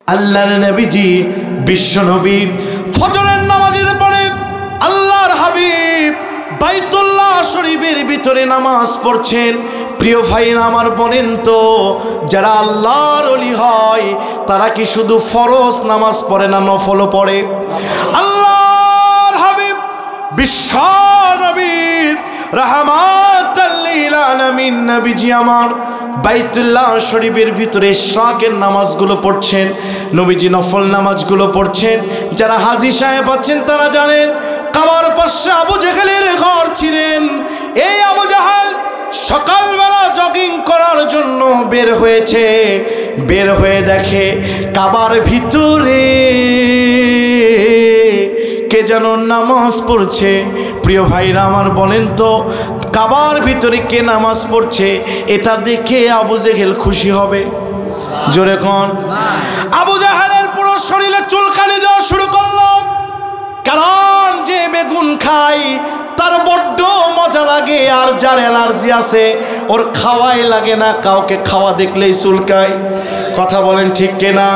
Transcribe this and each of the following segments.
আল্লাহর নবীজি বিশ্ব নবী ফজরের নামাজের পরে আল্লাহর হাবিব বাইতুল্লাহ শরীফের ভিতরে নামাজ পড়ছেন। প্রিয় ভাইরা আমার, বলেন তো যারা আল্লাহর ওলি হয় তারা কি শুধু ফরজ নামাজ পড়ে না নফলও পড়ে? আল্লাহর হাবিব বিশ্ব নবী রাহমাতাল লিল আলামিন নবীজি আমার বাইতুল্লাহ শরীফের ভিতরে ইশরাকের নামাজগুলো পড়ছেন, নবীজি নফল নামাজগুলো পড়ছেন। যারা হাজী সাহেব আছেন তারা জানেন কাবার পাশে আবু জেহেলের ঘর ছিলেন। এই আবু জাহেল সকালবেলা জগিং করার জন্য বের হয়েছে, বের হয়ে দেখে কাবার ভিতরে কে যেন নামাজ পড়ছে। প্রিয় ভাইরা আমার, বলেন তো কাবার ভিতরে কে নামাজ পড়ছে এটা দেখে আবু জেহেল খুশি হবে? জোরে কোন? আবু জাহেলের পুরো শরীরে চুলকানি দেওয়া শুরু করলো, কারণ যে বেগুন খায় তার বড্ড মজা লাগে, আর যার অ্যালার্জি আছে ওর খাওয়াই লাগে না, কাউকে খাওয়া দেখলেই চুলকায়। কথা বলেন ঠিক কিনা?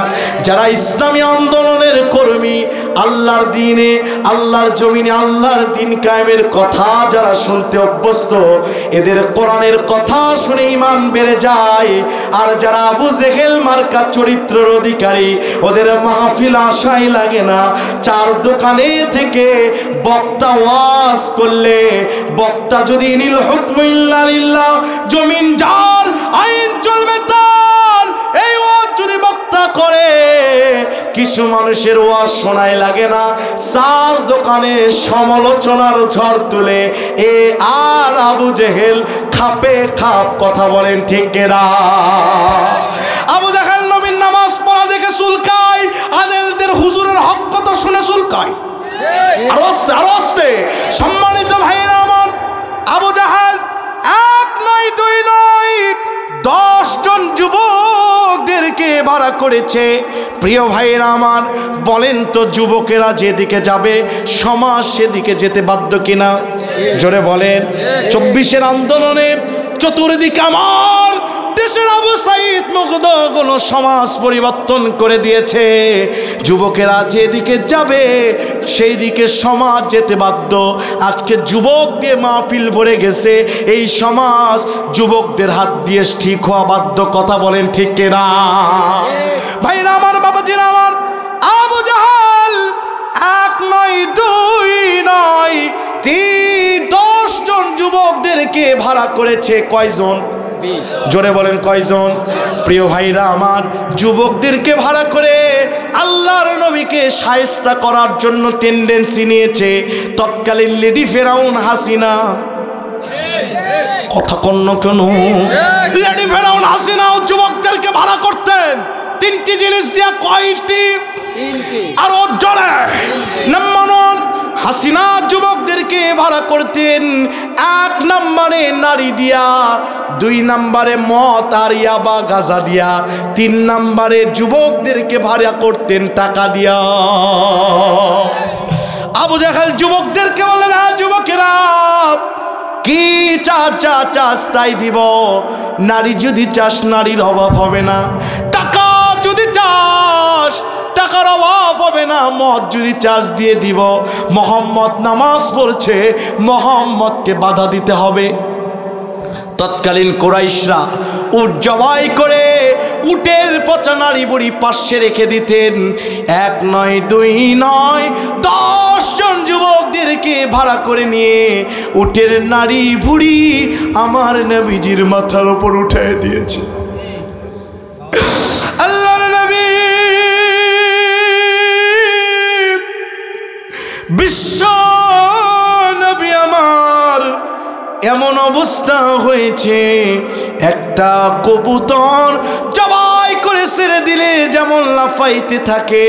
যারা ইসলামী আন্দোলনের কর্মী, আল্লাহর দিনে আল্লাহর জমিনে আল্লাহর দিন কায়েমের কথা যারা শুনতে অভ্যস্ত, এদের কোরআনের কথা শুনে ঈমান বেড়ে যায়। আর যারা আবু জেহেল মার্কা চরিত্রের অধিকারী, ওদের মাহফিল আশাই লাগে না। চার দোকানে থেকে বক্তা ওয়াজ করলে, বক্তা যদি ইনিল হুকমু ইল্লা লিল্লাহ, জমিন যার আইন চলবে তার, এই ওয়াজ যদি বক্তা করে কিছু মানুষের ওয়াজ শোনাই লাগে না। চার দোকানে সমালোচনার ঝড় তুলে এ আর আবু জেহেল খাপে খাপ। কথা বলেন ঠিক কিনা? আবু জেহেল নবীর নামাজ পড়া দেখে চুলকায়, আদের হুজুরের হক কথা শুনে চুলকায়। আরো আস্তে সম্মানিত ভাইরা আমার, আবু জাহেল এক নয় দুই নয় 10 জন যুবকদেরকে ভাড়া করেছে। প্রিয় ভাইরা আমার, বলেন তো যুবকেরা যেদিকে যাবে সমাজ সেদিকে যেতে বাধ্য কিনা? জোরে বলেন। 24-এর আন্দোলনে চতুর্দিকে আমার দেশের আবু সাইদ মুগ্ধ কোনো সমাজ পরিবর্তন করে দিয়েছে। যুবকেরা যেদিকে যাবে সেই দিকে সমাজ যেতে বাধ্য। আজকে যুবক দিয়ে মাহফিল ভরে গেছে, এই সমাজ যুবকদের হাত দিয়ে ঠিক হওয়া বাধ্য। কথা বলেন ঠিক কিনা? ভাইরা আমার, বাবাজিরা আমার, আবু জাহেল এক নয় দুই নয় 10 জন যুবকদেরকে ভাড়া করেছে। কয়জন? জোরে বলেন কয়জন? প্রিয় ভাইরা আমার, যুবকদেরকে ভাড়া করে আল্লাহর নবীকে শায়েস্তা করার জন্য টেন্ডেন্সি নিয়েছে তৎকালীন লেডি ফেরাউন হাসিনা। কথা কন্ন কেন? লেডি ফেরাউন হাসিনাও যুবকদেরকে ভাড়া করতেন 3টি জিনিস দিয়া। কয়টি? আরো জোরে। নাম্বার 1, হাসিনা যুবকদেরকে ভাড়া করতেন 1 নম্বরে নারী দিয়া, 2 নম্বরে মদ আর ইয়াবা গাঁজা দিয়া, 3 নম্বরে যুবকদেরকে ভাড়া করতেন টাকা দিয়া। আবু জাহেল যুবকদেরকে বলেন, হ্যাঁ যুবকেরা, কি চাস তাই দিব। নারী যদি চাস নারীর অভাব হবে না, টাকা যদি চাস টাকার অভাব হবে না, মদ যদি চাস দিয়ে দিব। মোহাম্মদ নামাজ পড়ছে, মোহাম্মদকে বাধা দিতে হবে। তৎকালীন কুরাইশরা উট জবাই করে উটের পচা নারী বুড়ি পাশে রেখে দিতেন। 1 নয় 2 নয় 10 জন যুবকদেরকে ভাড়া করে নিয়ে উটের নারী বুড়ি আমার নবীজির মাথার উপর উঠায় দিয়েছে। আল্লাহর নবী বিশ্ব নবী আমার এমন অবস্থা হয়েছে, একটা কবুতর জবাই করে ছেড়ে দিলে যেমন লাফাইতে থাকে,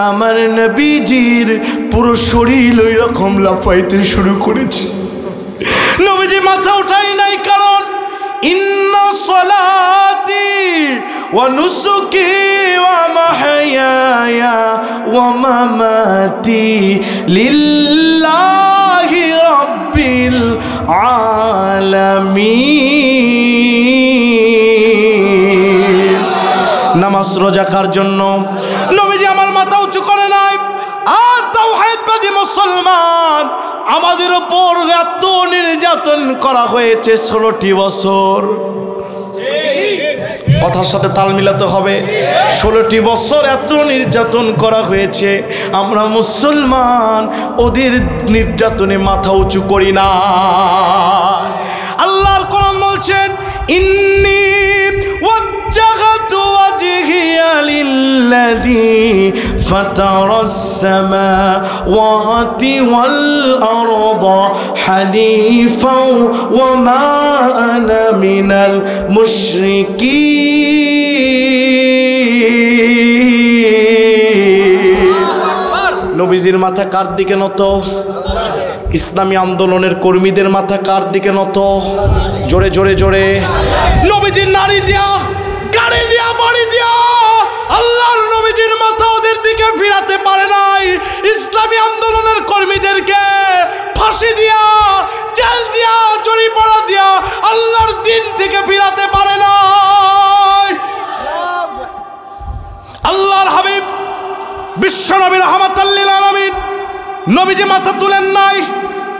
আমার নবীজির পুরো শরীর ওই রকম লাফাইতে শুরু করেছে। নবীজি মাথা উঠাই নাই, কারণ ইন্না সলাতি ওয়া নুসুকি ওয়া মাহইয়ায়া ওয়া মামাতি লিল্লাহি রাব্বিল আলামিন। নামাজ নামাজ রোজাকার জন্য। নবীজি আমার মাথা উঁচু করে নাই। আর তাওহীদবাদী মুসলমান, আমাদের উপর এত নির্যাতন করা হয়েছে 16টি বছর। কথার সাথে তাল মিলাতে হবে। 16টি বছর এত নির্যাতন করা হয়েছে, আমরা মুসলমান ওদের নির্যাতনে মাথা উঁচু করি না। আল্লাহর কোরআন বলছেন, ইন্নী ওয়াজ্জাহতু ওয়াজহিয়া লিল্লাযী ফাতারাস সামাওয়াতি ওয়াল আরদা হানিফাও ওয়া মা আনা মিনাল মুশরিকিন। নবীজির মাথা কার দিকে নত? ইসলামী আন্দোলনের কর্মীদের মাথা কার দিকে নত? জোরে জোরে জোরে। নবীজির নারী দিয়া, গাড়ি দিয়া, বাড়ি দিয়া আল্লাহর নবীজির মাথা ওদের দিকে ফিরাতে পারে নাই। ইসলামী আন্দোলনের কর্মীদেরকে ফাঁসি দিয়া, জেল দিয়া, জরিমানা দিয়া আল্লাহর দিন থেকে ফিরাতে পারে নাই। আল্লাহর হাবিব বিশ্বনবী রাহমাতাল লিল আলামিন নবীজি মাথা তুলেন নাই।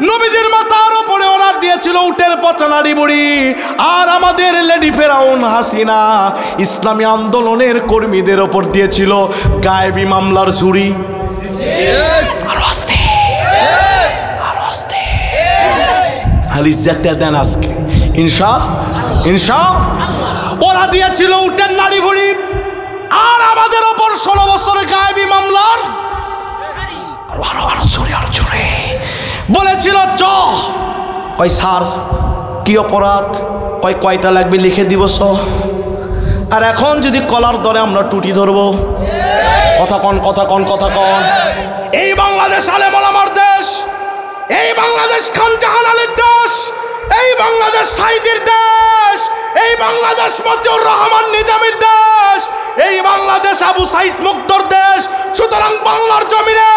নবীজির মাথার উপরে ওনার দিয়েছিল উটের পচা নাড়ি বুড়ি। আর আমাদের লেডি ফেরাউন হাসিনা ইসলামী আন্দোলনের কর্মীদের ওপর দিয়েছিল গায়েবী মামলার ঝুড়ি। আরো আস্তে, আরো আস্তে। হালি যেতে দেন আজকে ইনশা ওরা দিয়েছিল উটের নাড়ি বুড়ি। আর আমাদের ওপর 16 বছরে গায়েবী মামলার আরো জোরে বলেছিল চ। কয় স্যার কি অপরাধ? কয়টা লাগবে লিখে দিব স। আর এখন যদি কলার দরে আমরা টুটি ধরবো, কথা কন। এই বাংলাদেশ আলেম ওলামার দেশ, এই বাংলাদেশ খান জাহান আলীর দেশ, এই বাংলাদেশ সাইদির দেশ, এই বাংলাদেশ মতিউর রহমান নিজামীর দেশ, এই বাংলাদেশ আবু সাইদ মুক্তর দেশ। সুতরাং বাংলার জমিনে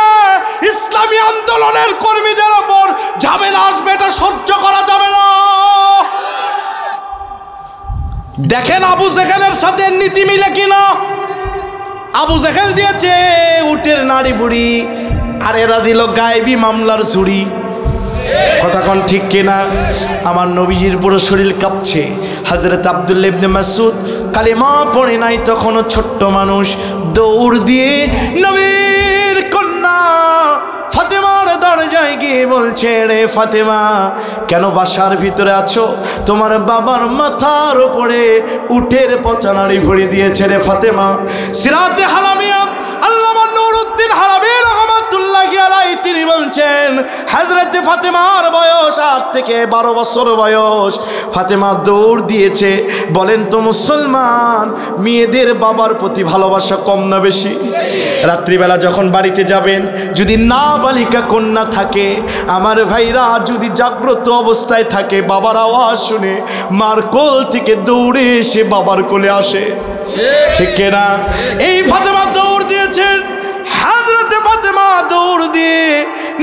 ইসলামী আন্দোলনের কর্মীদের ওপর ঝামেলা আসবে, এটা সহ্য করা যাবে না। দেখেন আবু জেহেলের সাথে নীতি মিলে কিনা। আবু জেহেল দিয়েছে উটের নাড়ি বুড়ি, আর এরা দিল গায়েবী মামলার ঝুড়ি। কথা কোন ঠিক কিনা? আমার নবীজির পুরো শরীর কাঁপছে। হযরত আব্দুল্লাহ ইবনে মাসউদ কালিমা পড়ে নাই তখনও ছোট্ট মানুষ, দৌড় দিয়ে নবীর কন্যা ফাতেমার দরজায় গিয়ে বলছে, রে ফাতেমা, কেন বাসার ভিতরে আছো? তোমার বাবার মাথার উপরে উটের পচা নাড়ি ভরে দিয়েছে রে ফাতেমা। সিরাতে হালামিয়া আল্লামা নুরউদ্দিন হালামি রাহমাতুল্লাহি আলাইহি তিনি বলছেন, হযরত ফাতেমার বয়স 8 থেকে 12 বছর বয়স। ফাতেমা দৌড় দিয়েছে। বলেন তো মুসলমান, মেয়েদের বাবার প্রতি ভালোবাসা কম না বেশি? রাত্রিবেলা যখন বাড়িতে যাবেন, যদি নাবালিকা কন্যা থাকে, আমার ভাইরা যদি জাগ্রত অবস্থায় থাকে, বাবার আওয়াজ শুনে মার কোল থেকে দৌড়ে এসে বাবার কোলে আসে, ঠিক না? এই ফাতেমা দৌড় দিয়েছেন। হযরতে ফাতেমা দৌড় দিয়ে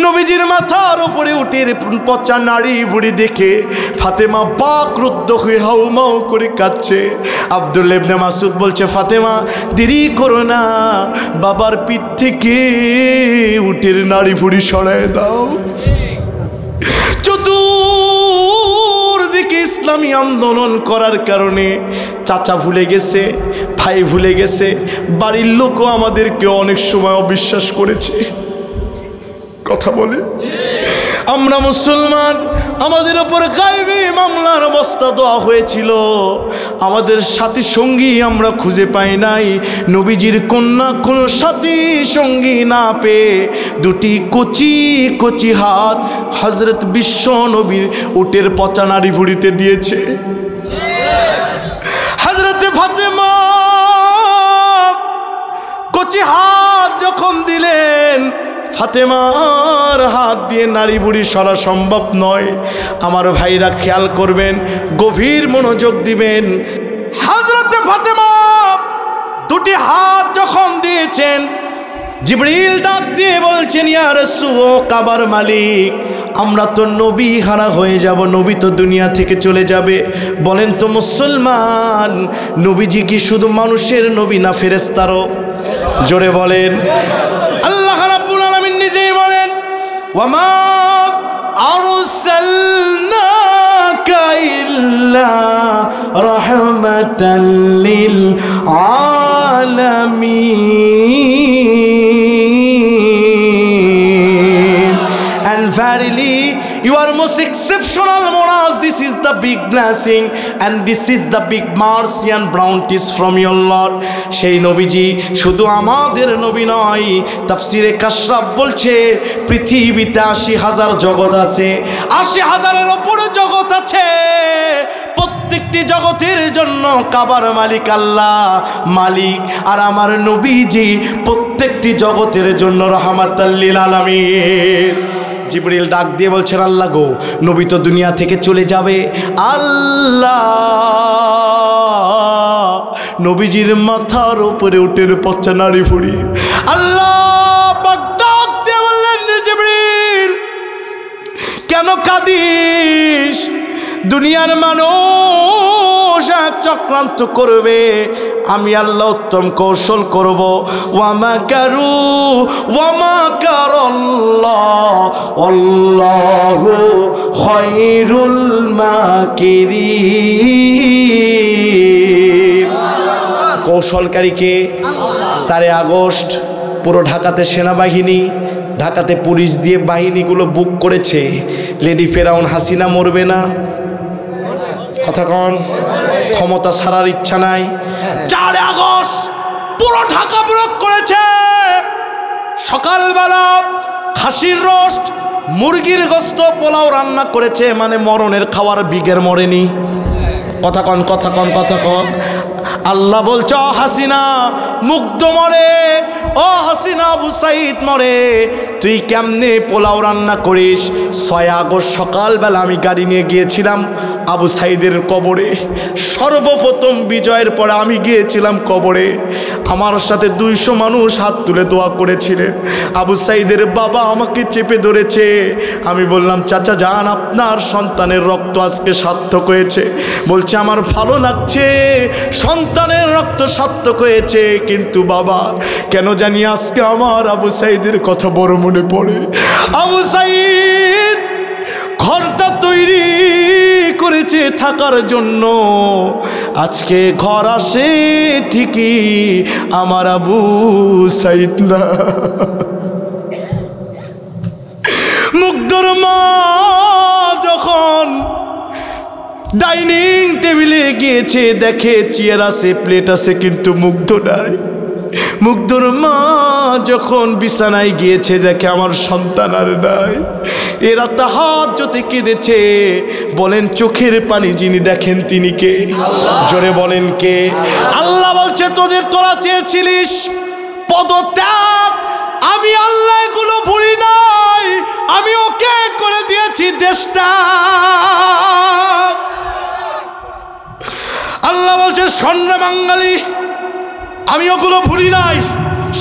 নবীজির মাথার উপরে উটের পচা নাড়ি বুড়ি দেখে ফাতেমা বাকরুদ্ধ হয়ে হাউমাউ করে কাঁদছে। আব্দুল্লাহ ইবনে মাসউদ বলছে, ফাতেমা দেরি করো না, বাবার পিঠ থেকে উটের নাড়ি বুড়ি সরায় দাও। চতুর্দিকে ইসলামী আন্দোলন করার কারণে চাচা ভুলে গেছে, ভাই ভুলে গেছে, বাড়ির লোকও আমাদেরকে অনেক সময় অবিশ্বাস করেছে। কথা বলে আমরা মুসলমান, আমাদের ওপর গায়েবী মামলার অবস্থা দেওয়া হয়েছিল। আমাদের সাথী সঙ্গী আমরা খুঁজে পাই নাই। নবীজির কন্যা কোনো সাথী সঙ্গী না পেয়ে দুটি কচি কচি হাত হযরত বিশ্ব নবীর উটের পচা নাড়ি ভুড়িতে দিয়েছে। হযরতে ফাতেমা কচি হাত যখন দিলেন, ফাতেমার হাত দিয়ে নাড়ি বুড়ি সরা সম্ভব নয়। আমার ভাইরা খেয়াল করবেন, গভীর মনোযোগ দিবেন। হযরতে ফাতেমা দুটি হাত যখন দিয়েছেন, জিবরিল ডাক দিয়ে বলছেন, ইয়া রাসূল, কাবার মালিক আমরা তো নবী হারা হয়ে যাব, নবী তো দুনিয়া থেকে চলে যাবে। বলেন তো মুসলমান, নবীজি কি শুধু মানুষের নবী না ফেরেশতারও? জোরে বলেন। আল্লাহ রাব্বুল আলামিন নিজেই বলেন, ওয়ামা আরসালনাকা ইল্লা রাহমাতাল লিল আলামিন। And verily you are most exceptional Moraz. This is the big blessing and this is the big mercy and bounties from your Lord. সেই নবীজি শুধু আমাদের নবী নয়, তাফসিরে কাশরাফ বলছে পৃথিবীতে ৮০,০০০ জগৎ আছে, ৮০,০০০-এর উপরে জগৎ আছে। প্রত্যেকটি জগতের জন্য কাবার মালিক আল্লাহ মালিক, আর আমার নবীজি প্রত্যেকটি জগতের জন্য রাহমাতাল লিল আলামিন। জিবরিল ডাক দিয়ে বলছেন, আল্লাহ গো, নবী তো দুনিয়া থেকে চলে যাবে, আল্লাহ নবীজির মাথার উপরে উটের পচা নাড়ি ফুড়ি। আল্লাহ পাক ডাক দিয়ে বললেন, জিবরিল কেন কাঁদিস? দুনিয়ার মানুষ এক চক্রান্ত করবে, আমি আল্লাহ উত্তম কৌশল করব। ওয়ামা কারু ওয়ামা কারাল্লাহ আল্লাহু খায়রুল মাকিরিন। কৌশলকারীকে 4 আগস্ট পুরো ঢাকাতে সেনাবাহিনী, ঢাকাতে পুলিশ দিয়ে বাহিনীগুলো বুক করেছে। লেডি ফেরাউন হাসিনা মরবে না, কথা কন, ক্ষমতা ছাড়ার ইচ্ছা নাই। 4 আগস্ট পুরো ঢাকা ব্লক করেছে। সকালবেলা খাসির রোস্ট, মুরগির গোস্ত, পোলাও রান্না করেছে, মানে মরণের খাওয়ার বিগের মরেনি। কথা কন, কথা কন, কথা কন। আল্লাহ বলছে, ও হাসিনা মুগ্ধ মরে, ও হাসিনা আবু সাইদ মরে, তুই কেমনে পোলাও রান্না করিস? 6 আগস্ট সকালবেলা আমি গাড়ি নিয়ে গিয়েছিলাম আবু সাইদের কবরে। সর্বপ্রথম বিজয়ের পরে আমি গিয়েছিলাম কবরে। আমার সাথে 200 মানুষ হাত তুলে দোয়া করেছিলেন। আবু সাইদের বাবা আমাকে চেপে ধরেছে। আমি বললাম, চাচা যান, আপনার সন্তানের রক্ত আজকে সার্থক হয়েছে। বলছে, আমার ভালো লাগছে, সন্তানের রক্ত সার্থক হয়েছে, কিন্তু বাবা কেন জানি আজকে আমার আবু সাইদের কথা বড় মনে পড়ে। আবু সাইদ ঘরটা তৈরি করেছে থাকার জন্য, আজকে ঘর আসে ঠিকই, আমার আবু সাইদ না। মুগ্ধর মা যখন ডাইনিং টেবিলে গিয়েছে, দেখে চেয়ার আছে, প্লেট আছে, কিন্তু মুগ্ধ নাই। মুগ্ধর মা যখন বিছানায় গিয়েছে, দেখে আমার সন্তান আর নাই। এরা তাহাজ্জুদে কেঁদেছে। বলেন, চোখের পানি যিনি দেখেন তিনি কে? জোরে বলেন কে? আল্লাহ বলছে, তোরা চেয়েছিলিস পদত্যাগ, আমি আল্লাহ এগুলো ভুলি নাই, আমি ওকে করে দিয়েছি দেশটা। আল্লাহ বলছে, স্বর্ণ বাঙালি, আমি ওগুলো ভুলি নাই।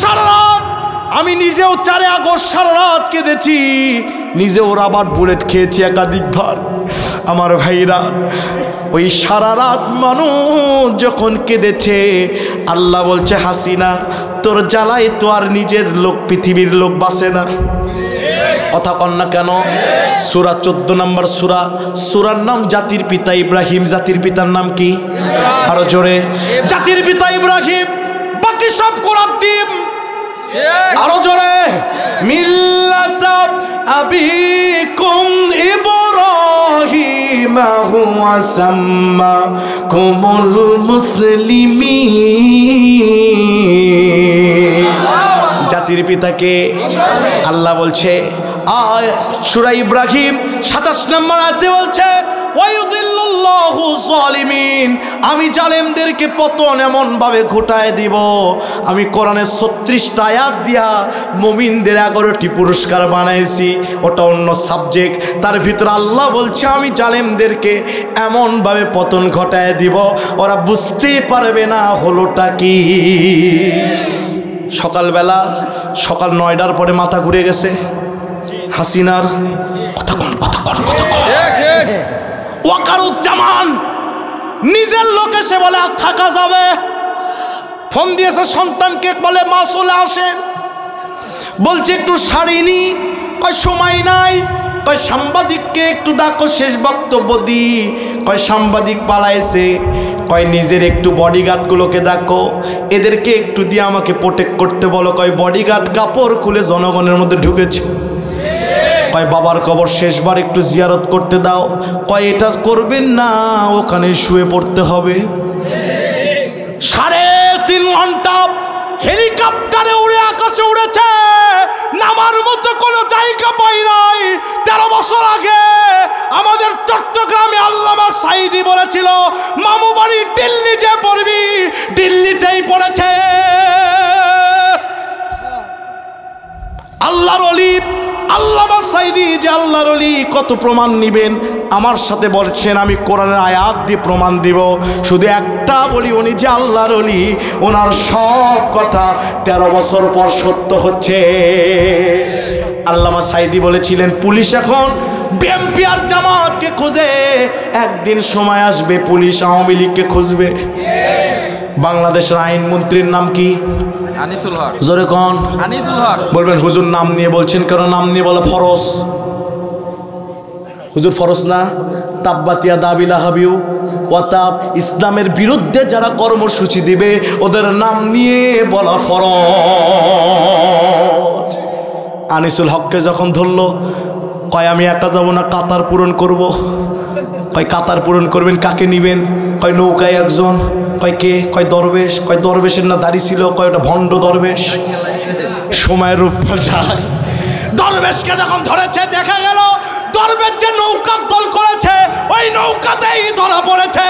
সারা রাত আমি নিজেও 4 আগস্ট সারা রাত কেঁদেছি, নিজেও রাবার বুলেট খেয়েছি একাধিকবার। আমার ভাইরা, ওই সারা রাত মানুষ যখন কেঁদেছে, আল্লাহ বলছে, হাসিনা তোর জ্বালায় তো আর নিজের লোক, পৃথিবীর লোক বাঁচে না। কথা কন না কেন? সূরা 14 নম্বর সূরা, সূরার নাম জাতির পিতা ইব্রাহিম। জাতির পিতার নাম কি? আরো জোরে। জাতির পিতা ইব্রাহিম, বাকি সব কোরআন দিন। আরো জোরে। মিল্লাতা আবিকুম ইব্রাহিম হুয়া সাম্মাকুমুল মুসলিমিন। জাতির পিতাকে আল্লাহ বলছে, সূরা ইব্রাহিম 27 নম্বর আয়াতে বলছে, ওয়ায়ুদিল্লুল্লাহু যালিমিন, আমি জালেমদেরকে পতন এমন ভাবে ঘটায় দিব। আমি কোরআনের 36টা আয়াত দিয়া মুমিনদের 11টি পুরস্কার বানাইছি, ওটা অন্য সাবজেক্ট। তার ভিতরে আল্লাহ বলছে, আমি জালেমদেরকে এমন ভাবে পতন ঘটায় দিব, ওরা বুঝতে পারবে না হলোটা কি। সকালবেলা, সকাল 9টার পরে মাথা ঘুরে গেছে, হাসিনার কথা কন ওয়াকারুজ্জামান নিজের লোক এসে বলে আর থাকা যাবে। ফোন দিয়েছে সন্তানকে, বলে মা চলে আসেন। বলছে একটু সারিনি, কয় সময় নাই, কয় সাংবাদিককে একটু ডাকো শেষ বক্তব্য দি। কয় সাংবাদিক পালাইছে, কয় নিজের একটু বডিগার্ডগুলোকে ডাকো, এদেরকে একটু দিয়ে আমাকে প্রোটেক্ট করতে বলো। কয় বডিগার্ড কাপড় খুলে জনগণের মধ্যে ঢুকেছে। কয় বাবার কবর শেষবার একটু জিয়ারত করতে দাও। কয় এটা করবেন না, ওখানে শুয়ে পড়তে হবে। 3.5 ঘন্টা হেলিকপ্টারে উড়ে আকাশে উড়েছে, নামার মতো কোনো জায়গা পাই নাই। 13 বছর আগে আমাদের চট্টগ্রামে আল্লামা সাঈদী বলেছিল মামু বাড়ি দিল্লি যে পড়বি, দিল্লিতেই পড়েছে। আল্লাহর ওলি আল্লামা সাঈদী যে আল্লাহর ওলি, কত প্রমাণ নিবেন? আমার সাথে বলছেন আমি কোরআনের আয়াত দিয়ে প্রমাণ দিব। শুধু একটা বলি, উনি যে আল্লাহর ওলি, ওনার সব কথা 13 বছর পর সত্য হচ্ছে। আল্লামা সাঈদী বলেছিলেন পুলিশ এখন বিএনপি আর জামাতকে খুঁজে, একদিন সময় আসবে পুলিশ আওয়ামী লীগকে খুঁজবে। বাংলাদেশের আইনমন্ত্রীর নাম কি? আনিসুল হক। জোরে কোন? আনিসুল হক। বলবেন হুজুর নাম নিয়ে বলছেন কেন? নাম নিয়ে বলা ফরজ। হুজুর ফরজ না? তাব্বাতিয়া দাবিলা হাবিউ ওয়াতাব, ইসলামের বিরুদ্ধে যারা কর্মসূচি দিবে ওদের নাম নিয়ে বলা ফরজ। আনিসুল হককে যখন ধরলো, কয় আমি একা যাব না, কাতার পূরণ করব। কয় কাতার পূরণ করবেন, কাকে নিবেন? কয় নৌকায় একজন। কয় কে? কয় দরবেশ। কয় দরবেশের না দাড়ি ছিল? কয় ওটা ভণ্ড দরবেশ। সময়ের উপর যায়। দরবেশকে যখন ধরেছে, দেখা গেল দরবেশ যে নৌকার দল করেছে ওই নৌকাতেই ধরা পড়েছে।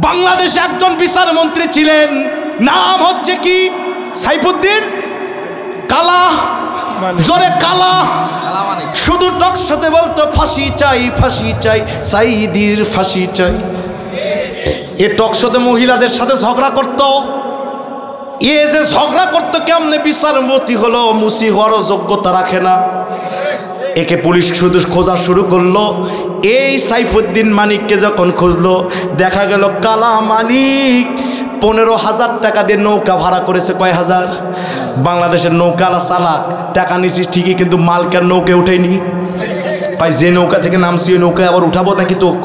বাংলাদেশে একজন বিচার মন্ত্রী ছিলেন, নাম হচ্ছে কি? সাইফুদ্দিন কালা। জোরে কালা। শুধু টকশোতে বলতো ফাঁসি চাই, ফাঁসি চাই, সাঈদীর ফাঁসি চাই। এ টকশোতে মহিলাদের সাথে ঝগড়া করত। এ যে ঝগড়া করতো, কেমনে বিচারপতি হলো? মুসি হওয়ারও যোগ্যতা রাখে না। একে পুলিশ শুধু খোঁজা শুরু করলো। এই সাইফুদ্দিন মানিককে যখন খুঁজলো, দেখা গেল কালা মানিক 15,000 টাকা দিয়ে নৌকা ভাড়া করেছে। কয় হাজার? বাংলাদেশের নৌকালা চালাক, টাকা নিছিস ঠিকই, কিন্তু মালকার নৌকে উঠেনি। ভাই যে নৌকা থেকে নামছি ওই নৌকায় আবার উঠাবো নাকি তোক?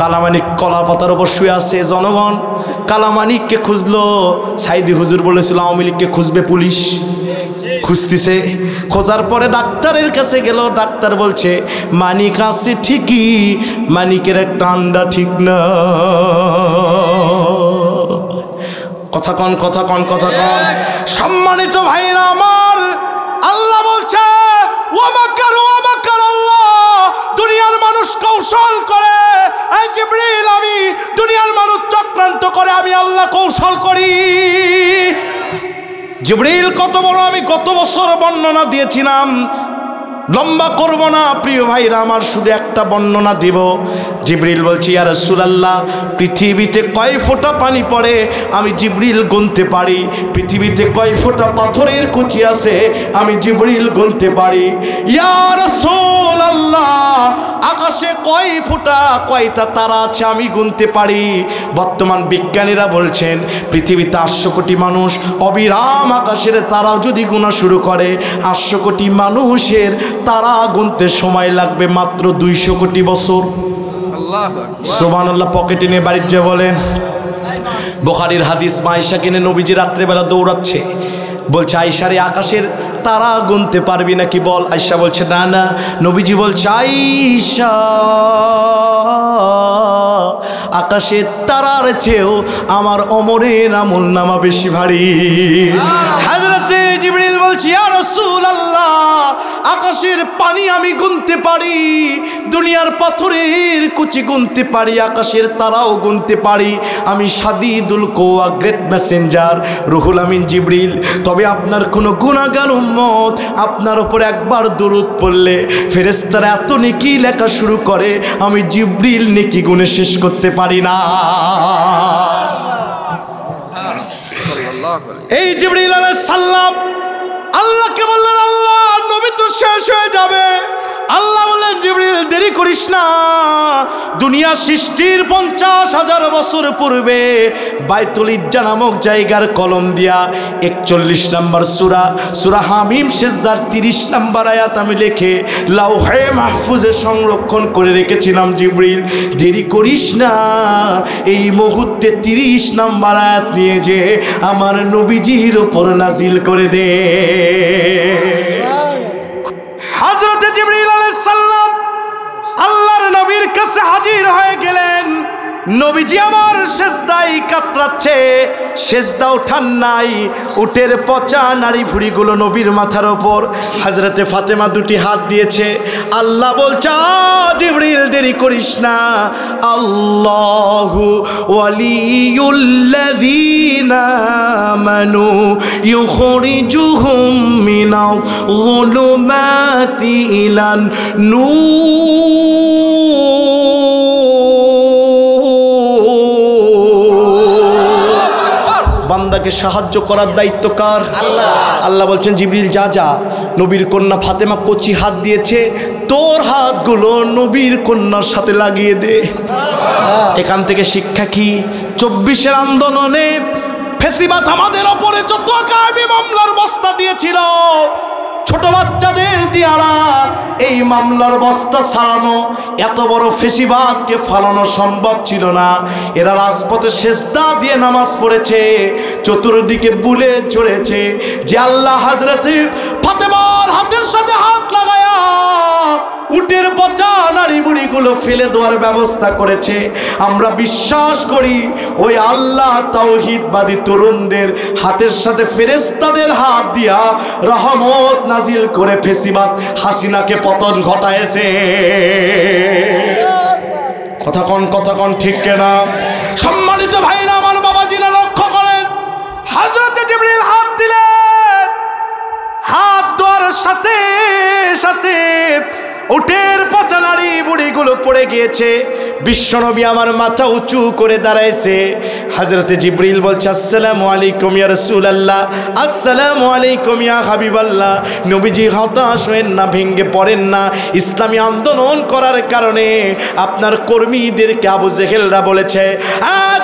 কালামানিক কলা পাতার ওপর শুয়ে আছে। জনগণ কালামানিককে খুঁজলো। সাঈদী হুজুর বলেছিল আওয়ামী লীগকে খুঁজবে পুলিশ। খুঁজতেছে, খোঁজার পরে ডাক্তারের কাছে গেল। ডাক্তার বলছে মানিক আছে ঠিকই, মানিকের একটা আন্ডা ঠিক না। কথা কন, কথা কন, কথা কন। সম্মানিত ভাইরা আমার, আল্লাহ বলছে ওয়ামাকারু ওয়ামাকার আল্লাহ। দুনিয়ার মানুষ কৌশল করে, এই জিবরিল আমি দুনিয়ার মানুষ চক্রান্ত করে, আমি আল্লাহ কৌশল করি। জিবরিল কত বড় আমি গত বছর বর্ণনা দিয়েছিলাম, লম্বা করব না প্রিয় ভাইরা আমার, শুধু একটা বর্ণনা দিব। জিবরিল বলছি ইয়া রাসূলুল্লাহ, পৃথিবীতে কয় ফোঁটা পানি পড়ে আমি জিবরিল গুনতে পারি। পৃথিবীতে কয় ফোঁটা পাথরের কুচি আছে আমি জিবরিল গুনতে পারি। ইয়া রাসূলুল্লাহ, আকাশে কয় ফোঁটা কয়টা তারা আছে আমি গুনতে পারি। বর্তমান বিজ্ঞানীরা বলছেন পৃথিবীতে 800 কোটি মানুষ, অবিরাম আকাশের তারা যদি গোনা শুরু করে 800 কোটি মানুষের তারা গুনতে সময় লাগবে মাত্র 200 কোটি বছর। সুবহানাল্লাহ। পকেটে নিয়ে বাড়ির যে বলেন, বুখারীর হাদিস, মা আয়েশা কিনে নবীজি রাত্রেবেলা দৌড়াচ্ছে, বলছে আয়েশা রে আকাশের তারা গুনতে পারবি নাকি বল। আয়েশা বলছে না না। নবীজি বলছে আয়েশা, আকাশের তারার চেয়েও আমার ওমরের আমলনামা বেশি ভারী। হযরতে জিবরিল বলছে ইয়া রাসূলুল্লাহ, আকাশের পানি আমি গুনতে পারি, দুনিয়ার পাথরের কুচি গুনতে পারি, আকাশের তারাও গুনতে পারি। আমি সাদিদুল কোয়া, গ্রেট মেসেঞ্জার রুহুল আমিন জিবরিল। তবে আপনার কোনো গুনাহগার উম্মত আপনার উপর একবার দরুদ পড়লে ফেরেশতারা এত নেকি লেখা শুরু করে, আমি জিবরিল নেকি গুনে শেষ করতে পারি না। এই জিবরিল আলাইহিস সালাম আল্লাহকে বললেন, আল্লাহ নবী তো শেষ হয়ে যাবে। আল্লাহ বললেন, জিবরিল দেরি করিস না, দুনিয়া সৃষ্টির 50,000 বছর পূর্বে বাইতুল ইজ্জা নামক জায়গার কলম দিয়া 41 নম্বর সূরা হামিম সেজদার 30 নম্বর আয়াত আমি লিখে লাউহে মাহফুজে সংরক্ষণ করে রেখেছিলাম। জিবরিল দেরি করিস না, এই মুহূর্তে 30 নম্বর আয়াত নিয়ে যে আমার নবীজির উপর নাজিল করে দে। হযরতে জিবরিল আলাইহিস সালাম আল্লাহর নবীর কাছে হাজির হয়ে গেলেন। নবীজি আমার সেজদায় কাতরাচ্ছে, সেজদা ওঠান নাই, উটের পচা নাড়ি ভুড়িগুলো নবীর মাথার ওপর। হযরতে ফাতেমা দুটি হাত দিয়েছে। আল্লাহ বলছে, জিবরিল দেরি করিস না, আল্লাহু ওয়ালিয়ুল্লাযীনা আমানু ইউখরিজুহুম মিনাল যুলুমাতি ইলান নূর। বান্দাকে সাহায্য করার দায়িত্ব কার? আল্লাহ বলছেন, জিবরিল যা যা, নবীর কন্যা ফাতেমা কচি হাত দিয়েছে, তোর হাতগুলো নবীর কন্যার সাথে লাগিয়ে দে। এখান থেকে শিক্ষা কি? 24-এর আন্দোলনে ফেসিবাদ আমাদের ওপরে যত কায়দে মামলার বস্তা দিয়েছিল, ছোট বাচ্চাদের দিয়ারা এই মামলার বস্তা ছাড়ানো, এত বড় ফেসিবাদকে ফালানো সম্ভব ছিল না। এরা রাজপথে সেজদা দিয়ে নামাজ পড়েছে, চতুর্দিকে বুলে চড়েছে যে আল্লাহ হযরতে ফাতেমার হাতের সাথে হাত লাগায়া উটের পচা নাড়ি বুড়িগুলো ফেলে দেওয়ার ব্যবস্থা করেছে। আমরা বিশ্বাস করি ওই আল্লাহ তাওহীদবাদী তরুণদের হাতের সাথে ফেরেশতাদের হাত দিয়া রহমত নাজিল করে ফেসিবাদ হাসিনাকে পতন ঘটায়ছে। কথা কন ঠিক কেনা? সম্মানিত ভাইরা আমার, বাবাজিরা লক্ষ্য করেন, হযরতে জিবরিল হাত দিলেন, হাত দেওয়ার সাথে সাথে উটের পচা নাড়ি বুড়িগুলো পড়ে গিয়েছে। বিশ্বনবী আমার মাথা উঁচু করে দাঁড়াইছে। হযরতে জিবরিল বলছে, আসসালামু আলাইকুম ইয়া রাসূলুল্লাহ, আসসালামু আলাইকুম ইয়া হাবিবাল্লাহ। নবীজি হতাশ হয়েন না, ভেঙে পড়েন না। ইসলামী আন্দোলন করার কারণে আপনার কর্মীদেরকে আবু জেহেলরা বলেছে,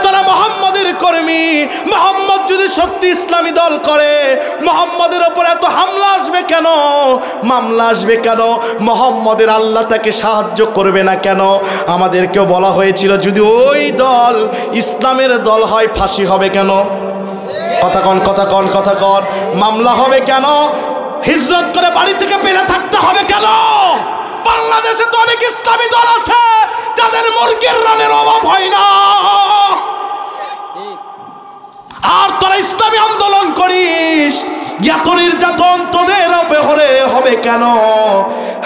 তোরা মোহাম্মদের কর্মী, মোহাম্মদ যদি সত্যি ইসলামী দল করে মোহাম্মদের ওপর এত হামলা আসবে কেন, মামলা আসবে কেন? মোহাম্মদের আল্লাহ তাকে সাহায্য করবে না কেন? আমাদেরকেও বলা হয়েছিল যদি ওই দল ইসলামের দল হয় ফাঁসি হবে কেন? কথা কন। মামলা হবে কেন? হিজরত করে বাড়ি থেকে পেলে থাকতে হবে কেন? বাংলাদেশে তো অনেক ইসলামী দল আছে যাদের মুরগির রানের অভাব হয় না, আর তোরা ইসলামী আন্দোলন করিস, এত নির্যাতন তোদের হবে কেন?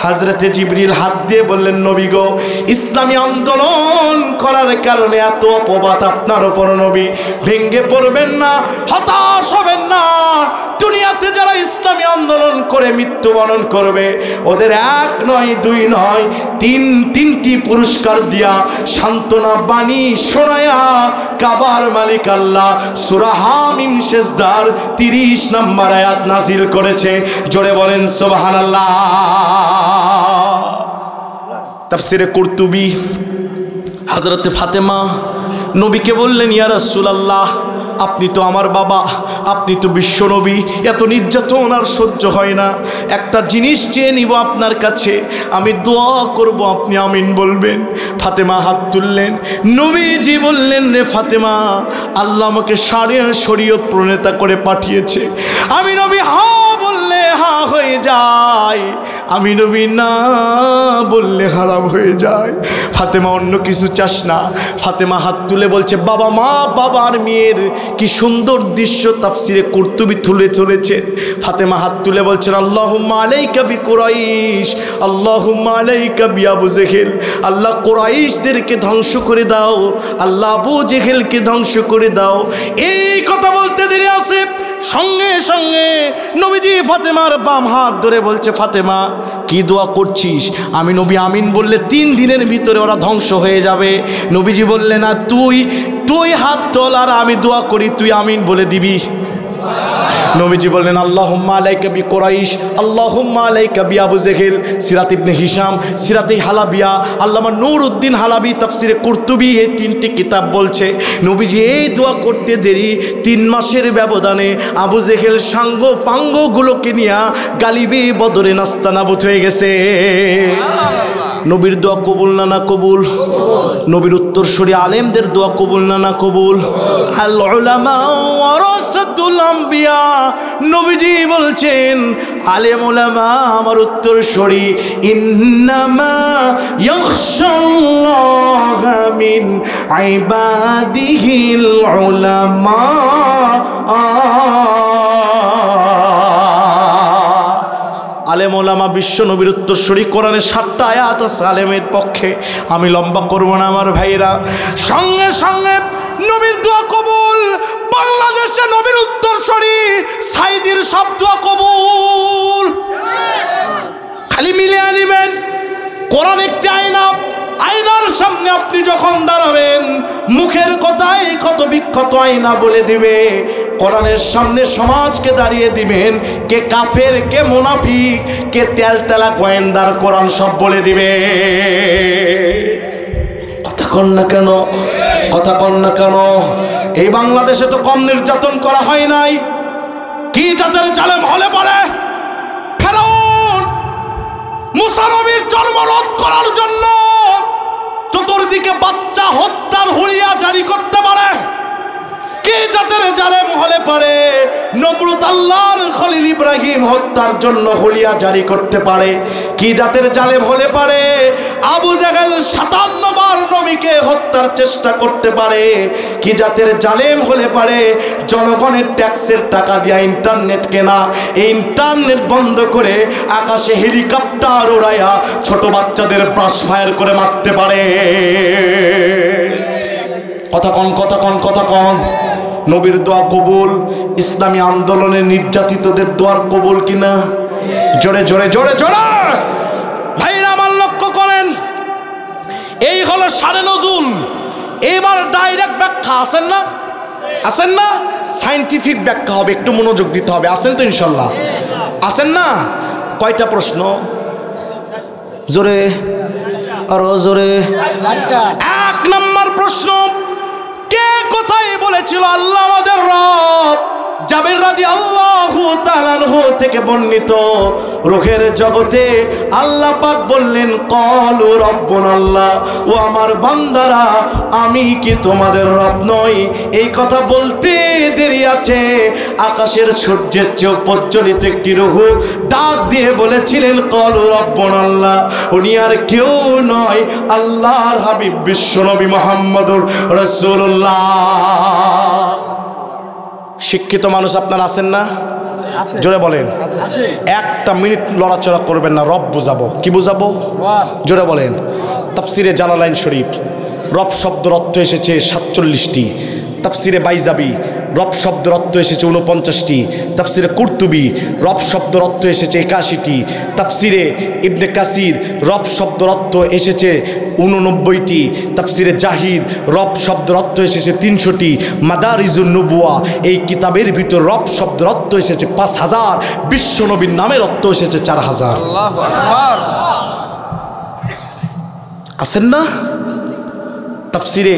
হযরতে জিবরিল হাত দিয়ে বললেন, নবী গো, ইসলামী আন্দোলন করার কারণে এত অপবাদ আপনার ওপর নবী, ভেঙ্গে পড়বেন না, হতাশ হবেন না। দুনিয়াতে যারা ইসলামী আন্দোলন করে মৃত্যুবরণ করবে ওদের 1 নয় 2 নয় 3টি পুরস্কার দিয়া সান্ত্বনা বাণী শোনায়া কাবার মালিক আল্লাহ সূরা হামিম সেজদার 30 নম্বর আয়াত নাজিল করেছে। জোরে বলেন সুবহানাল্লাহ। তাফসিরে কুরতুবী, হযরতে ফাতেমা নবীকে বললেন, ইয়া রাসূলুল্লাহ, আপনি তো আমার বাবা, আপনি তো বিশ্বনবী, এত নির্যাতন আর সহ্য হয় না। একটা জিনিস চেয়ে নিব আপনার কাছে, আমি দোয়া করব, আপনি আমিন বলবেন। ফাতেমা হাত তুললেন। নবীজি বললেন, রে ফাতেমা, আল্লাহ আমাকে শরীয়ত প্রণেতা করে পাঠিয়েছে। আমি নবী হা বললে হা হয়ে যায়, আমি নবী না বললে হারাম হয়ে যায়। ফাতেমা অন্য কিছু চাস না। ফাতেমা হাত তুলে বলছে, বাবা মা, বাবা আর মেয়ের কি সুন্দর দৃশ্য তাফসিরে কুরতুবী তুলে চলেছেন। ফাতেমা হাত তুলে বলছেন, আল্লাহুম্মা আলাইকা বি কুরাইশ, আল্লাহুম্মা আলাইকা বি আবু জেহেল। আল্লাহ কুরাইশদেরকে ধ্বংস করে দাও, আল্লাহ আবু জেহেলকে ধ্বংস করে দাও। এই কথা বলতে দেরি আছে, সঙ্গে সঙ্গে নবীজি ফাতেমার বাম হাত ধরে বলছে, ফাতেমা কি দোয়া করছিস? আমি নবী আমিন বললে 3 দিনের ভিতরে ওরা ধ্বংস হয়ে যাবে। নবীজি বললেন, না, তুই হাত তোল আর আমি দোয়া করি, তুই আমিন বলে দিবি। নবীজি বললেন আল্লাহুম্মা আলাইকা বি কুরাইশ, আল্লাহুম্মা আলাইকা বি আবু জেহেল। সিরাত ইবনে হিশাম, সিরাতে হালাবিয়া, আল্লামা নূরউদ্দিন হালাবি, তাফসিরে কুরতুবি, এই তিনটি কিতাব বলছে নবীজি এই দোয়া করতে দেরি 3 মাসের ব্যবধানে আবু জেহেল সাঙ্গ পাঙ্গগুলোকে নিয়ে গালিবে বদরে নাস্তানাবুদ হয়ে গেছে। নবীর দোয়া কবুল না না কবুল? নবীর উত্তরসূরি আলেমদের দোয়া কবুল না না কবুল? আল উলামা ওয়ারাসাতুল আম্বিয়া, নবীজি বলছেন আলেম উলামা আমার উত্তরসূরি, ইন্নামা ইয়াখশাল্লাহা মিন ইবাদিহিল উলামা। আলেম ওলামা বিশ্ব নবীর উত্তরসূরি। কোরআনে 7টা আয়াত আছে আলেমের পক্ষে। আমি লম্বা করব না আমার ভাইরা। সঙ্গে সঙ্গে নবীর দোয়া কবুল। বাংলাদেশে নবীর উত্তরসূরি সাইদির সব দোয়া কবুল। খালি মিলিয়ে নেবেন। কোরআন একটি আয়না, আয়নার সামনে আপনি যখন দাঁড়াবেন মুখের কথাই ক্ষত বিক্ষত আয়না বলে দিবে। কোরআনের সামনে সমাজকে দাঁড়িয়ে দিবেন, কে কাফের, কে মুনাফিক, কে তেলতেলা গোয়েন্দার, কোরআন সব বলে দিবে। কথা কন না কেন? কথা কন না কেন? এই বাংলাদেশে তো কম নির্যাতন করা হয় নাই। কি যাদের জালেম হলে পরে ফেরাউন মুসা নবীর জন্ম রোধ করার জন্য চতুর্দিকে বাচ্চা হত্যার হুলিয়া জারি করতে পারে? কি জাতের জালেম হলে পারে নমরুদ আল্লাহর খলিল ইব্রাহিম হত্যার জন্য হুলিয়া জারি করতে পারে? কি জাতের জালেম হলে পারে আবু জেহেল 57 বার নবীকে হত্যার চেষ্টা করতে পারে? কি জাতের জালেম হলে পারে জনগণের ট্যাক্সের টাকা দিয়ে ইন্টারনেট কেনা, এই ইন্টারনেট বন্ধ করে আকাশে হেলিকপ্টার উড়াইয়া ছোট বাচ্চাদের ব্রাশ ফায়ার করে মারতে পারে? কথা কন, কথা কন, কথা কন। নবীর দোয়া কবুল। ইসলামী আন্দোলনের নির্যাতিতদের দোয়ার কবুল কিনা? জোরে জোরে জোরে জোরে ভাইরা আমার লক্ষ্য করেন। এই হলো শানে নজুল। এবার ডাইরেক্ট ব্যাখ্যা আছেন না? আছেন না? সায়েন্টিফিক ব্যাখ্যা হবে, একটু মনোযোগ দিতে হবে। আছেন তো ইনশাল্লাহ? আছেন না? কয়টা প্রশ্ন? জোরে, আরো জোরে। 1 নম্বর প্রশ্ন, কে কোথায় বলেছিল আল্লাহ আমাদের রব? জাবির রাদিয়াল্লাহু তাআলা আনহু থেকে বর্ণিত, রূহের জগতে আল্লাহ পাক বললেন ক্বালু রাব্বুনাল্লাহ, ও আমার বান্দারা আমি কি তোমাদের রব নই? এই কথা বলতে দেরি আছে, আকাশের সূর্যের চেয়ে প্রজ্বলিত একটি রূহ ডাক দিয়ে বলেছিলেন ক্বালু রাব্বুনাল্লাহ। উনি আর কেউ নয়, আল্লাহর হাবিব বিশ্বনবী মুহাম্মদুর রাসূলুল্লাহ। শিক্ষিত মানুষ আপনারা আছেন না? জোরে বলেন। 1টা মিনিট লড়াচড়া করবেন না, রব বুঝাবো। কি বুঝাবো? জোরে বলেন। তাফসিরে জালালাইন শরীফ রব শব্দের অর্থ এসেছে 47টি। তাফসিরে বাইজাবি রব শব্দের অর্থ এসেছে 49টি। তাফসিরে কুরতুবি রব শব্দের অর্থ এসেছে 81টি। তাফসিরে ইবনে কাসির রব শব্দের অর্থ এসেছে 89টি। তাফসিরে জাহির রব শব্দের অর্থ এসেছে 300টি। মাদারিজুন নবুয়া এই কিতাবের ভিতর রব শব্দের অর্থ এসেছে 5000। বিশ্বনবীর নামের অর্থ এসেছে 4000। আল্লাহু আকবার। আছেন না? তাফসিরে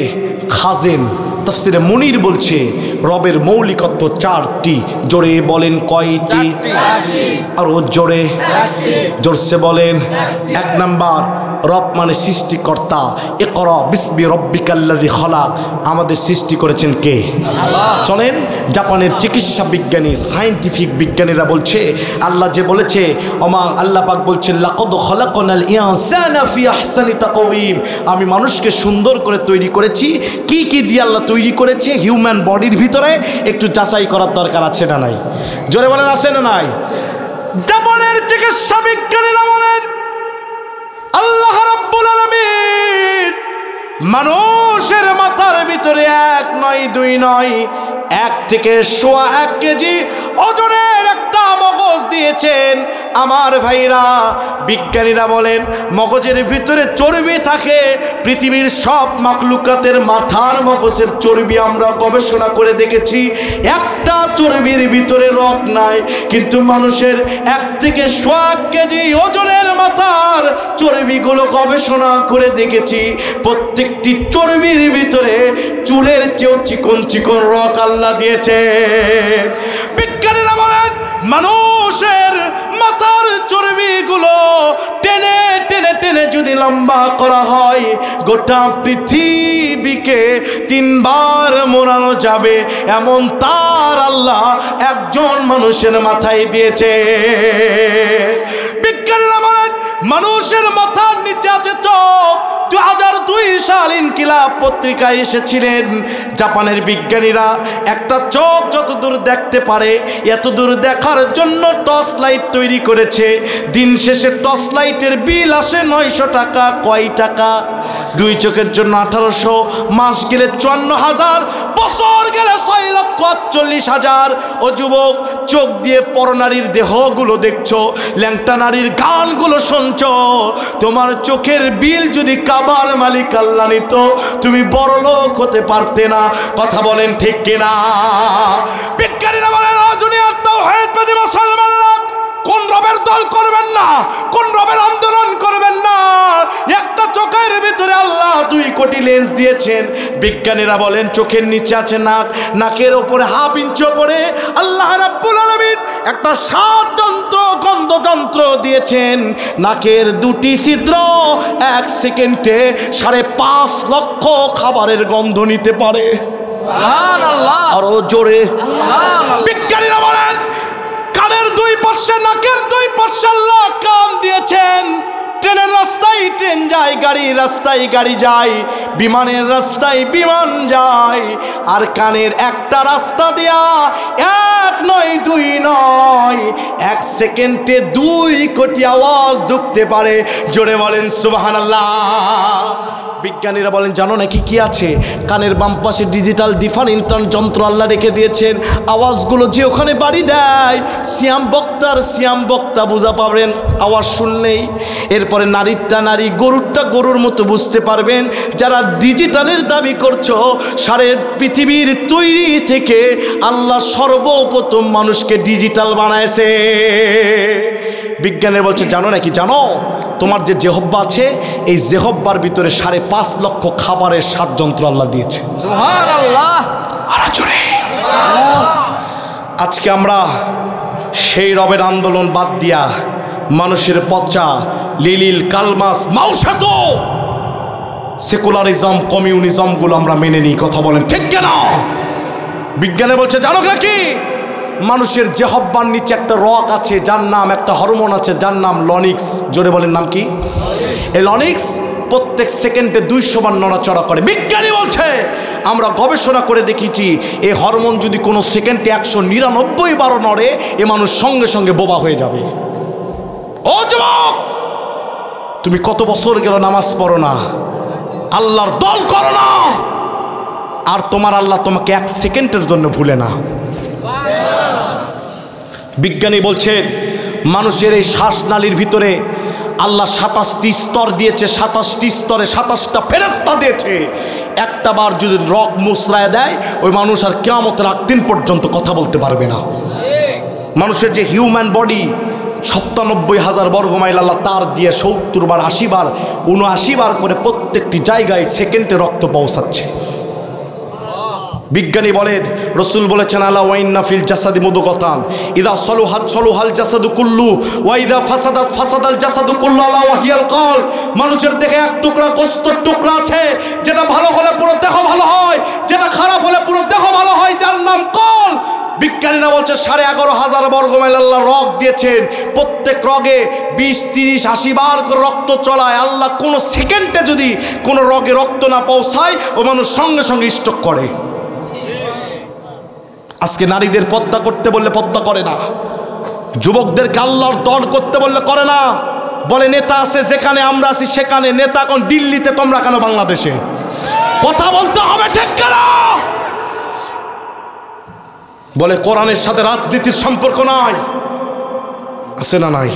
খাজেন, তাফসিরে মুনির বলছে রবের মৌলিকত্ব 4টি। জোরে বলেন কয়টি? আরো জোরে, জোরসে বলেন। 1 নাম্বার, রব মানে সৃষ্টিকর্তা। ইকরা বিসমি রব্বিকাল্লাযী খলাক, আমাদের সৃষ্টি করেছেন কে? আল্লাহ। চলেন, জাপানের চিকিৎসা বিজ্ঞানী, সায়েন্টিফিক বিজ্ঞানীরা বলছে আল্লাহ যে বলেছে ওমা, আল্লাহ পাক বলছেন লাকাদ খলাকনাল ইনসানা ফি আহসানি তাকওয়িম, আমি মানুষকে সুন্দর করে তৈরি করেছি। কি কি দিয়ে আল্লাহ তৈরি করেছে হিউম্যান বডির ভিতরে একটু যাচাই করার দরকার আছে না নাই? জোরে বলেন আছে না নাই? জাপানের চিকিৎসা বিজ্ঞানীরা বলেন আল্লাহ রাব্বুল আলামিন মানুষের মাথার ভিতরে 1 নয় 2 নয় 1 থেকে 1.25 কেজি ওজনের একটা মগজ দিয়েছেন। আমার ভাইরা, বিজ্ঞানীরা বলেন মগজের ভিতরে চর্বি থাকে। পৃথিবীর সব মাখলুকাতের মাথার মগজের চর্বি আমরা গবেষণা করে দেখেছি, একটা চর্বির ভিতরে রক নাই। কিন্তু মানুষের 1 থেকে 1.25 কেজি ওজনের মাথার চর্বিগুলো গবেষণা করে দেখেছি, প্রত্যেকটি চর্বির ভিতরে চুলের চেয়েও চিকন চিকন রক আল্লাহ দিয়েছে। বিজ্ঞানীরা বলেন মানুষের মাথার চর্বিগুলো টেনে টেনে টেনে যদি লম্বা করা হয়, গোটা পৃথিবীকে 3 বার মোড়ানো যাবে, এমন তার আল্লাহ একজন মানুষের মাথায় দিয়েছে। বিজ্ঞানীরা বলেন মানুষের মাথার নিচে আছে চোখ। 2002 সাল ইনকিলাব পত্রিকায় এসেছিলেন জাপানের বিজ্ঞানীরা, একটা চোখ যত দূর দেখতে পারে এত দূর দেখার জন্য টর্চ লাইট তৈরি করেছে। দিন শেষে টর্চ লাইটের বিল আসে 900 টাকা। কয় টাকা? 2 চোখের জন্য 1800, মাস গেলে 54,000, বছর গেলে 6,48,000। ও যুবক, চোখ দিয়ে পরনারীর দেহগুলো দেখছো, ল্যাংটা নারীর গানগুলো শুনছো, তোমার চোখের বিল যদি কাবার মালিক আল্লাহ নিত, তুমি বড় লোক হতে পারতে না। কথা বলেন ঠিক কিনা? বিজ্ঞানীরা বলেন দুনিয়ার তাওহীদবাদী মুসলমানরা কোন রবের দল করবেন না, কোন রবের আন্দোলন করবেন না। একটা চোখের ভিতরে আল্লাহ 2 কোটি লেন্স দিয়েছেন। বিজ্ঞানীরা বলেন চোখের নিচে আছে নাক, নাকের ওপরে 1/2 ইঞ্চি ওপরে আল্লাহ রাব্বুল আলামিন একটা স্বাদ যন্ত্র, গন্ধ যন্ত্র দিয়েছেন। নাকের 2টি ছিদ্র 1 সেকেন্ডে 5.5 লক্ষ খাবারের গন্ধ নিতে পারে। সুবহানাল্লাহ, আরো জোরে সুবহানাল্লাহ। বিজ্ঞানীরা বলেন কানের 2 পাশে, নাকের 2 পাশে আল্লাহ কান দিয়েছেন। ট্রেনের রাস্তায় ট্রেন যায়, গাড়ির রাস্তায় গাড়ি যায়, বিমানের রাস্তায় বিমান যায়। আর কানের একটা রাস্তা দিয়া 1 নয় 2 নয় 1 সেকেন্ডে 2 কোটি আওয়াজ ঢুকতে পারে। জোরে বলেন সুবহানাল্লাহ। বিজ্ঞানীরা বলেন জানো নাকি কি আছে? কানের বাম পাশে ডিজিটাল ডিফারেন্ট যন্ত্র আল্লাহ রেখে দিয়েছেন। আওয়াজগুলো যে ওখানে বাড়ি দেয়, সিয়াম বক্তা বুঝা পাবেন আওয়াজ শুনলেই। এরপরে নারীরটা নারী, গরুরটা গরুর মতো বুঝতে পারবেন। যারা ডিজিটালের দাবি করছো, সারা পৃথিবীর তৈরি থেকে আল্লাহ সর্বপ্রথম মানুষকে ডিজিটাল বানাইছে। বিজ্ঞানের বলছে জানো নাকি? জানো তোমার যে জেহব্বা আছে, এই জেহব্বার ভিতরে 5.5 লক্ষ খাবারের স্বাদ যন্ত্র আল্লাহ দিয়েছে। সুবহানাল্লাহ। আজকে আমরা সেই রবের আন্দোলন বাদ দিয়া মানুষের পচা লিলিল কালমাস মাউসাত সেকুলারিজম কমিউনিজমগুলো আমরা মেনে নিই। কথা বলেন ঠিক কেন? বিজ্ঞানে বলছে জানো নাকি মানুষের জেহব্বার নিচে একটা রক আছে, যার নাম, একটা হরমোন আছে যার নাম লনিক্স। জোরে বলেন নাম কি? এই লনিক্স প্রত্যেক সেকেন্ডে 200 বার নড়াচড়া করে। বিজ্ঞানী বলছে আমরা গবেষণা করে দেখেছি, এই হরমোন যদি কোনো সেকেন্ডে 199 বার নড়ে, এ মানুষ সঙ্গে সঙ্গে বোবা হয়ে যাবে। ও যুবক, তুমি কত বছর গেল নামাজ পড়ো না, আল্লাহর দল করো না, আর তোমার আল্লাহ তোমাকে 1 সেকেন্ডের জন্য ভুলে না। বিজ্ঞানী বলছেন মানুষের এই শ্বাসনালীর ভিতরে আল্লাহ 27টি স্তর দিয়েছে। 27টি স্তরে 27টা ফেরেশতা দিয়েছে। একটা বার যদি রক মুসরায় দেয়, ওই মানুষ আর কিয়ামতের আগ দিন পর্যন্ত কথা বলতে পারবে না। মানুষের যে হিউম্যান বডি 97,000 বর্গমাইল আল্লাহ তার দিয়ে 70 বার 80 বার 79 বার করে প্রত্যেকটি জায়গায় সেকেন্ডে রক্ত পৌঁছাচ্ছে। বিজ্ঞানী বলেন, রসুল বলেছেন আলা ওয়াইন্না ফিল জাসাদি মুদগাতান ইদা সলুহাত সলুহাল জাসাদু কুল্লু ওয়া ইদা ফাসাদাত ফাসাদাল জাসাদু কুল্লু আলা ওয়াহিয়াল কল। মানুষের দেহে 1 টুকরা গোস্তের টুকরা আছে, যেটা ভালো হলে পুরো দেহ ভালো হয়, যেটা খারাপ হলে পুরো দেহ ভালো হয়, যার নাম কল। বিজ্ঞানীরা বলছে 11,500 বর্গমাইল আল্লাহ রগ দিয়েছেন। প্রত্যেক রগে 20, 30, 80 বার করে রক্ত চলায়। আল্লাহ কোনো সেকেন্ডে যদি কোনো রগে রক্ত না পৌঁছায়, ও মানুষ সঙ্গে সঙ্গে স্ট্রোক করে। আজকে নারীদের পর্দা করতে বললে পর্দা করে না, যুবকদেরকে আল্লাহর দল করতে বললে করে না। বলে নেতা আছে যেখানে, আমরা আছি সেখানে। নেতা এখন দিল্লিতে, তোমরা কেন বাংলাদেশে? কথা বলতে হবে ঠিক কেন? বলে কোরআনের সাথে রাজনীতির সম্পর্ক নাই। আছে না নাই?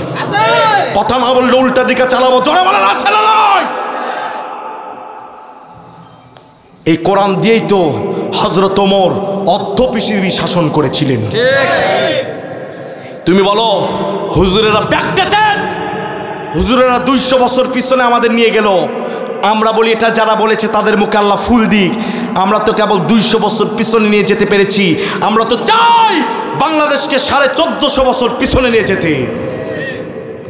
কথা না বললে উল্টা দিকে চালাবো, জোরে বলেন আছে না নাই? এই কোরআন দিয়েই তো হযরত ওমর অর্ধ পৃথিবী শাসন করেছিলেন। তুমি বলো হুজুরেরা ব্যাকডেটেড, হুজুরেরা 200 বছর পিছনে আমাদের নিয়ে গেল। আমরা বলি এটা যারা বলেছে তাদের মুখে আল্লাহ ফুল দিক। আমরা তো কেবল 200 বছর পিছনে নিয়ে যেতে পেরেছি। আমরা তো চাই বাংলাদেশকে 1450 বছর পিছনে নিয়ে যেতে।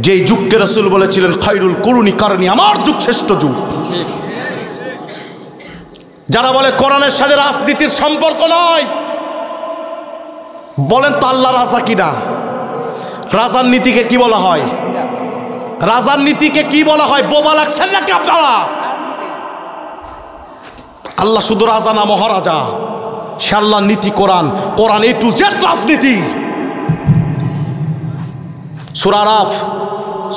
যেই যুগকে রাসূল বলেছিলেন খায়রুল কুরুনি কারণী, আমার যুগ শ্রেষ্ঠ যুগ। যারা বলে কোরআনের সাথে রাজনীতির সম্পর্ক নয়, বলেন তো আল্লাহ রাজা কিনা? রাজার নীতিকে কি বলা হয়? রাজার নীতিকে কি বলা হয়? বোবা লাগছেন নাকি আপনারা? আল্লাহ শুধু রাজা না, মহারাজা। সে আল্লাহর নীতি কোরআন, কোরআন A to Z রাজনীতি। সূরা আরাফ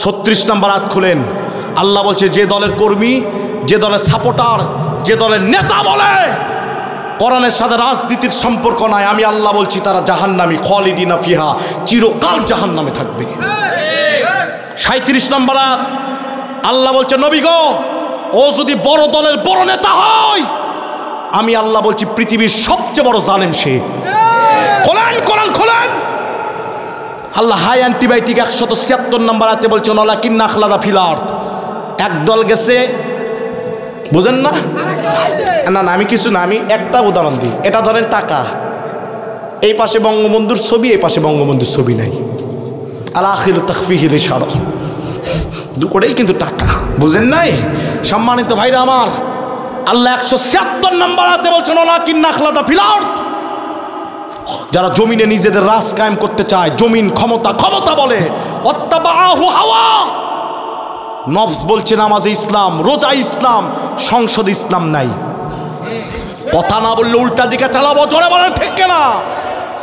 36 নম্বর আয়াত খুলেন। আল্লাহ বলছে যে দলের কর্মী, যে দলের সাপোর্টার, যে দলের নেতা বলে কোরআনের সাথে রাজনীতির সম্পর্ক নাই, আমি আল্লাহ বলছি তারা জাহান্নামী, খালিদিনা ফিহা, চিরকাল জাহান্নামে থাকবে। 37 নম্বর আয়াত আল্লাহ বলছে নবী গো, ও যদি বড় দলের বড় নেতা হয়, আমি আল্লাহ বলছি পৃথিবীর সবচেয়ে বড় জালেম সে। কোরআন কোরআন খোলেন। আল্লাহ হাই অ্যান্টিবায়োটিক 176 নম্বর আয়াতে বলছে ওয়ালাকিন্না আখলাদা ফিল আরদ, একদল গেছে, বুঝেন না? না না, আমি কিছু না, আমি একটা উদাহরণ দিই। এটা ধরেন টাকা, এই পাশে বঙ্গবন্ধুর ছবি, এই পাশে বঙ্গবন্ধুর ছবি নাই। আল আখিরু তাখফিহিল ইশারা, দুটোই কিন্তু টাকা, বুঝেন নাই? সম্মানিত ভাইরা আমার, আল্লাহ 176 নম্বর আয়াতে বলছেন ওয়ালাকিন্না আখলাদা ফিল আরদ, যারা জমিনে নিজেদের রাজ কায়েম করতে চায়, জমিন ক্ষমতা ক্ষমতা বলে, ওয়াত্তাবাহু হাওয়া, নফস বলছে নামাজে ইসলাম, রোজা ইসলাম, সংসদ ইসলাম নাই। কথা না বললে উল্টা দিকে চালাবো, জোরে বলেন ঠিক কিনা?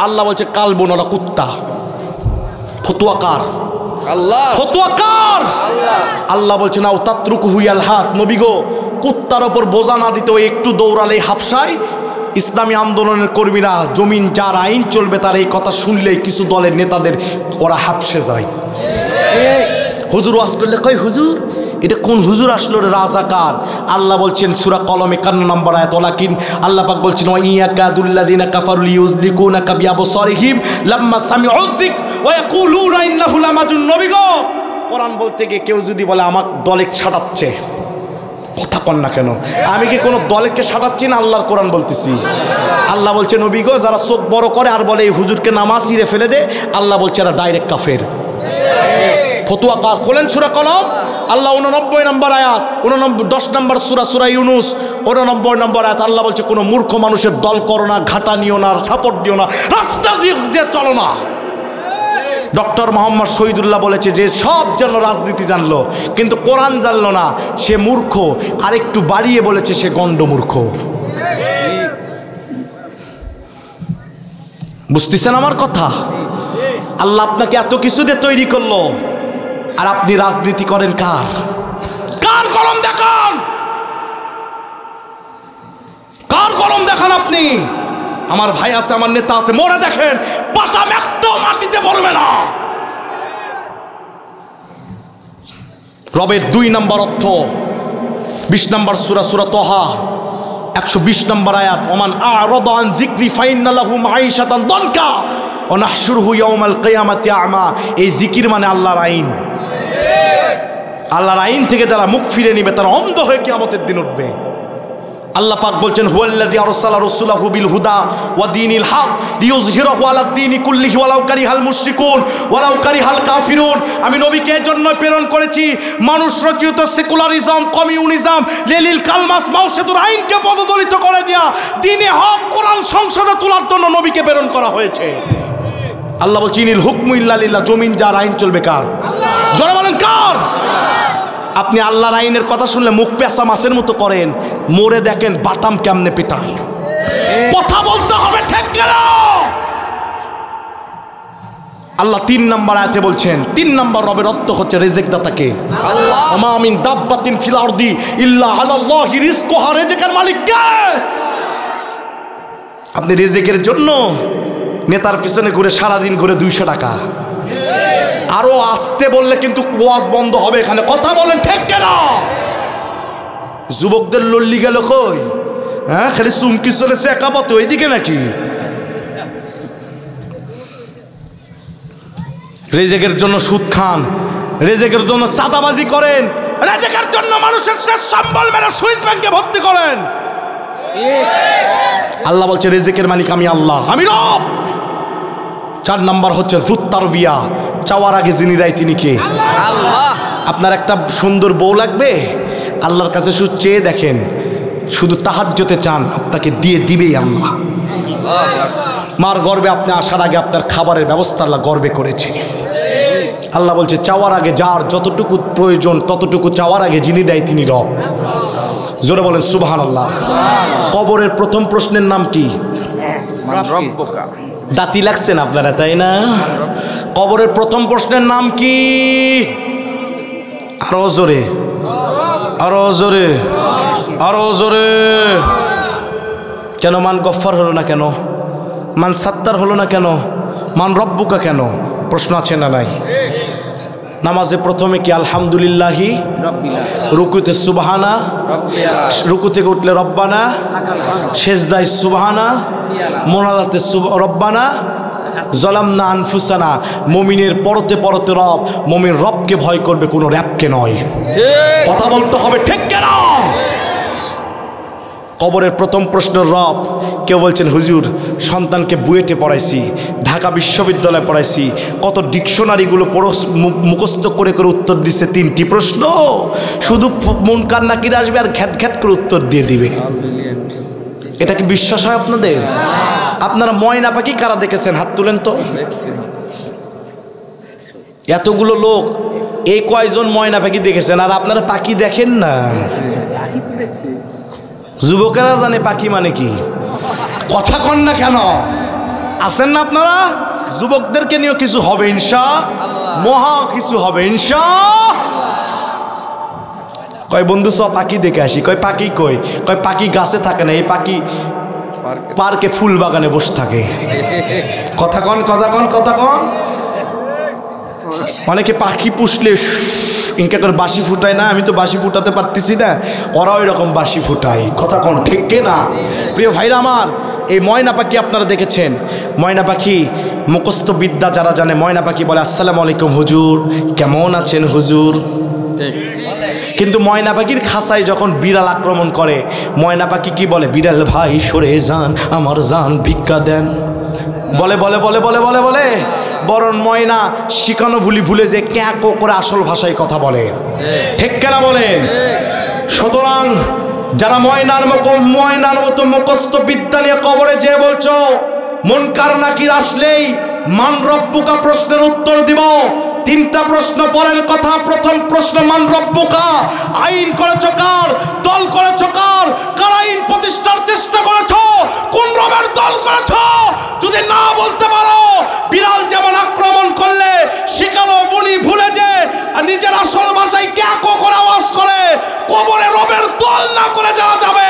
আল্লাহ বলছে কালবুন, ওরা কুত্তা। ফতুয়াকার আল্লাহ, ফতুয়াকার আল্লাহ বলছে নাও তাতরুকুহু ইয়ালহাস, নবী গো কুত্তার ওপর বোঝা না দিতে ওই একটু দৌড়ালে হাফসায়। ইসলামী আন্দোলনের কর্মীরা জমিন যার আইন চলবে তার এই কথা শুনলেই কিছু দলের নেতাদের ওরা হাফসে যায়। হুজুর ওয়াজ করলে কই হুজুর এটা কোন হুজুর আসলো রে, রাজাকার। আল্লাহ বলছেন সূরা কলম 51 নম্বর আয়াত, ওয়ালাকিন আল্লাহ পাক বলছেন ওয়া ইয়াকাদুল্লাযিনা কাফারু লিইউযলিকুনাকা বিআবসারিহিম লাম্মা সামিউ যিক ওয়া ইয়াকুলুনা ইন্নাহু লামাজুন। নবী গো, কোরআন বলতে গিয়ে কেউ যদি বলে আমার দলে সাটাচ্ছে, কথা কন না কেন? আমি কি কোনো দলকে সাটাচ্ছি না? আল্লাহর কোরআন বলতেছি। আল্লাহ বলছে নবী গো, যারা চোখ বড় করে আর বলে এই হুজুরকে নামাজ ছিঁড়ে ফেলে দে, আল্লাহ বলছে এরা ডাইরেক্ট কাফের। ফতুয়াকার খোলেন সূরা কলম, আল্লাহ 89 নম্বর আয়াত, 10 নম্বর সূরা ইউনুস 89 নম্বর আয়াত, আল্লাহ বলছে কোনো মূর্খ মানুষের দল করো না, ঘাটা নিও না, সাপোর্ট দিও না, রাস্তা দিয়ে চলো না। ডক্টর মোহাম্মদ শহীদুল্লাহ বলেছে যে সব যেন রাজনীতি জানলো কিন্তু কোরআন জানলো না, সে মূর্খ। আরেকটু বাড়িয়ে বলেছে সে গণ্ড মূর্খ। বুঝতেছেন আমার কথা? আল্লাহ আপনাকে এত কিছু দিয়ে তৈরি করলো, আর আপনি রাজনীতি করেন কার? কার কলম দেখান, কার কলম দেখান আপনি? আমার ভাই আছে, আমার নেতা আছে, মরে দেখেন বাতাম একটাও মাটিতে পড়বে না। রবের 2 নম্বর অর্থ 20 নম্বর সূরা তোহা 120 নম্বর আয়াত, ওমান আ'রাদা আন যিকরি ফাইন্না লাহু মাঈশাতান দানকা ওয়া নাহশুরুহু ইয়াওমাল কিয়ামাতি আ'মা। এই জিকির মানে আল্লাহর আইন। আল্লাহর আইন থেকে যারা মুখ ফিরে নিবে তারা অন্ধ হয়ে কিয়ামতের দিন উঠবে। আল্লাহ পাক বলছেন হুয়াল্লাযী আরসালা রাসূলাহু বিল হুদা ওয়া দীনিল হক লিইয়ুযহিরাহু আলাদ দীনি কুল্লিহি ওয়ালাউ কারিহাল মুশরিকুন ওয়ালাউ কারিহাল কাফিরুন। আমি নবীকে এজন্য প্রেরণ করেছি মানুষ রচিত সেকুলারিজম, কমিউনিজম, লেলিল কালমাস মাউসেদুর আইনকে পদদলিত করে দিয়া দ্বীনে হক কোরআন সংসদে তোলার জন্য নবীকে প্রেরণ করা হয়েছে। আল্লাহ বলছেন ইনিল হুকমু ইল্লা লিল্লাহ, জমিন যার আইন চলবে কার? জোরে বলেন কার? আপনি আল্লাহর আইনের কথা শুনলে মুখ পেঁচা মাছের মতো করেন, মরে দেখেন বাটাম কেমনে পেটায়। কথা বলতে হবে ঠিক কেন? আল্লাহ 3 নম্বর আয়াতে বলছেন, 3 নম্বর রবের অর্থ হচ্ছে রিজিক দাতাকে। আল্লাহ ওয়া মিন দাব্বাতিন ফিল আরদি ইল্লা আলাল্লাহি রিজকুহা, রিজিকের মালিক কে? আপনি রিজিকের জন্য নেতার পিছনে ঘুরে সারাদিন ঘুরে 200 টাকা আরো আসতে বললে কিন্তু ওয়াজ বন্ধ হবে এখানে, কথা বলেন ঠিক কেনা? যুবকদের লল্লি গেল কই? হ্যাঁ, খালি চুমকি চলেছে একাপথে ওইদিকে নাকি? রেজেকের জন্য সুদ খান, রেজেকের জন্য চাঁদাবাজি করেন, রেজেকের জন্য মানুষের শেষ সম্বল মেরে সুইস ব্যাংকে ভর্তি করেন। আল্লাহ বলছে রেজেকের মালিক আমি আল্লাহ, আমি রব। 4 নাম্বার হচ্ছে যুত্তারবিয়া, চাওয়ার আগে যিনি দেয় তিনি কে? আল্লাহ। আপনার একটা সুন্দর বউ লাগবে, আল্লাহর কাছে শুধু চেয়ে দেখেন, শুধু তাহাজ্জুদে চান, আপনাকে দিয়ে দিবেই আল্লাহ। মার গর্বে আপনি আসার আগে আপনার খাবারের ব্যবস্থা আল্লাহ গর্বে করেছে। আল্লাহ বলছে চাওয়ার আগে যার যতটুকু প্রয়োজন ততটুকু চাওয়ার আগে যিনি দেয় তিনি রব। জোরে বলেন সুবহানাল্লাহ। কবরের প্রথম প্রশ্নের নাম কি? দাঁতি লাগছেন আপনারা, তাই না? কবরের প্রথম প্রশ্নের নাম কি? আরো জোরে, আরো জোরে, আরো জোরে। কেন মান গফফার হলো না কেন? মান সাত্তার হলো না কেন? মান রব্বুকা কেন? প্রশ্ন আছে না নাই? নামাজে প্রথমে কি আলহামদুলিল্লাহি, রুকুতে সুবহানা, রুকু থেকে উঠলে রব্বানা, সেজদায় সুবহানা, মোনাজাতে রব্বানা, জলামনা আনফুসানা। মুমিনের পরতে পরতে রব, মুমিন রবকে ভয় করবে, কোনো র‍্যাবকে নয়। কথা বলতে হবে ঠিক কেন? কবরের প্রথম প্রশ্ন রব। কেউ বলছেন হুজুর সন্তানকে বুয়েটে পড়াইছি, ঢাকা বিশ্ববিদ্যালয়ে পড়াইছি, কত ডিকশনারিগুলো মুখস্থ করে করে উত্তর দিচ্ছে 3টি প্রশ্ন, শুধু মুনকার নাকির আসবে আর ঘ্যাট ঘ্যাট করে উত্তর দিয়ে দিবে। এটা কি বিশ্বাস হয় আপনাদের? আপনারা ময়না পাখি কারা দেখেছেন? হাত তুলেন তো। এতগুলো লোক, এই কয়জন ময়না পাখি দেখেছেন? আর আপনারা পাখি দেখেন না। যুবকেরা জানে পাখি মানে কি। কথা কন না কেন? আসেন না আপনারা? যুবকদেরকে নিয়েও কিছু হবে ইনশাআল্লাহ, মহা কিছু হবে ইনশাআল্লাহ। কয় বন্ধু সব পাখি দেখে আসি। কয় পাখি কই? কয় পাখি গাছে থাকে না, এই পাখি পার্কে ফুল বাগানে বসে থাকে। কথা কন, কথা কন, কথা কন। অনেকে পাখি পুষলে ইনকা করে বাঁশি ফুটায় না, আমি তো বাঁশি ফুটাতে পারতেছি না, ওরা ওই রকম বাঁশি ফুটায়। কথা কন ঠিক না? প্রিয় ভাইরা আমার, এই ময়না পাখি আপনারা দেখেছেন। ময়না পাখি মুখস্থ বিদ্যা যারা জানে, ময়না পাখি বলে আসসালামু আলাইকুম হুজুর, কেমন আছেন হুজুর। কিন্তু ময়না পাখির খাঁচায় যখন বিড়াল আক্রমণ করে, ময়না পাখি কি বলে? বিড়াল ভাই সরে যান, আমার জান ভিক্ষা দেন। বলে বলে বলে বলে বলে বলে বরং ময়না শিখানো ভুলে যে ক্যাঁকো করে আসল ভাষায় কথা বলে। ঠিক কেনা বলেন? সুতরাং যারা ময়নার মতো মুখস্থ বিদ্যা নিয়ে কবরে যেয়ে বলছো মুনকার নাকির আসলেই মান রব্বুকা প্রশ্নের উত্তর দিব, 3টা প্রশ্ন পরের কথা। প্রথম প্রশ্ন মান রব্বুকা, আইন করেছো কার, দল করেছো কার, কার আইন প্রতিষ্ঠার চেষ্টা করেছো, কোন রবের দল করেছো? যদি না বলতে পারো, বিড়াল যেমন আক্রমণ করলে শিখালো বুনি ভুলে যে নিজের আসল ভাষায় ক্যাকো করে আওয়াজ করে, কবরে রবের দল না করে যারা যাবে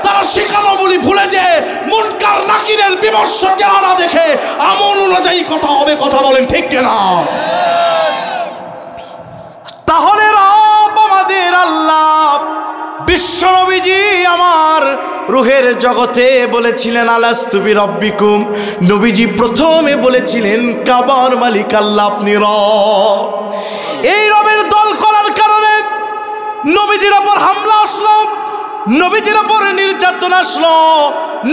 তারা শিখানো বুনি ভুলে যে মুনকার নাকিরের বিমর্ষ চেহারা দেখে আমল অনুযায়ী কথা হবে। কথা বলেন ঠিক কিনা? তাহলে রব আমাদের আল্লাহ, বিশ্বনবীজি আমার রুহের জগতে বলেছিলেন আলাস্তু বিরব্বিকুম। নবীজি প্রথমে বলেছিলেন কাবার মালিক আল্লাহ, আপনি রব। এই রবের দল করার কারণে নবীজির ওপর হামলা আসলো, নবীজির ওপর নির্যাতন আসলো,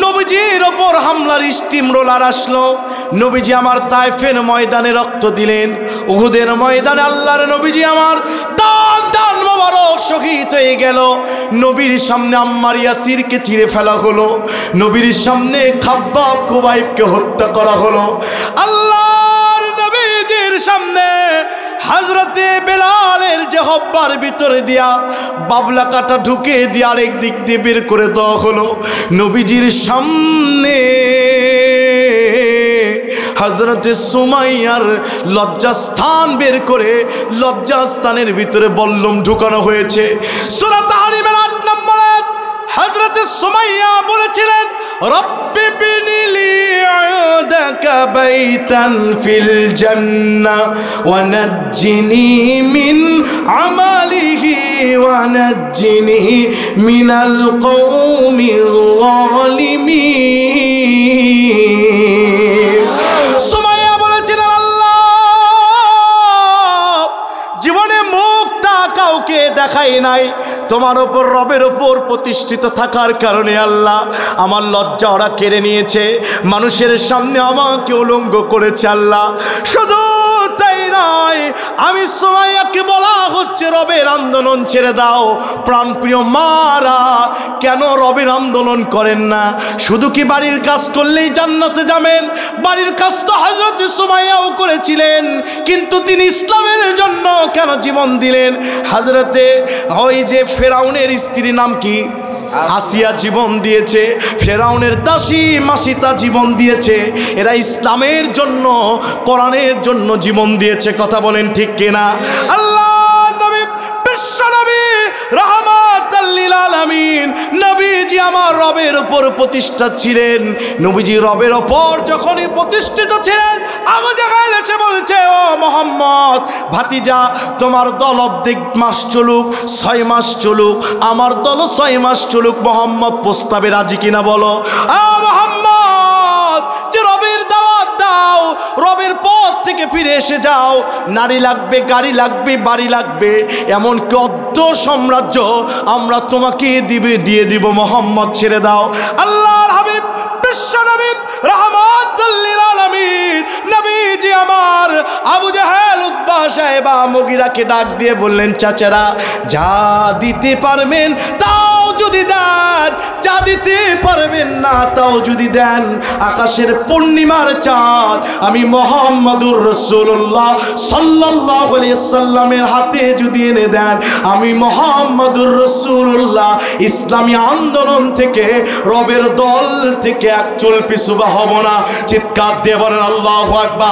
নবীজির ওপর হামলার স্টিম রোলার আসলো। নবীজি আমার তায়েফের ময়দানে রক্ত দিলেন, উহুদের ময়দানে আল্লাহর নবীজি আমার দান মোবারক শহীদ হয়ে গেল। নবীর সামনে আম্মার ইয়াসিরকে চিরে ফেলা হলো, নবীর সামনে খাব্বাব খুবাইবকে হত্যা করা হলো। আল্লাহর নবীজির সামনে হযরতে বেলালের জহব্বার ভিতরে দিয়া বাবলা কাটা ঢুকে দিয়ে আরেক দিক দিয়ে বের করে দেওয়া হলো। নবীজির সামনে হযরতে সুমাইয়ার লজ্জাস্থান বের করে লজ্জাস্থানের ভিতরে বল্লম ঢুকানো হয়েছে। সূরা তাহরিমের 8 নম্বরে হযরতে সুমাইয়া বলেছিলেন রব্বি বিনিলি ইনদাকা বাইতান ফিল জান্নাহ ওয়া নাজ্জিনি মিন আমালিহি ওয়া নাজ্জিনি মিনাল কওমিল যালিমিন। সুমাইয়া বলেছিলেন, আল্লাহ জীবনে মুখটা কাউকে দেখাই নাই, তোমার ওপর রবের ওপর প্রতিষ্ঠিত থাকার কারণে আল্লাহ আমার লজ্জা ওরা কেড়ে নিয়েছে, মানুষের সামনে আমাকে উলঙ্গ করেছে। আল্লাহ শুধু তাই নয়, আমি সুমাইয়াকে বলা হচ্ছে রবের আন্দোলন ছেড়ে দাও। প্রাণপ্রিয় মারা কেন রবের আন্দোলন করেন না? শুধু কি বাড়ির কাজ করলেই জান্নাতে যাবেন? বাড়ির কাজ তো হযরত সুমাইয়াও করেছিলেন, কিন্তু তিনি ইসলামের জন্য কেন জীবন দিলেন? হযরতে ওই যে ফেরাউনের স্ত্রী নাম কি? আসিয়া জীবন দিয়েছে, ফেরাউনের দাসী মাসিতা জীবন দিয়েছে, এরা ইসলামের জন্য, কোরআনের জন্য জীবন দিয়েছে। কথা বলেন ঠিক কিনা? আল্লাহ নবী, বিশ্ব নবী, রাহমাতাল লিল আলামিন নবীজি আমার রবের উপর প্রতিষ্ঠা ছিলেন। নবীজি রবের উপর যখনই প্রতিষ্ঠিত ছিলেন, আবু জাহেল এসে বলছে, ও মুহাম্মদ ভাতিজা, তোমার দল অর্ধেক মাস চলুক, 6 মাস চলুক, আমার দল 6 মাস চলুক, মোহাম্মদ প্রস্তাবে রাজি কিনা বলো। মোহাম্মদ, যে রবের দাওয়াত দাও, রবের পথ থেকে ফিরে এসে যাও, নারী লাগবে, গাড়ি লাগবে, বাড়ি লাগবে, এমনকি অর্ধ সাম্রাজ্য আমরা তোমাকে দিয়ে দিব, মোহাম্মদ ছেড়ে দাও। আল্লাহর হাবিব বিশ্ব নবী রাহমাতুল লিল আলামিন নবীজি আমার আবু জাহেল, উতবা, সাইবা, মুগিরাকে ডাক দিয়ে বললেন, চাচারা যা দিতে পারবেন তাও যদি দেন, যা দিতে পারবেন না তাও যদি দেন, আকাশের পূর্ণিমার চাঁদ আমি মুহাম্মদুর রাসূলুল্লাহ সাল্লাল্লাহু আলাইহি সাল্লামের হাতে যদি এনে দেন, আমি মুহাম্মদুর রাসূলুল্লাহ ইসলামী আন্দোলন থেকে, রবের দল থেকে এক চুল পিছু হব না। চিৎকার দিয়ে বলেন আল্লাহু আকবার।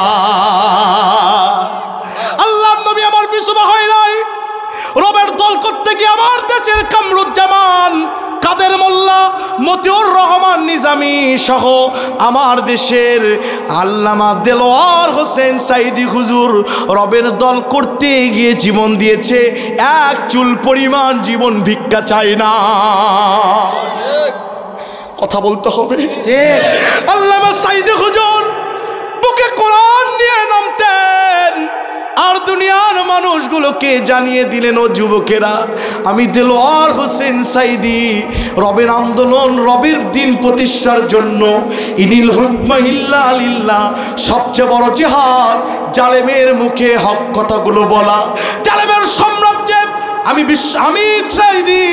আল্লাহর নবী আমার পিছু হয় নাই, রবের দল করতে গিয়ে আমার দেশের কামরুজ্জামান, কাদের মোল্লা, মতিউর রহমান নিজামী সহ আমার দেশের আল্লামা দেলোয়ার হোসেন সাইদি হুজুর রবের দল করতে গিয়ে জীবন দিয়েছে, এক চুল পরিমাণ জীবন ভিক্ষা চায় না। কথা বলতে হবে। আল্লামা সাইদি হুজুর বুকে কোরআন নিয়ে নামতেন, আর দুনিয়ার মানুষগুলোকে জানিয়ে দিলেন, ও যুবকেরা, আমি দেলোয়ার হোসেন সাইদি রবের আন্দোলন, রবের দিন প্রতিষ্ঠার জন্য, ইনিল হুকমা ইল্লা লিল্লাহ, সবচেয়ে বড় জিহাদ জালেমের মুখে হক কথাগুলো বলা। জালেমের সাম্রাজ্যে আমি সাইদি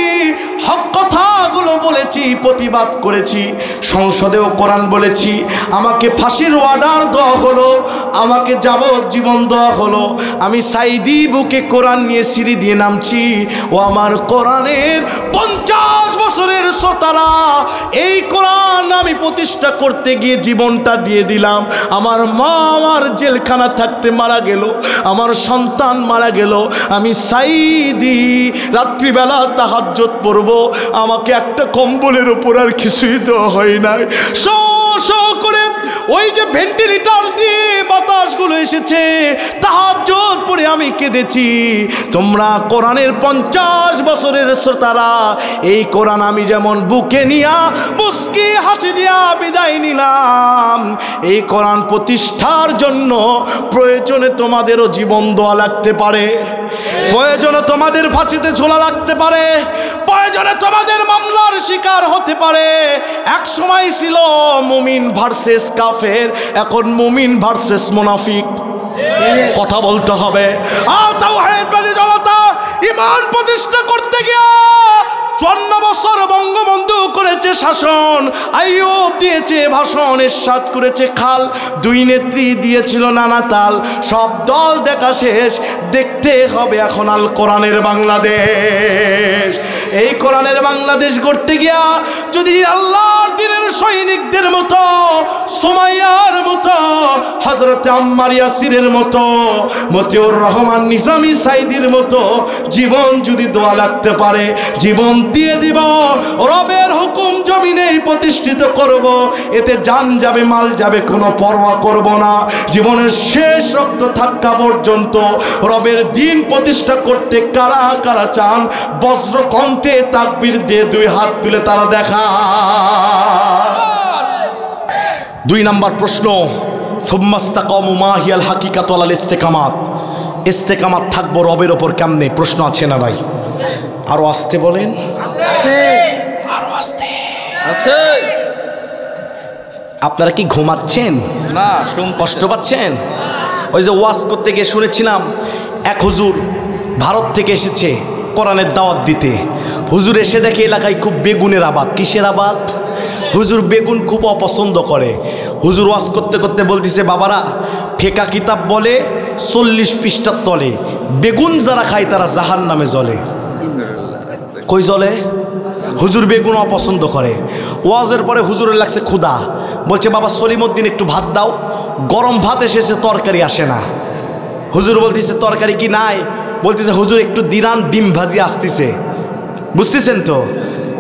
হক কথাগুলো বলেছি, প্রতিবাদ করেছি, সংসদেও কোরআন বলেছি, আমাকে ফাঁসির অর্ডার দেওয়া হলো, আমাকে যাবজ্জীবন দেওয়া হলো, আমি সাইদি বুকে কোরআন নিয়ে সিঁড়ি দিয়ে নামছি। ও আমার কোরআনের 50 বছরের শ্রোতারা, এই কোরআন আমি প্রতিষ্ঠা করতে গিয়ে জীবনটা দিয়ে দিলাম। আমার মা আমার জেলখানা থাকতে মারা গেল, আমার সন্তান মারা গেল, আমি সাইদি রাত্রিবেলা তাহাজ্জুদ পড়ব, আমাকে একটা কম্বলের উপর আর কিছুই দেওয়া হয় নাই। করে ওই যে ভেন্টিলেটর দিয়ে বাতাসগুলো এসেছে, তাহাজ্জুদ পড়ে আমি কেঁদেছি। তোমরা কোরআনের 50 বছরের শ্রোতারা, এই কোরআন আমি যেমন বুকে নিয়া মুস্কি হাসি দিয়া বিদায় নিলাম, এই কোরআন প্রতিষ্ঠার জন্য প্রয়োজনে তোমাদেরও জীবন দেওয়া লাগতে পারে, প্রয়োজনে তোমাদের ফাঁসিতে ঝোলা লাগতে পারে, প্রয়োজনে তোমাদের মামলার শিকার হতে পারে। এক সময় ছিল মুমিন ভার্সেস কাফের, এখন মুমিন ভার্সেস মুনাফিক। কথা বলতে হবে। তাওহীদবাদী জনতা ঈমান প্রতিষ্ঠা করতে গিয়ে 54 বছর বঙ্গবন্ধু করেছে শাসন, আইয়ুব দিয়েছে ভাষণ, এরশাদ করেছে খাল, 2 নেত্রী দিয়েছিল নানা তাল। সব দল দেখা শেষ, দেখতে হবে এখন আল কোরআনের বাংলাদেশ। এই কোরআনের বাংলাদেশ গড়তে গিয়া যদি আল্লাহর দ্বীনের সৈনিকদের মতো, সুমাইয়ার মতো, হযরত আম্মার ইয়াসিরের মতো, মতিউর রহমান নিজামী সাইদির মতো জীবন যদি দেওয়া লাগতে পারে, জীবন দিয়ে দিব। রবের হুকুম জমিনেই প্রতিষ্ঠিত করব, এতে জান যাবে মাল যাবে কোনো পরোয়া করব না। জীবনের শেষ রক্ত থাকা পর্যন্ত রবের দ্বীন প্রতিষ্ঠা করতে কারা কারা চান বজ্র কণ্ঠে তাকবীর দিয়ে দুই হাত তুলে তারা দেখা। 2 নম্বর প্রশ্ন, সুম্মাস্তাকামু মা হিয়াল হাকিকাতু আলাল ইস্তিকামাত। ইস্তেকামাত থাকবো রবের ওপর কেমনে? প্রশ্ন আছে না নাই? আরো আসতে বলেন, আরো আসতে। আপনারা কি ঘুমাচ্ছেন না? কষ্ট পাচ্ছেন? ওই যে ওয়াজ করতে গিয়ে শুনেছিলাম এক হুজুর ভারত থেকে এসেছে কোরআনের দাওয়াত দিতে। হুজুর এসে দেখে এলাকায় খুব বেগুনের আবাদ। কিসের আবাদ? হুজুর বেগুন খুব অপছন্দ করে। হুজুর ওয়াজ করতে করতে বলতেছে, বাবারা ফেকা কিতাব বলে 40 পৃষ্ঠার তলে বেগুন যারা খায় তারা জাহান্নামে জ্বলে। কই জ্বলে? হুজুর বেগুন অপছন্দ করে। ওয়াজের পরে হুজুরের লাগছে ক্ষুধা, বলছে বাবা সলিমউদ্দিন একটু ভাত দাও। গরম ভাত এসেছে, তরকারি আসে না। হুজুর বলতেছে তরকারি কি নাই? বলতেছে হুজুর একটু দিরান, ডিম ভাজি আসতেছে। বুঝতেছেন তো?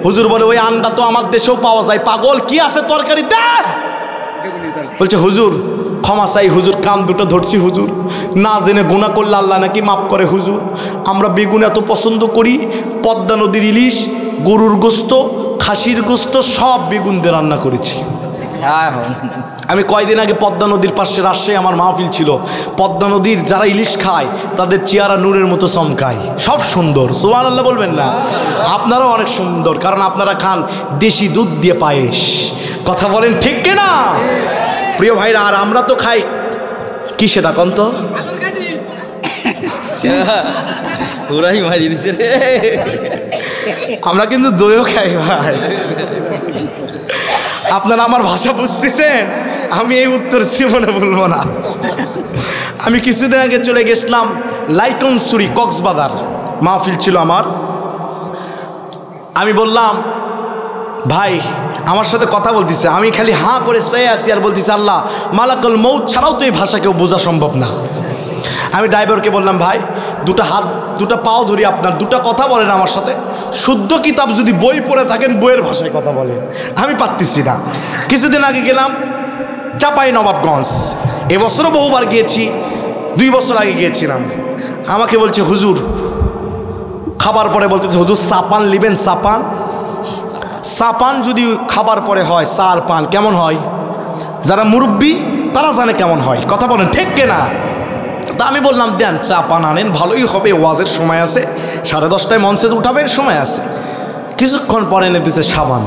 হুজুর বলে ওই আন্ডা তো আমার দেশেও পাওয়া যায়, পাগল কি আছে তরকারিতে? বলছে হুজুর ক্ষমা চাই হুজুর, কান দুটো ধরছি হুজুর, না জেনে গুনাহ করলে আল্লাহ নাকি মাফ করে হুজুর। আমরা বেগুন এত পছন্দ করি, পদ্মা নদীর ইলিশ, গরুর গোস্ত, খাসির গোস্ত সব বেগুন দিয়ে রান্না করেছি। আমি কয়দিন আগে পদ্মা নদীর পাশে রাজশাহী আমার মাহফিল ছিল। পদ্মা নদীর যারা ইলিশ খায় তাদের চেহারা নূরের মতো চমকায়, সব সুন্দর। সুবহানাল্লাহ বলবেন না? আপনারাও অনেক সুন্দর, কারণ আপনারা খান দেশি দুধ দিয়ে পায়েস। কথা বলেন ঠিক কিনা প্রিয় ভাইরা? আর আমরা তো খাই কি সেটা কন্ত? আমরা কিন্তু দইও খাই ভাই। আপনারা আমার ভাষা বুঝতেছেন? আমি এই উত্তর জীবনে বলবো না। আমি কিছুদিন আগে চলে গেছিলাম লাইকনসুরি, কক্সবাজার, মাহফিল ছিল আমার। আমি বললাম ভাই আমার সাথে কথা বলতেছে, আমি খালি হাঁ করে চেয়ে আসি আর বলতেছি আল্লাহ মালাকুল মউত ছাড়াও তো এই ভাষা কেউ বোঝা সম্ভব না। আমি ড্রাইভারকে বললাম ভাই দুটা হাত দুটা পাও ধরি, আপনার দুটা কথা বলেন আমার সাথে। শুদ্ধ কিতাব যদি বই পড়ে থাকেন বইয়ের ভাষায় কথা বলেন, আমি পারতেছি না। কিছুদিন আগে গেলাম চাঁপাইনবাবগঞ্জ, এবছরও বহুবার গিয়েছি, 2 বছর আগে গিয়েছিলাম। আমাকে বলছে হুজুর, খাবার পরে বলতেছে হুজুর চাপান লিবেন? চাপান? চাপান যদি খাবার পরে হয় চার পান কেমন হয়? যারা মুরব্বী তারা জানে কেমন হয়। কথা বলেন ঠিক কিনা? তা আমি বললাম দেন চা পান আনেন, ভালোই হবে, ওয়াজের সময় আছে, 10:30টায় মঞ্চে উঠাবেন, সময় আছে। কিছুক্ষণ পরে এনে দিচ্ছে সাবান।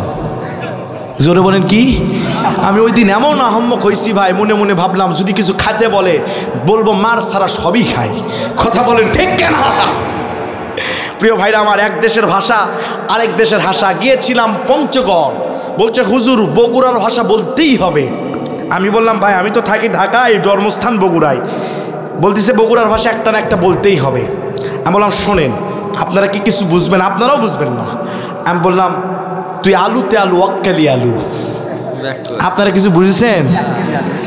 জোরে বলেন কি? আমি ওই দিন এমন আহম্মক হয়েছি ভাই, মনে মনে ভাবলাম যদি কিছু খাতে বলে বলবো মার ছাড়া সবই খাই। কথা বলেন ঠিক কিনা? প্রিয় ভাইরা আমার, এক দেশের ভাষা আরেক দেশের ভাষা। গিয়েছিলাম পঞ্চগড়, বলছে হুজুর বগুড়ার ভাষা বলতেই হবে। আমি বললাম ভাই আমি তো থাকি ঢাকায়, জন্মস্থান বগুড়ায়। বলতেছে বগুড়ার ভাষা একটা না একটা বলতেই হবে। আমি বললাম শোনেন আপনারা কি কিছু বুঝবেন? আপনারাও বুঝবেন না। আমি বললাম তুই আলুতে আলু, অক্কালি আলু, আপনারা কিছু বুঝেছেন?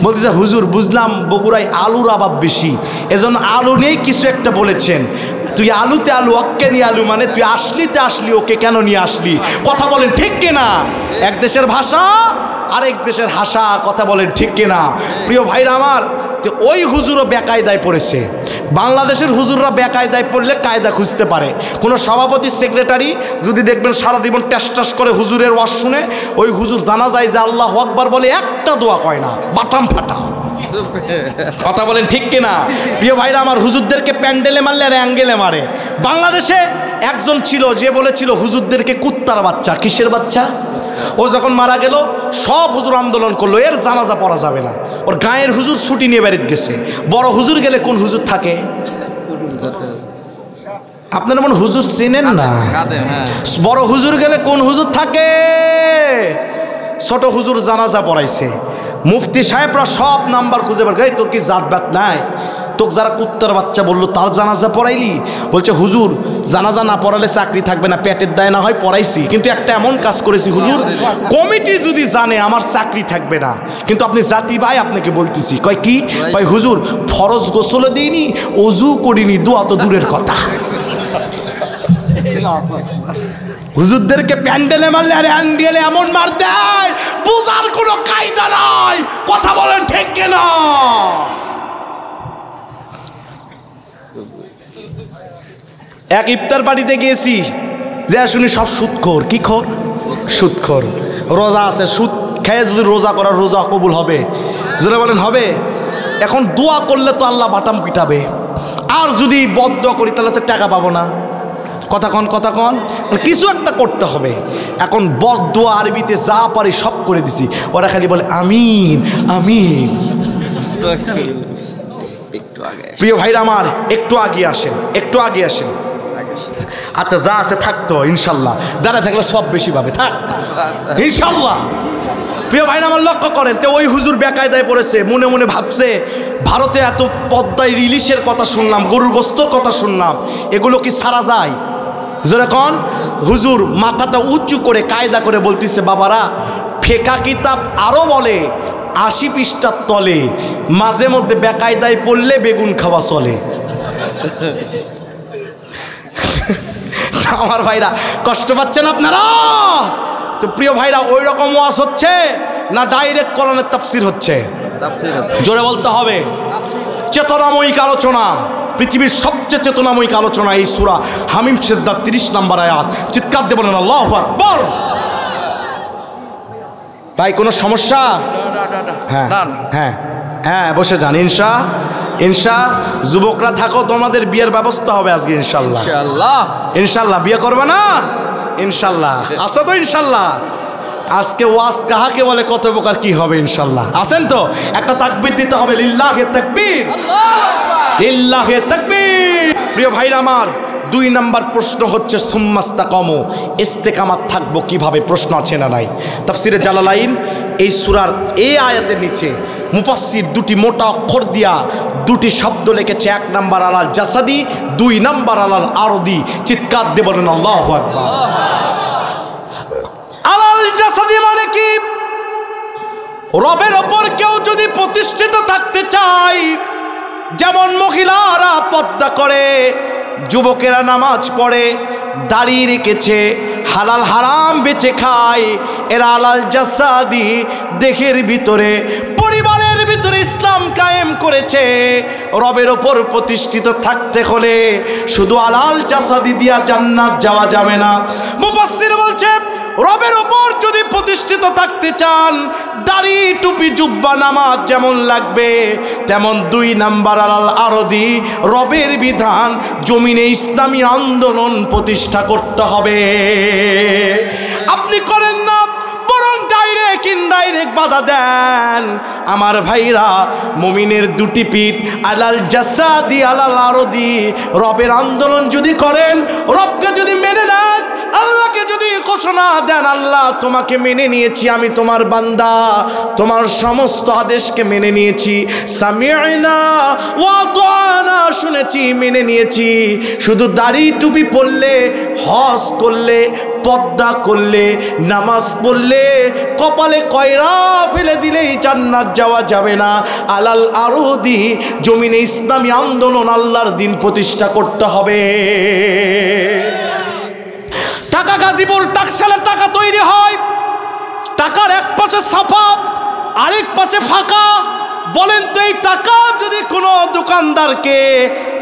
বলতেছে হুজুর বুঝলাম বগুড়ায় আলুর আবাদ বেশি, এজন্য আলু নিয়েই কিছু একটা বলেছেন। তুই আলুতে আলু, অক্কানি আলু মানে তুই আসলিতে আসলি, ওকে কেন নিয়ে আসলি? কথা বলেন ঠিক কিনা? এক দেশের ভাষা আরেক দেশের ভাষা। কথা বলেন ঠিক কিনা? প্রিয় ভাইরা আমার, তো ওই হুজুরও বেকায়দায় পড়েছে। বাংলাদেশের হুজুররা বেকায়দায় পড়লে কায়দা খুঁজতে পারে। কোনো সভাপতি সেক্রেটারি যদি দেখবেন সারা জীবন ট্যাস করে হুজুরের ওয়াজ শুনে, ওই হুজুর জানা যায় যে আল্লাহু আকবার বলে একটা দোয়া কয় না, বাটাম ফাটা। কথা বলেন ঠিক কিনা? প্রিয় ভাইরা আমার, হুজুরদেরকে প্যান্ডেলে মারলে আর অ্যাঙ্গেলে মারে। বাংলাদেশে একজন ছিল যে বলেছিল হুজুরদেরকে কুত্তার বাচ্চা। কিসের বাচ্চা? ও যখন মারা গেল সব হুজুর আন্দোলন করলো এর জানাজা পড়া যাবে না। ওর গায়ের হুজুর ছুটি নিয়ে বেরিয়ে গেছে। বড় হুজুর গেলে কোন হুজুর থাকে? আপনারা মনে হুজুর চেনেন না। বড় হুজুর গেলে কোন হুজুর থাকে? ছোট হুজুর জানাজা পড়াইছে। মুফতি সাহেবরা সব নাম্বার খুঁজে বের করে, তোর কি জাত বাত নাই? তোকে যারা কুত্তার বাচ্চা বললো তার জানাজা পড়াইলি? বলছে হুজুর জানাজা না পড়ালে চাকরি থাকবে না, পেটের দায় না হয় পড়াইছি, কিন্তু একটা এমন কাজ করেছি হুজুর, কমিটি যদি জানে আমার চাকরি থাকবে না। কিন্তু আপনি জাতি ভাই, আপনাকে বলতেছি। কয় কি? কয় হুজুর ফরজ গোসলও দিইনি, অজু করিনি, দোয়া তো দূরের কথা। হুজুরদেরকে প্যান্ডেলে মারলে আর হ্যান্ডেলে এমন মার দেয়, পূজার কোনো কায়দা নাই। কথা বলেন ঠিক কিনা? এক ইফতার পার্টিতে গিয়েছি, যে শুনি সব সুদখোর। কি খোর? সুদখোর। রোজা আছে, সুদ খেয়ে যদি রোজা করার রোজা কবুল হবে? জোরে বলেন হবে? এখন দোয়া করলে তো আল্লাহ বাটাম পিটাবে, আর যদি বদদোয়া করি তাহলে তো টাকা পাবো না। কথা কন কিছু একটা করতে হবে। এখন বদদোয়া আরবিতে যা পারি সব করে দিছি, ওরা খালি বলে আমিন আমিন। প্রিয় ভাইরা আমার, একটু আগে আসেন, একটু আগে আসেন। আচ্ছা যা আছে থাকতো ইনশাল্লাহ, দাঁড়া থাকলে সব বেশি পাবে, থাক ইনশাল্লাহ। প্রিয় ভাইরা আমার লক্ষ্য করেন, তো ওই হুজুর বেকায়দায় পড়েছে, মনে মনে ভাবছে ভারতে এত পদ্মায় ইলিশের কথা শুনলাম, গরুর গোস্তর কথা শুনলাম, এগুলো কি সারা যায়? যেরকম হুজুর মাথাটা উঁচু করে কায়দা করে বলতেছে, বাবারা ফেকা কিতাব আরো বলে 80 পৃষ্ঠার তলে মাঝে মধ্যে বেকায়দায় পড়লে বেগুন খাওয়া চলে। আমার ভাইরা কষ্ট পাচ্ছেন আপনারা? তো প্রিয় ভাইরা, ওই রকম ওয়াজ হচ্ছে না ডাইরেক্ট কোরআনের তাফসীর হচ্ছে? জোরে বলতে হবে। চেতনাময়িক আলোচনা, পৃথিবীর সবচেয়ে চেতনাময়িক আলোচনা এই সূরা হামিম সিজদা 30 নম্বর আয়াত। চিৎকার দিয়ে বলেন আল্লাহু আকবার। ভাই কোনো সমস্যা? হ্যাঁ হ্যাঁ হ্যাঁ, বসে যান। ইনশা যুবকরা থাকো, তোমাদের বিয়ের ব্যবস্থা হবে আজকে ইনশাল্লাহ। ইনশাল্লাহ বিয়ে করবে না? ইনশাল্লাহ আসো তো ইনশাল্লাহ। আজকে ওয়াজ কাহাকে বলে, কত প্রকার কি হবে ইনশাল্লাহ। আসেন তো, একটা তাকবীর দিতে হবে, লিল্লাহে তাকবীর, লিল্লাহে তাকবীর। প্রিয় ভাইরা আমার, 2 নম্বর প্রশ্ন হচ্ছে সুম্মাস্তাকামু, ইস্তেকামাত থাকবো কিভাবে? প্রশ্ন আছে না নাই? তাফসিরে জালালাইন এই সূরার এই আয়াতের নিচে মুফাসসির 2টি মোটা অক্ষর দিয়া 2টি শব্দ লিখেছে। 1 নম্বর আলাল জাসাদি, 2 নম্বর আলাল আরদি। চিৎকার দিয়ে বলেন আল্লাহু আকবার। আলাল জাসাদি মানে কি? রবের ওপর কেউ যদি প্রতিষ্ঠিত থাকতে চায়, যেমন মহিলারা পর্দা করে, যুবকেরা নামাজ পড়ে, দাড়ি রেখেছে, হালাল হারাম বেচে খায়, এরা আলাল জাসাদি, দেহের ভিতরে পরিবারের ভিতরে ইসলাম কায়েম করেছে। রবের ওপর প্রতিষ্ঠিত থাকতে হলে শুধু আলাল জাসাদি দিয়া জান্নাত যাওয়া যাবে না। মুফাসসির বলছে, রবের ওপর যদি প্রতিষ্ঠিত থাকতে চান, দাড়ি টুপি জুব্বা নামাজ যেমন লাগবে, তেমন 2 নাম্বার আলাল আরদি, রবের বিধান জমিনে ইসলামী আন্দোলন প্রতিষ্ঠা করতে হবে। আপনি করেন না, বরং ডাইরেক্ট ইনডাইরেক্ট বাধা দেন। আমার ভাইরা, মুমিনের 2টি পিঠ, আলাল জাসাদি আলাল আরদি। রবের আন্দোলন যদি করেন, রবকে যদি মেনে নেন, আল্লাহকে যদি ঘোষণা দেন, আল্লাহ তোমাকে মেনে নিয়েছি, আমি তোমার বান্দা, তোমার সমস্ত আদেশকে মেনে নিয়েছি, সামি'না ওয়া আতা'না, শুনেছি মেনে নিয়েছি। শুধু দাড়ি টুপি পরলে, হজ করলে, পর্দা করলে, নামাজ পড়লে, কপালে কয়রা ফেলে দিলেই জান্নাত যাওয়া যাবে না। আলাল আরদি, জমিনে ইসলামী আন্দোলন, আল্লাহর দিন প্রতিষ্ঠা করতে হবে। টাকা গাজীপুর টাকশালে টাকা তৈরি হয়, টাকার এক পাশে সাফা, আরেক পাশে ফাঁকা। বলেন তো, এই টাকা যদি কোনো দোকানদারকে,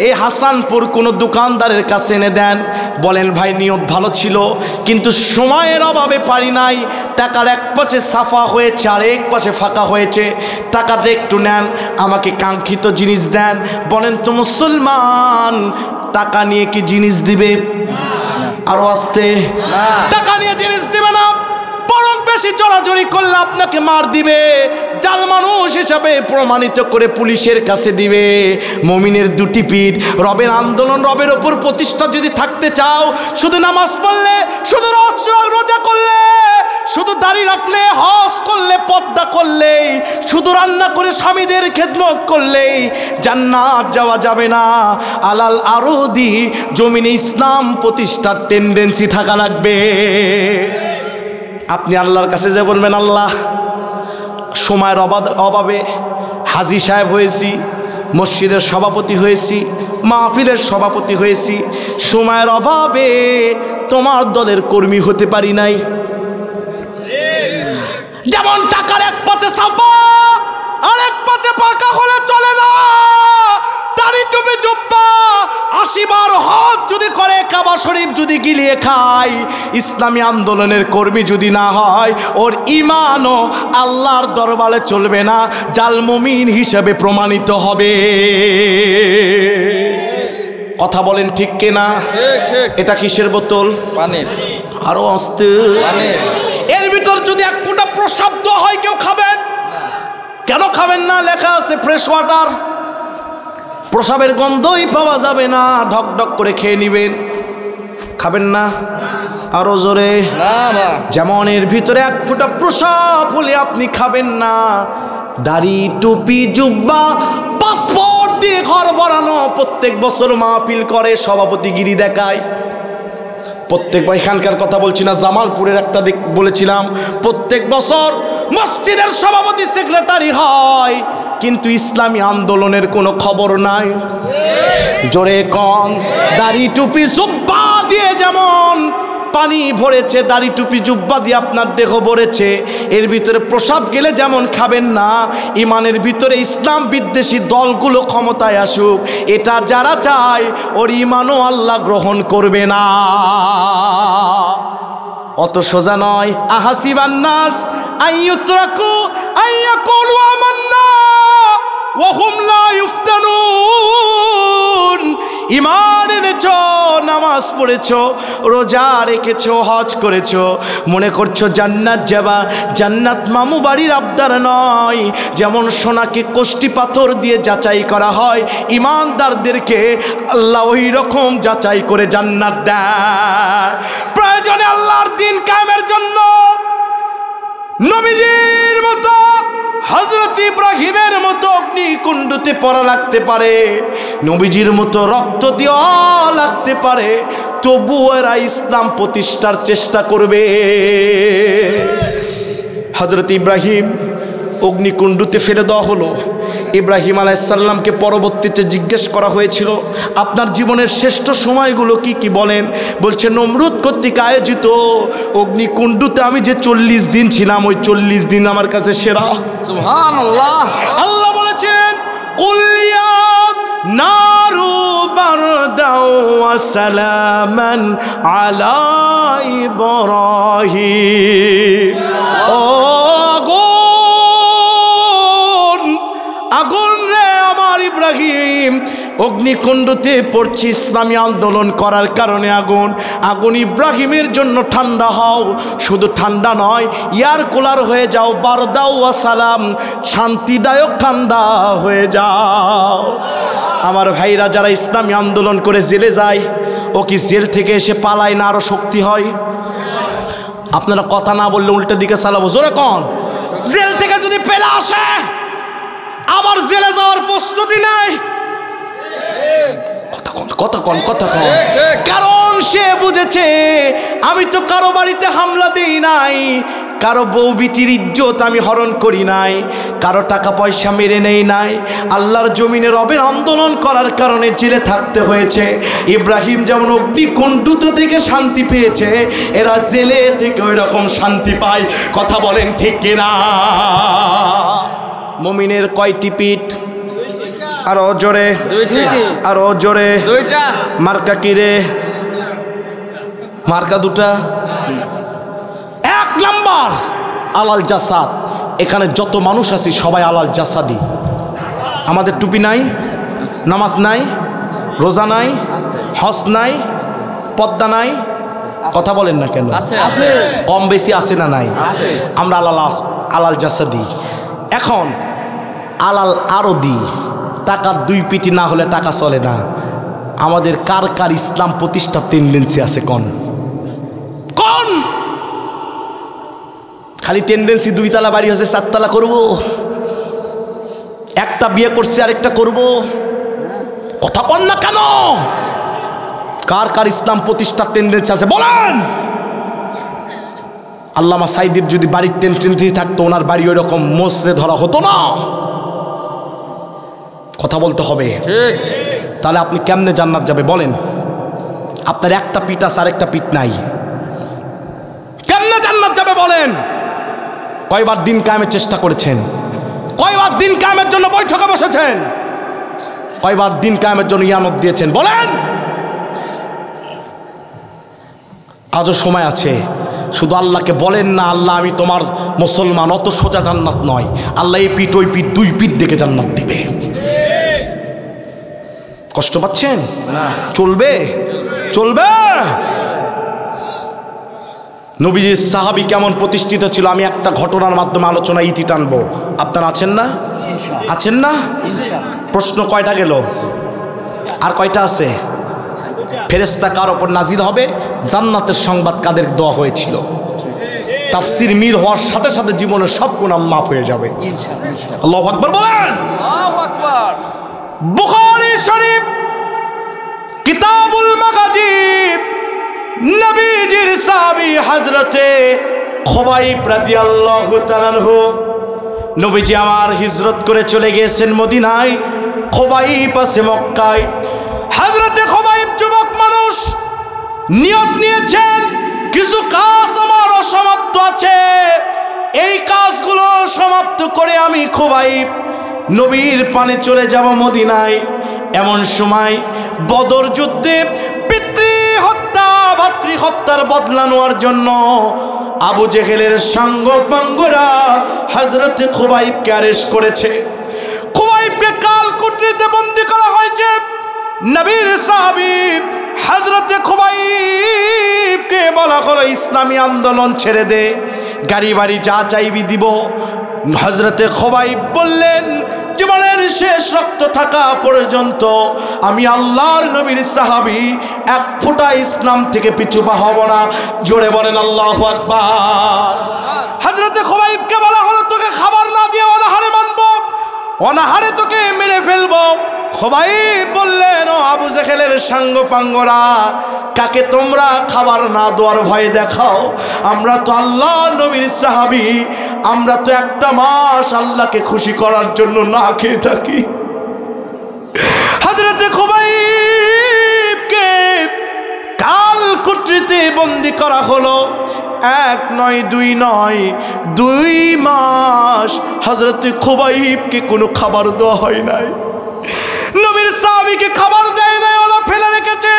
এই হাসানপুর কোনো দোকানদারের কাছে এনে দেন, বলেন ভাই নিয়ত ভালো ছিল কিন্তু সময়ের অভাবে পারি নাই, টাকার এক পাশে সাফা হয়েছে আর এক পাশে ফাঁকা হয়েছে, টাকাটা একটু নেন, আমাকে কাঙ্ক্ষিত জিনিস দেন। বলেন তো মুসলমান টাকা নিয়ে কি জিনিস দিবে? আরো আসতে, টাকা নিয়ে জিনিস দিবে না, বরং বেশি চড়াচড়ি করলে আপনাকে মার দিবে, জাল মানুষ হিসাবে প্রমাণিত করে পুলিশের কাছে দিবে। মুমিনের 2টি পিঠ, রবের আন্দোলন, রবের ওপর প্রতিষ্ঠা যদি থাকতে চাও, শুধু নামাজ পড়লে, শুধু রোজা করলে, শুধু দাড়ি রাখলে, হজ করলে, পর্দা করলে, শুধু রান্না করে স্বামীদের খেদমত করলে জান্নাত যাওয়া যাবে না। আলাল আরদি, জমিনে ইসলাম প্রতিষ্ঠার টেন্ডেন্সি থাকা লাগবে। আপনি আল্লাহর কাছে যে বলবেন, আল্লাহ সময়ের অভাবে হাজী সাহেব হয়েছি, মসজিদের সভাপতি হয়েছি, মাহফিলের সভাপতি হয়েছি, সময়ের অভাবে তোমার দলের কর্মী হতে পারি নাই। যেমন টাকার এক পাশে সাব্বা আর এক পাশে পাকা হলে চলে না। দাড়ি টুপি জুব্বা 80 বার হজ যদি করে, কাবা শরীফ যদি গিলিয়ে খায়, ইসলামী আন্দোলনের কর্মী যদি না হয়, ওর ইমানও আল্লাহর দরবারে চলবে না, জাল মুমিন হিসেবে প্রমাণিত হবে। কথা বলেন ঠিক কিনা? এটা কিসের বোতল? পানির। আরো আস্তে। এর ভিতর যদি এক ফোঁটা প্রসাব হয়, কেউ খাবেন? কেন খাবেন না? লেখা আছে ফ্রেশ ওয়াটার। প্রসাবের গন্ধই পাওয়া যাবে না, ঢক ঢক করে খেয়ে নিবেন। খাবেন না? আরো জোরে। যেমন এর ভিতরে এক ফোঁটা প্রসাব হলে আপনি খাবেন না। দাড়ি টুপি জুব্বা পাসপোর্ট দিয়ে ঘর বানানো, প্রত্যেক বছর মাহফিল করে, সভাপতিগিরি দেখায়। প্রত্যেক এখানকার কথা বলছি না, জামালপুরের একটা দিক বলেছিলাম, প্রত্যেক বছর মসজিদের সভাপতি সেক্রেটারি হয়, কিন্তু ইসলামী আন্দোলনের কোনো খবর নাই। জোরে কন। দাড়ি টুপি জুব্বা দিয়ে যেমন পানি ভরেছে, দাড়ি টুপি জুব্বা দিয়ে আপনার দেহ ভরেছে, এর ভিতরে প্রসাব গেলে যেমন খাবেন না, ইমানের ভিতরে ইসলাম বিদ্বেষী দলগুলো ক্ষমতায় আসুক, এটা যারা চায় ওর ইমানও আল্লাহ গ্রহণ করবে না। অত সোজা নয়। আহাসিবান নাস আইয়ুতরাকু আইয়াকুলু আমান্না ওয়া হুম লা ইফতানুন। ঈমান এনেছো, নামাজ পড়েছো, রোজা রেখেছো, হজ করেছো, মনে করছো জান্নাত যাবা। জান্নাত মামু বাড়ির আবদার নয়। যেমন সোনাকে কষ্টি পাথর দিয়ে যাচাই করা হয়, ঈমানদারদেরকে আল্লাহ ওই রকম যাচাই করে জান্নাত দেয়। প্রয়োজনে আল্লাহর দ্বীন কায়েমের জন্য নবীজির মতো, হযরত ইব্রাহিমের মতো অগ্নিকুণ্ডতে পড়া লাগতে পারে, নবীজির মতো রক্ত দেওয়া লাগতে পারে, তবুও এরা ইসলাম প্রতিষ্ঠার চেষ্টা করবে। হযরত ইব্রাহিম অগ্নিকুণ্ডতে ফেলে দেওয়া হলো। ইব্রাহিম আলাইহিস সালামকে পরবর্তীতে জিজ্ঞেস করা হয়েছিল, আপনার জীবনের শ্রেষ্ঠ সময়গুলো কি কি বলেন? বলছে, নমরুদ কর্তৃক আয়োজিত অগ্নিকুণ্ডতে আমি যে 40 দিন ছিলাম, ওই 40 দিন আমার কাছে সেরা। সুবহানাল্লাহ। আল্লাহ বলেছেন, কুল ইয়া নারু বারদাও ওয়া সালামান আলা ইব্রাহিম। ও আগুন রে আমার ইব্রাহিম, অগ্নিকুণ্ডতে পড়ছি ইসলামী আন্দোলন করার কারণে আগুন। আগুন ইব্রাহিমের জন্য ঠান্ডা হও, শুধু ঠান্ডা নয়, এয়ার কুলার হয়ে যাও, বারদাও ওয়া সালাম, শান্তিদায়ক ঠান্ডা হয়ে যাও। আমার ভাইরা যারা ইসলামী আন্দোলন করে জেলে যায়, ও কি জেল থেকে এসে পালায় না আরো শক্তি হয়? আপনারা কথা না বললে উল্টো দিকে চালাবো। জোরে কন। জেল থেকে যদি পেলে আসে, আবার জেলে যাওয়ার প্রস্তুতি নাই। কথা কন। কারণ সে বুঝেছে, আমি তো কারো বাড়িতে হামলা দেই নাই, কারো বউ বিটির ইজ্জত আমি হরণ করি নাই, কারো টাকা পয়সা মেরে নেই নাই। আল্লাহর জমিনে রবের আন্দোলন করার কারণে জেলে থাকতে হয়েছে। ইব্রাহিম যেমন অগ্নিকুণ্ড থেকে শান্তি পেয়েছে, এরা জেলে থেকে ওই রকম শান্তি পায়। কথা বলেন ঠিক কিনা? মুমিনের কয়টি পিঠ? আরো জোরে। আরো জোরে। মার্কা কি রে? মার্কা দুটা। এক নাম্বার আলাল জাসাদ। এখানে যত মানুষ আছি সবাই আলাল জাসাদি। আমাদের টুপি নাই, নামাজ নাই, রোজা নাই, হজ নাই, পদ্মা নাই। কথা বলেন না কেন? কম বেশি আছে না নাই? আমরা আলাল জাসাদি। এখন আলাল আরদি, টাকার দুই পিটি না হলে টাকা চলে না। আমাদের কার কার ইসলাম প্রতিষ্ঠার টেন্ডেন্সি আছে? কোন খালি টেন্ডেন্সি 2 তলা বাড়ি হচ্ছে 4 তলা করব, একটা বিয়ে করছে আরেকটা করব। কথা বল না কেন? কার কার ইসলাম প্রতিষ্ঠার টেন্ডেন্সি আছে বলেন? আল্লামা সাইদির যদি বাড়ির টেন্ডেন্সি থাকতো, ওনার বাড়ি ওই রকম মোসরে ধরা হতো না। কথা বলতে হবে। তাহলে আপনি কেমনে জান্নাত যাবে বলেন? আপনার একটা পিঠ আছে আর একটা পিঠ নাই, কেমনে জান্নাত যাবে বলেন? কয়বার দিন কায়েমের চেষ্টা করেছেন? কয়বার দিন কায়েমের জন্য বৈঠকে বসেছেন? কয়বার দিন কায়েমের জন্য ইয়ানত দিয়েছেন বলেন? আজও সময় আছে, শুধু আল্লাহকে বলেন না, আল্লাহ আমি তোমার মুসলমান। অত সোজা জান্নাত নয়। আল্লাহ এই পিঠ ওই পিঠ 2 পিঠ দেখে জান্নাত দিবে। কষ্ট পাচ্ছেন না? চলবে, চলবে। নবীজির সাহাবী কেমন প্রতিষ্ঠিত ছিল, আমি একটা ঘটনার মাধ্যমে আলোচনা ইতি টানবো। আপনারা আছেন না? আছেন না? প্রশ্ন কয়টা গেল? আর কয়টা আছে? ফেরেশতা কার ওপর নাজিল হবে? জান্নাতের সংবাদ কাদের দেওয়া হয়েছিল? তাফসীর মির হওয়ার সাথে সাথে জীবনের সব গুনাহ মাফ হয়ে যাবে। আল্লাহু আকবার বলেন। আল্লাহু আকবার। বুখারী শরীফ কিতাবুল মাগাজি, নবীজির সাহাবী হযরতে খুবাইব রাদিয়াল্লাহু তাআলা আনহু, নবীজি আমার হিজরত করে চলে গিয়েছেন মদিনায়, খুবাইব আছে মক্কায়। হযরতে খুবাইব যুবক মানুষ, নিয়ত নিয়েছেন কিছু কাজ আমার অসমাপ্ত আছে, এই কাজগুলো সমাপ্ত করে আমি খুবাইব নবীর পানে চলে যাব মদিনায়। এমন সময় বদর যুদ্ধে ভাতৃহত্যার বদলা নেওয়ার জন্য আবু জেহেলের সাঙ্গপাঙ্গরা হযরতে খুবাইবকে আরেস্ট করেছে। খুবাইবকে কালকুটরিতে বন্দী করা হয়েছে। নবীর সাহাবী হযরতে খুবাইবকে বলা হলো ইসলামী আন্দোলন ছেড়ে দে, গাড়ি বাড়ি যা চাইবি দিব। হযরতে খুবাইব বললেন, জীবনের শেষ রক্ত থাকা পর্যন্ত আমি আল্লাহর নবীর সাহাবী, 1 ফোঁটা ইসলাম থেকে পিছু পা হব না। জোরে বলেন আল্লাহু আকবার। হযরতে খুবাইবকে বলা হলো তোকে খাবার না দিয়ে অনাহারে মানবো, অনাহারে তোকে মেরে ফেলবো। খুবাইব বললেন, ও আবু জেহেলের সাঙ্গপাঙ্গরা, কাকে তোমরা খাবার না দেওয়ার ভয় দেখাও? আমরা তো আল্লাহ নবীর সাহাবী, আমরা তো 1টা মাস আল্লাহকে খুশি করার জন্য না খেয়ে থাকি। হযরতে খুবাইবকে কালকুটরিতে বন্দী করা হলো। 1 নয় 2 নয়, 2 মাস হযরতে খুবাইবকে কোনো খাবার দেওয়া হয় নাই। নবীর সাহাবীকে খাবার দেয় নাই, ওরা ফেলে রেখেছে।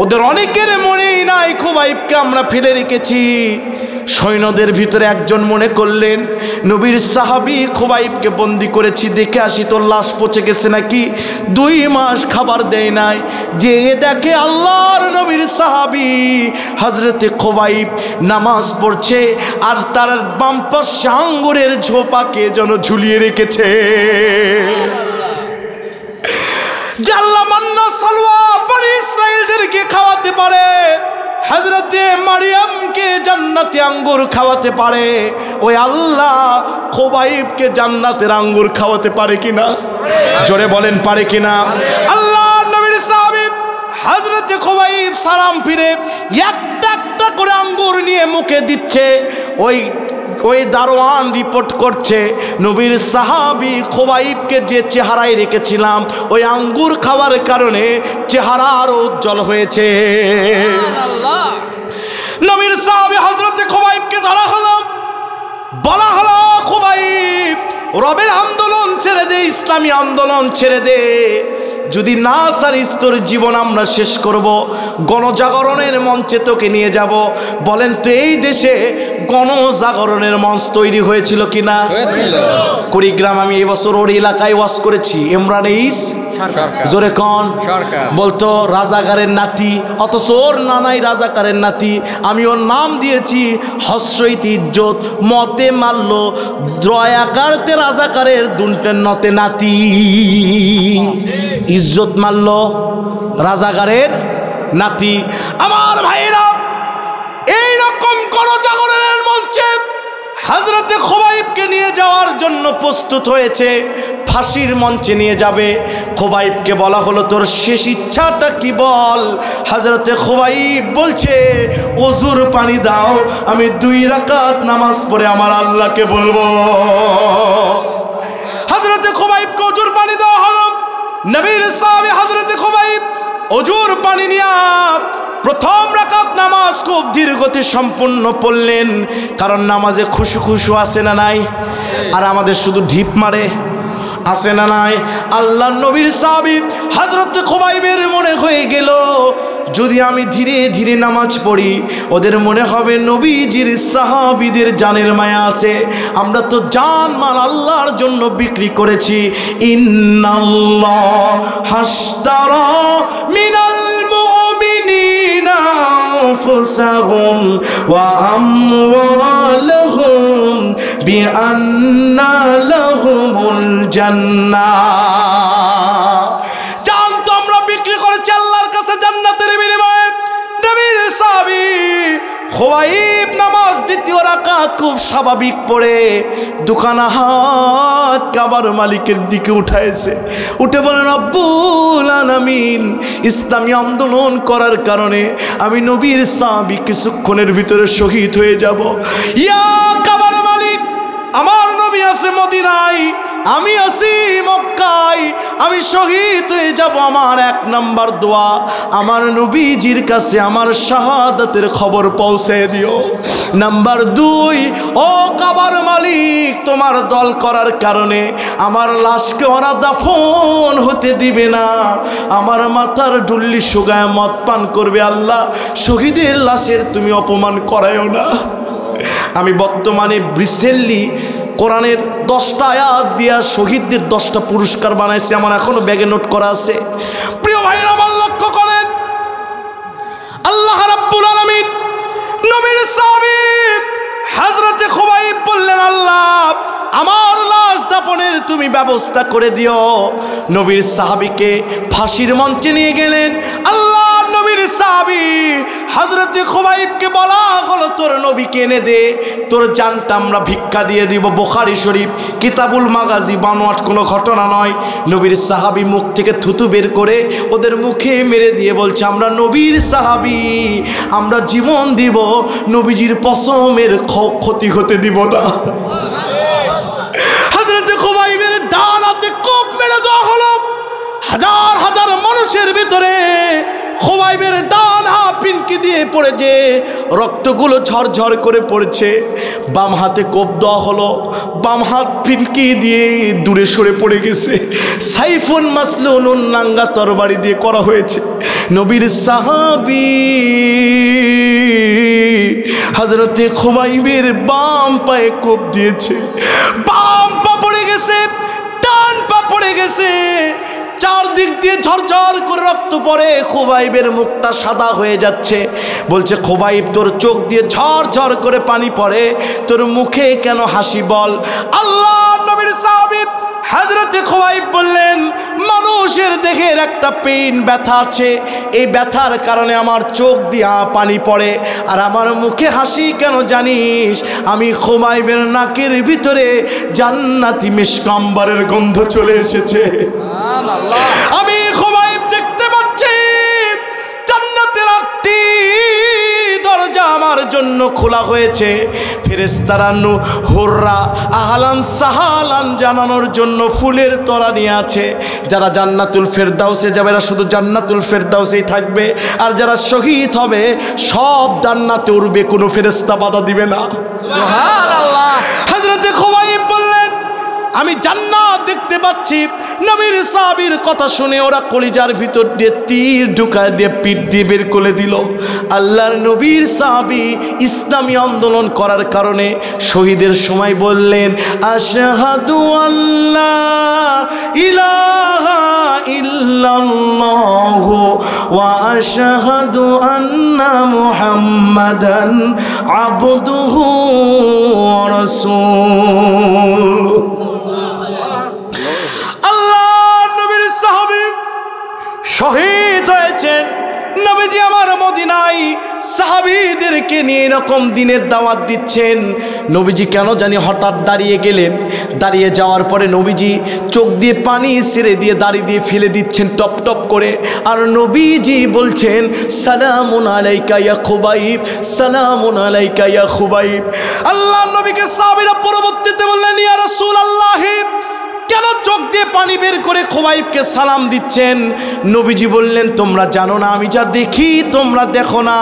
ওদের অনেকের মনেই নাই খুবাইবকে আমরা ফেলে রেখেছি। সৈন্যদের ভিতরে একজন মনে করলেন, নবীর সাহাবী খুবাইবকে বন্দী করেছি, দেখে আসি তোর লাশ পচে গেছে নাকি। 2 মাস খাবার দেয় নাই। যে দেখে আল্লাহর নবীর সাহাবী হযরতে খুবাইব নামাজ পড়ছে, আর তার বাম পাশে আঙ্গুরের ঝোপাকে যেন ঝুলিয়ে রেখেছে। আল্লাহ মান্না সালওয়া বনি ইসরাইলদেরকে খাওয়াতে পারে, হযরতে মারিয়ামকে জান্নাতে আঙ্গুর খাওয়াতে পারে, ওই আল্লাহ খুবাইবকে জান্নাতের আঙ্গুর খাওয়াতে পারে কিনা? জোরে বলেন পারে কিনা? আল্লাহ নবীর সাহাবী হযরতে খুবাইব সালাম ফিরে একটা একটা করে আঙ্গুর নিয়ে মুখে দিচ্ছে। ওই দারোয়ান রিপোর্ট করছে, নবীর সাহাবী খুবাইবকে যে চেহারায় রেখেছিলাম, ওই আঙ্গুর খাওয়ার কারণে চেহারা আরো উজ্জ্বল হয়েছে। নবীর সাহাবী হযরতে খুবাইবকে ধরা হলো, বলা হলো খুবাইব রবের আন্দোলন ছেড়ে দে, ইসলামী আন্দোলন ছেড়ে দে। যদি না ছাড়িস তোর জীবন আমরা শেষ করব, গণজাগরণের মঞ্চে তোকে নিয়ে যাব। বলেন তো এই দেশে গণজাগরণের মঞ্চ তৈরি হয়েছিল কিনা? কুড়িগ্রাম আমি এই বছর ওর এলাকায় ওয়াজ করেছি। ইমরান ইস জোরে কন বলতো রাজাকারের নাতি, অথচ ওর নানাই রাজাকারের নাতি। আমি ওর নাম দিয়েছি হস্রইত ইজ্জত, মতে মারল দ্রয়াকারতে রাজাকারের দুনটের নতে নাতি। ইজ্জত মারল রাজাকারের নাতি। আমার ভাইরা, এইরকম গণজাগরণের মঞ্চে হযরতে খুবাইবকে নিয়ে যাওয়ার জন্য প্রস্তুত হয়েছে, ফাঁসির মঞ্চে নিয়ে যাবে। খুবাইবকে বলা হলো তোর শেষ ইচ্ছাটা কি বল। হযরতে খুবাইব বলছে ওযুর পানি দাও, আমি 2 রাকাত নামাজ পড়ে আমার আল্লাহকে বলবো। হযরতে খুবাইবকে ওযুর পানি দেওয়া হলো। নবীর সাহাবী হযরতে খুবাইব ওযুর পানি নিয়ে প্রথম রাকাত নামাজ খুব ধীরগতি সম্পূর্ণ পড়লেন, কারণ নামাজে খুশু খুশু আছে না নাই? আর আমাদের শুধু ঢিপ মারে আছে না নাই? আল্লাহ নবীর সাহাবী হযরত খুবাইবের মনে হয়ে গেল যদি আমি ধীরে ধীরে নামাজ পড়ি ওদের মনে হবে নবীজির সাহাবীদের জানের মায়া আছে, আমরা তো জান মাল আল্লাহর জন্য বিক্রি করেছি। ইন্নাল্লাহ হাশতারা মিনাল মুমিনিনা আনফুসাহুম ওয়া আমওয়ালাহুম বিআন্না লাহুমুল জান্নাহ। জান তো আমরা বিক্রি করেছি আল্লাহর কাছে জান্নাতের বিনিময়ে। নবীর সাহাবী খুবাইব নামাজ 2য় রাকাত খুব স্বাভাবিক পড়ে দুখানা হাত কাবার মালিকের দিকে উঠাইছে, উঠে বলেন রব্বুল আলামিন, ইসলামী আন্দোলন করার কারণে আমি নবীর সাহাবী কিছুক্ষণের ভিতরে শহীদ হয়ে যাব। ইয়া কাবার মালিক, আমার নবী আছে মদিনায়, আমি আছি মক্কায়, আমি শহীদ হয়ে যাব। আমার 1 নাম্বার দোয়া, আমার নবীজির কাছে আমার শাহাদাতের খবর পৌঁছে দিও। নাম্বার 2, ও কাবার মালিক, তোমার দল করার কারণে আমার লাশকে ওরা দাফন হতে দিবে না, আমার মাথার ডুল্লি সুগায় মদ পান করবে। আল্লাহ, শহীদের লাশের তুমি অপমান করায়ও না। আমি বর্তমানে রিসেন্টলি কোরআনের 10টা আয়াত দিয়া শহীদদের 10টা পুরস্কার বানাইছে, আমার এখনো ব্যাগে নোট করা আছে। প্রিয় ভাইরা আমার লক্ষ্য করেন, আল্লাহ রাব্বুল আলামিন নবীর সাহাবী হযরতে খুবাইব বললেন আল্লাহ আমার লাশ দাফনের তুমি ব্যবস্থা করে দিও। নবীর সাহাবীকে ফাঁসির মঞ্চে নিয়ে গেলেন। আল্লাহ নবীর সাহাবী হযরতে খুবাইবকে বলা হলো তোর নবীকে এনে দে, তোর জানটা আমরা ভিক্ষা দিয়ে দিব। বুখারী শরীফ কিতাবুল মাগাজি, বানোয়াট কোনো ঘটনা নয়। নবীর সাহাবী মুখ থেকে থুতু বের করে ওদের মুখে মেরে দিয়ে বলছে আমরা নবীর সাহাবী, আমরা জীবন দিব, নবীজির পশমের ক্ষতি হতে দিব না। হযরতে খুবাইবের ডান হাতে কোপ মেরে দেওয়া হলো। হাজার হাজার মানুষের ভিতরে খুবাইবের ডান হাত পিনকি দিয়ে পড়েছে, রক্তগুলো ঝরঝর করে পড়ছে। বাম হাতে কোপ দেওয়া হলো, বাম হাত পিনকি দিয়ে দূরে সরে পড়ে গেছে। সাইফুন মাসলুনুন নাঙ্গা তরবারি দিয়ে করা হয়েছে। নবীর সাহাবী হযরতে খুবাইবের বাম পায়ে কোপ দিয়েছে, বাম পা পড়ে গেছে, ডান পা পড়ে গেছে, চারদিক দিয়ে ঝরঝর করে রক্ত পড়ে। খুবাইবের মুখটা সাদা হয়ে যাচ্ছে। বলছে খুবাইব তোর চোখ দিয়ে ঝরঝর করে পানি পড়ে, তোর মুখে কেন হাসি বল। আল্লাহ নবীর সাহাবী হযরতে খুবাইব বললেন মানুষের দেহের একটা পেইন ব্যথা আছে, এই ব্যথার কারণে আমার চোখ দিয়ে পানি পড়ে, আর আমার মুখে হাসি কেন জানিস? আমি খুবাইবের নাকের ভিতরে জান্নাতি মিশকাম্বারের গন্ধ চলে এসেছে। আমি খুবাইব দেখতে পাচ্ছি জান্নাতের 8টি দরজা আমার জন্য খোলা হয়েছে। ফেরেশতারা হুররা আহলান সাহালান জানানোর জন্য ফুলের তোড়া নিয়ে আছে। যারা জান্নাতুল ফেরদাউসে যাবে এরা শুধু জান্নাতুল ফেরদাউসেই থাকবে, আর যারা শহীদ হবে সব জান্নাতে উঠবে, কোনো ফেরেশতা বাধা দিবে না। সুবহানাল্লাহ। হযরতে খুবাইব বললেন আমি জান্নাত দেখতে পাচ্ছি। নবীর সাহাবীর কথা শুনে ওরা কলিজার ভিতর দিয়ে তীর ঢুকায় দিয়ে পিঠ দিয়ে বের করে দিল। আল্লাহর নবীর সাহাবী ইসলামী আন্দোলন করার কারণে শহীদের সময় বললেন আশহাদু আল্লা ইলাহা ইল্লাল্লাহু ওয়া আশহাদু আন্না মুহাম্মাদান আবদুহু ওয়া রাসূলুহু। শহীদ হয়েছেন, নবীজি আমার মদিনায় সাহাবীদেরকে নিয়ে এরকম দিনের দাওয়াত দিচ্ছেন। নবীজি কেন জানি হঠাৎ দাঁড়িয়ে গেলেন। দাঁড়িয়ে যাওয়ার পরে নবীজি চোখ দিয়ে পানি ছেড়ে দিয়ে দাড়ি দিয়ে ফেলে দিচ্ছেন টপ টপ করে। আর নবীজি বলছেন সালামুন আলাইকা ইয়া খুবাইব, সালামুন আলাইকা ইয়া খুবাইব। আল্লাহ নবীকে সাহাবীরা পরবর্তীতে বললেন ইয়া রাসূলুল্লাহ, কেন চোখ দিয়ে পানি বের করে খুবাইবকে সালাম দিচ্ছেন? নবীজি বললেন তোমরা জানো না, আমি যা দেখি তোমরা দেখো না।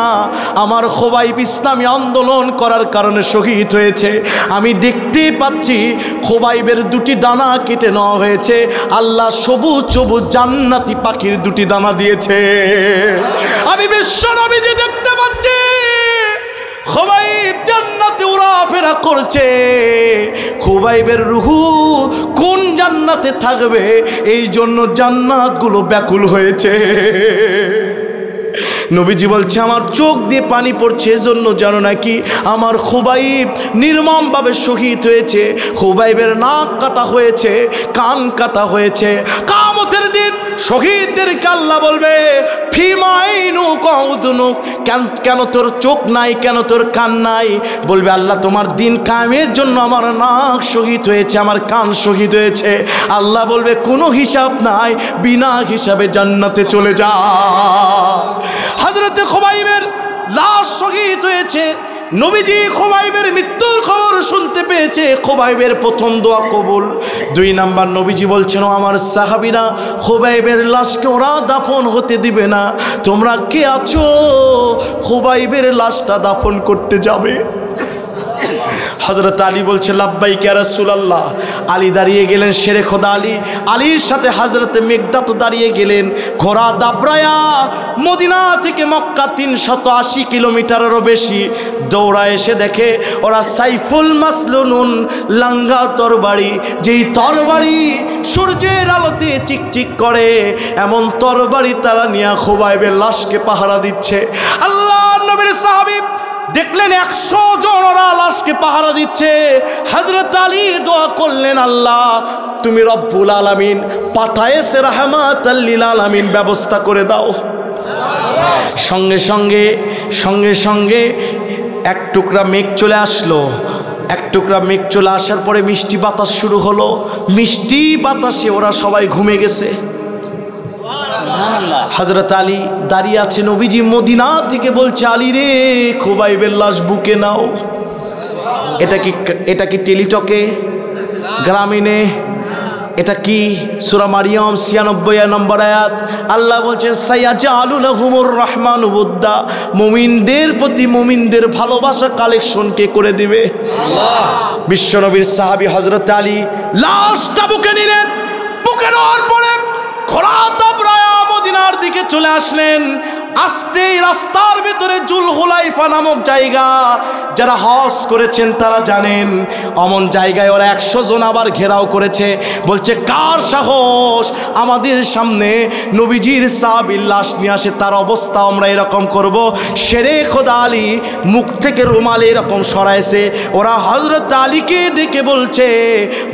আমার খুবাইব ইসলামী আন্দোলন করার কারণে শহীদ হয়েছে। আমি দেখতে পাচ্ছি খুবাইবের দুটি ডানা কেটে নেওয়া হয়েছে। আল্লাহ সবুজ সবুজ জান্নাতি পাখির দুটি ডানা দিয়েছে। আমি বিশ্ব নবীজি দেখতে পাচ্ছি খুবাইব জান্নাতে উড়াফেরা করছে। খুবাইবের রুহু কোন জান্নাতে থাকবে, এই জন্য জান্নাতগুলো ব্যাকুল হয়েছে। নবীজি বলছে আমার চোখ দিয়ে পানি পড়ছে, এজন্য জানো নাকি আমার খুবাইব নির্মমভাবে শহীদ হয়েছে। খুবাইবের নাক কাটা হয়েছে, কান কাটা হয়েছে। কিয়ামতের দিন শহীদদেরকে আল্লাহ বলবে ফিমাইনু কউদুনুক, কেন তোর চোখ নাই, কেন তোর কান নাই? বলবে আল্লাহ তোমার দিন কায়েমের জন্য আমার নাক শহীদ হয়েছে, আমার কান শহীদ হয়েছে। আল্লাহ বলবে কোনো হিসাব নাই, বিনা হিসাবে জান্নাতে চলে যা। হযরতে খুবাইবের লাশ শহীদ হয়েছে। নবীজি খুবাইবের মৃত্যুর খবর শুনতে পেয়েছে। খুবাইবের প্রথম দোয়া কবুল। 2 নাম্বার নবীজি বলছেন আমার সাহাবীরা খুবাইবের লাশকে ওরা দাফন হতে দিবে না। তোমরা কে আছো খুবাইবের লাশটা দাফন করতে যাবে? হযরত আলী বলছে লাব্বাইক ইয়া রাসূলুল্লাহ। আলী দাঁড়িয়ে গেলেন, শেরে খোদা আলী। আলীর সাথে হযরতে মিকদাত দাঁড়িয়ে গেলেন। ঘোড়া দাবরায়া মদিনা থেকে মক্কা 380 কিলোমিটারেরও বেশি দৌড়া এসে দেখে ওরা সাইফুল মাসলুনুন লাঙ্গা তরবারি, যেই তরবারি সূর্যের আলোতে চিকচিক করে, এমন তরবারি তারা নিয়ে খুবাইবের লাশকে পাহারা দিচ্ছে। আল্লাহ নবীর সাহাবী দেখলেন 100 জন ওরা লাশকে পাহারা দিচ্ছে। হযরত আলী দোয়া করলেন আল্লাহ তুমি রব্বুল আলামিন পাঠায়েছে রাহমাতাল লিল আলামিন ব্যবস্থা করে দাও। সঙ্গে সঙ্গে সঙ্গে সঙ্গে এক টুকরা মেঘ চলে আসলো। এক টুকরা মেঘ চলে আসার পরে মিষ্টি বাতাস শুরু হলো। মিষ্টি বাতাসে ওরা সবাই ঘুমে গেছে। হযরত আলী দাঁড়িয়ে আছে। নবীজি মদিনা থেকে বলছে আলী রে খুবাইবের লাশ বুকে নাও। এটা কি টেলিটকে, গ্রামীণে? এটা কি সূরা মারিয়াম 96 নম্বর আয়াত? আল্লাহ বলছেন সায়াজালু লাহুমুর রহমানু বুদ্দা, মুমিনদের প্রতি মুমিনদের ভালোবাসা কালেকশন কে করে দিবে? আল্লাহ। বিশ্বনবীর সাহাবী হযরত আলী লাশটা বুকে নিলেন। বুকে নেওয়ার পরে ঘোড়া দাবরায়া মদিনার দিকে চলে আসলেন। আস্তেই রাস্তার ভিতরে জুলহুলাইফা নামক জায়গা, যারা হজ করেছেন তারা জানেন অমন জায়গায় ওরা 100 জন আবার ঘেরাও করেছে। বলছে কার সাহস আমাদের সামনে নবীজির সাহাবীর লাশ নিয়ে আসে, তার অবস্থা আমরা এরকম করব। শেরে খোদা আলী মুখ থেকে রুমাল এরকম সরাইছে। ওরা হযরত আলীকে ডেকে বলছে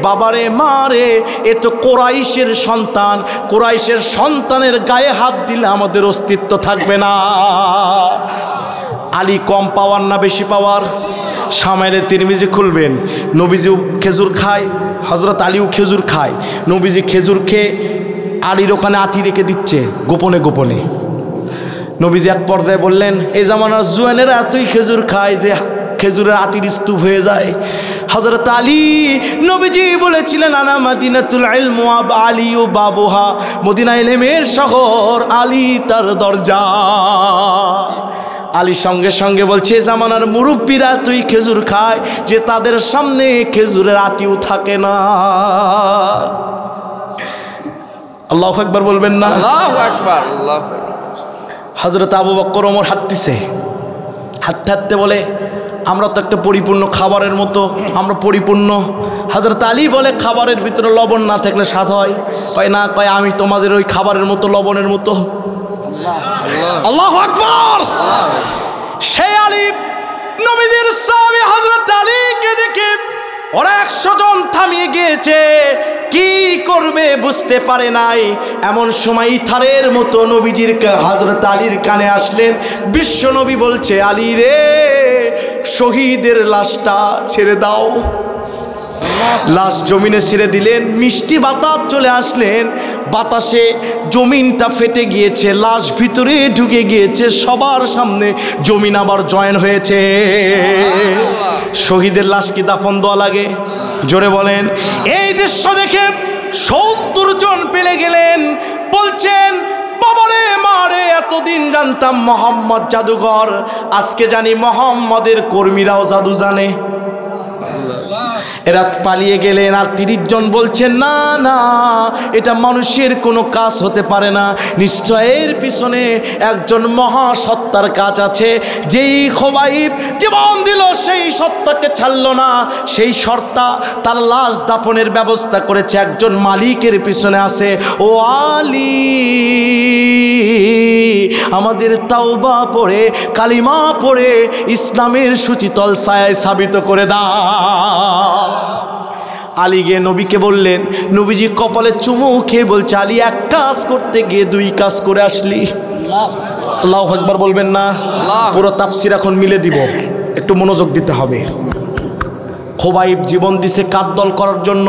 বাবারে মারে, এ তো কোরাইশের সন্তান, কোরাইশের সন্তানের গায়ে হাত দিলে আমাদের অস্তিত্ব থাকবে না। আলী কম পাওয়ার না বেশি পাওয়ার? শামাইলে তিরমিজি খুলবেন, নবীজিও খেজুর খায়, হযরত আলীও খেজুর খায়। নবীজি খেজুর খেয়ে আলীর ওখানে আটি রেখে দিচ্ছে গোপনে গোপনে। নবীজি এক পর্যায়ে বললেন এই জামানার জুয়ানেরা এতই খেজুর খায় যে খেজুরের আটির স্তূপ হয়ে যায়। হযরত আলী নবীজি বলেছিলেন আনা মাদিনাতুল ইলম ওয়া আলীউ বাবুহা, মদিনা ইলমের শহর, আলী তার দরজা। আলী সঙ্গে সঙ্গে বলছে জামানার মুরব্বীরা তুই খেজুর খায় যে তাদের সামনে খেজুরের আটিও থাকে না। আল্লাহু আকবার বলবেন না? আল্লাহু আকবার, আল্লাহু আকবার। হযরত আবু বকর ওমর হাঁটতেছে, হাঁটতে হাঁটতে বলে আমরা তো একটা পরিপূর্ণ খাবারের মতো, আমরা পরিপূর্ণ। হযরত আলী বলে খাবারের ভিতরে লবণ না থাকলে স্বাদ হয়? কয় না, কয় আমি তোমাদের ওই খাবারের মতো, লবণের মতো। আল্লাহু আকবার। সেই আলী নবীজির সাহাবী হযরত আলীকে দেখে ওরা 100 জন থামিয়ে গিয়েছে, কি করবে বুঝতে পারে নাই। এমন সময় ইথারের মতো নবীজির হযরত আলীর কানে আসলেন। বিশ্ব নবী বলছে, আলী রে, শহীদের লাশটা ছেড়ে দাও। লাশ জমিনে ছেড়ে দিলেন। মিষ্টি বাতাস চলে আসলেন, বাতাসে জমিনটা ফেটে গিয়েছে, লাশ ভিতরে ঢুকে গিয়েছে। সবার সামনে জমিন আবার জয়েন হয়েছে। শহীদের লাশ কি দাফন দেওয়া লাগে? জোরে বলেন। এই দৃশ্য দেখে 70 জন পেলে গেলেন, বলছেন, বাবারে মারে, এতদিন জানতাম মোহাম্মদ জাদুঘর, আজকে জানি মোহাম্মদের কর্মীরাও জাদু জানে। এরা পালিয়ে গেলেন। আর 30 জন বলছেন, না না, এটা মানুষের কোনো কাজ হতে পারে না, নিশ্চয়ের পিছনে একজন মহাসত্তার কাজ আছে। যেই খোবাইব জীবন দিল সেই সত্তাকে ছাড়ল না, সেই সত্তা তার লাশ দাফনের ব্যবস্থা করেছে, একজন মালিকের পিছনে আছে। ও আলী, আমাদের তাওবা পড়ে, কালিমা পড়ে ইসলামের সুচিতল ছায়ায় সাবিত করে দাও। আলী গিয়ে নবীকে বললেন। নবীজি কপালে চুমু খেয়ে বলছে, আলী, এক কাজ করতে গিয়ে 2 কাজ করে আসলি। আল্লাহু আকবার বলবেন না? পুরো তাফসীর এখন মিলে দিব, একটু মনোযোগ দিতে হবে। খোবাইব জীবন দিছে কার দল করার জন্য?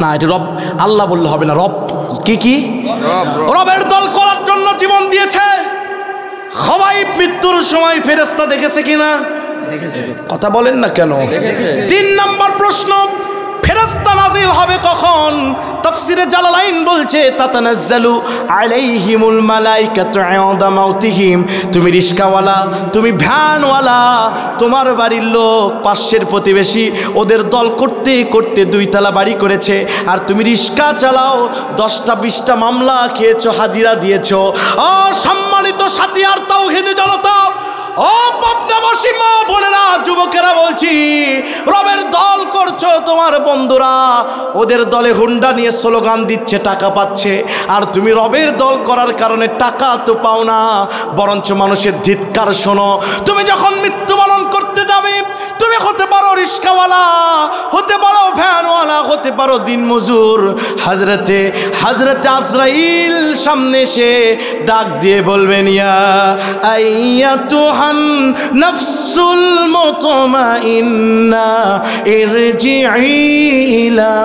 না, এটা রব, আল্লাহ বললে হবে না, রব। কি রবের দল করার জন্য জীবন দিয়েছে। খোবাইব মৃত্যুর সময় ফেরেশতা দেখেছে কিনা? কথা বলেন না কেন? 3 নম্বর প্রশ্ন, ফেরেশতা নাজিল হবে কখন? তাফসিরে জালালাইন বলছে, তাতানাজ্জালু আলাইহিমুল মালাইকাতু ইনদা মাউতিহিম। তুমি রিস্কাওয়ালা, তুমি ভ্যানওয়ালা, তোমার বাড়ির লোক, পাশের প্রতিবেশী, ওদের দল করতে করতে 2 তলা বাড়ি করেছে, আর তুমি রিস্কা চালাও, 10টা 20টা মামলা খেয়েছো, হাজিরা দিয়েছো। সম্মানিত সাথী আর তাওহীদি জনতা, ও পাবনাবাসী মা বোনেরা, যুবকেরা, বলছি, রবের দল করছো তোমার বন্ধুরা, ওদের দলে হুন্ডা নিয়ে স্লোগান দিচ্ছে, টাকা পাচ্ছে, আর তুমি রবের দল করার কারণে টাকা তো পাও না, বরঞ্চ মানুষের ধিক্কার শোনো। তুমি যখন মৃত্যুবরণ করতে যাবে, তুমি হতে পারো রিস্কাওয়ালা, হতে পারো ভ্যানওয়ালা, হতে পারো দিনমজুর। হযরতে আজরাইল সামনে এসে ডাক দিয়ে বলবেন, ইয়া আইয়াতুহান নাফসুল মুতমাইন্না ইরজিই ইলা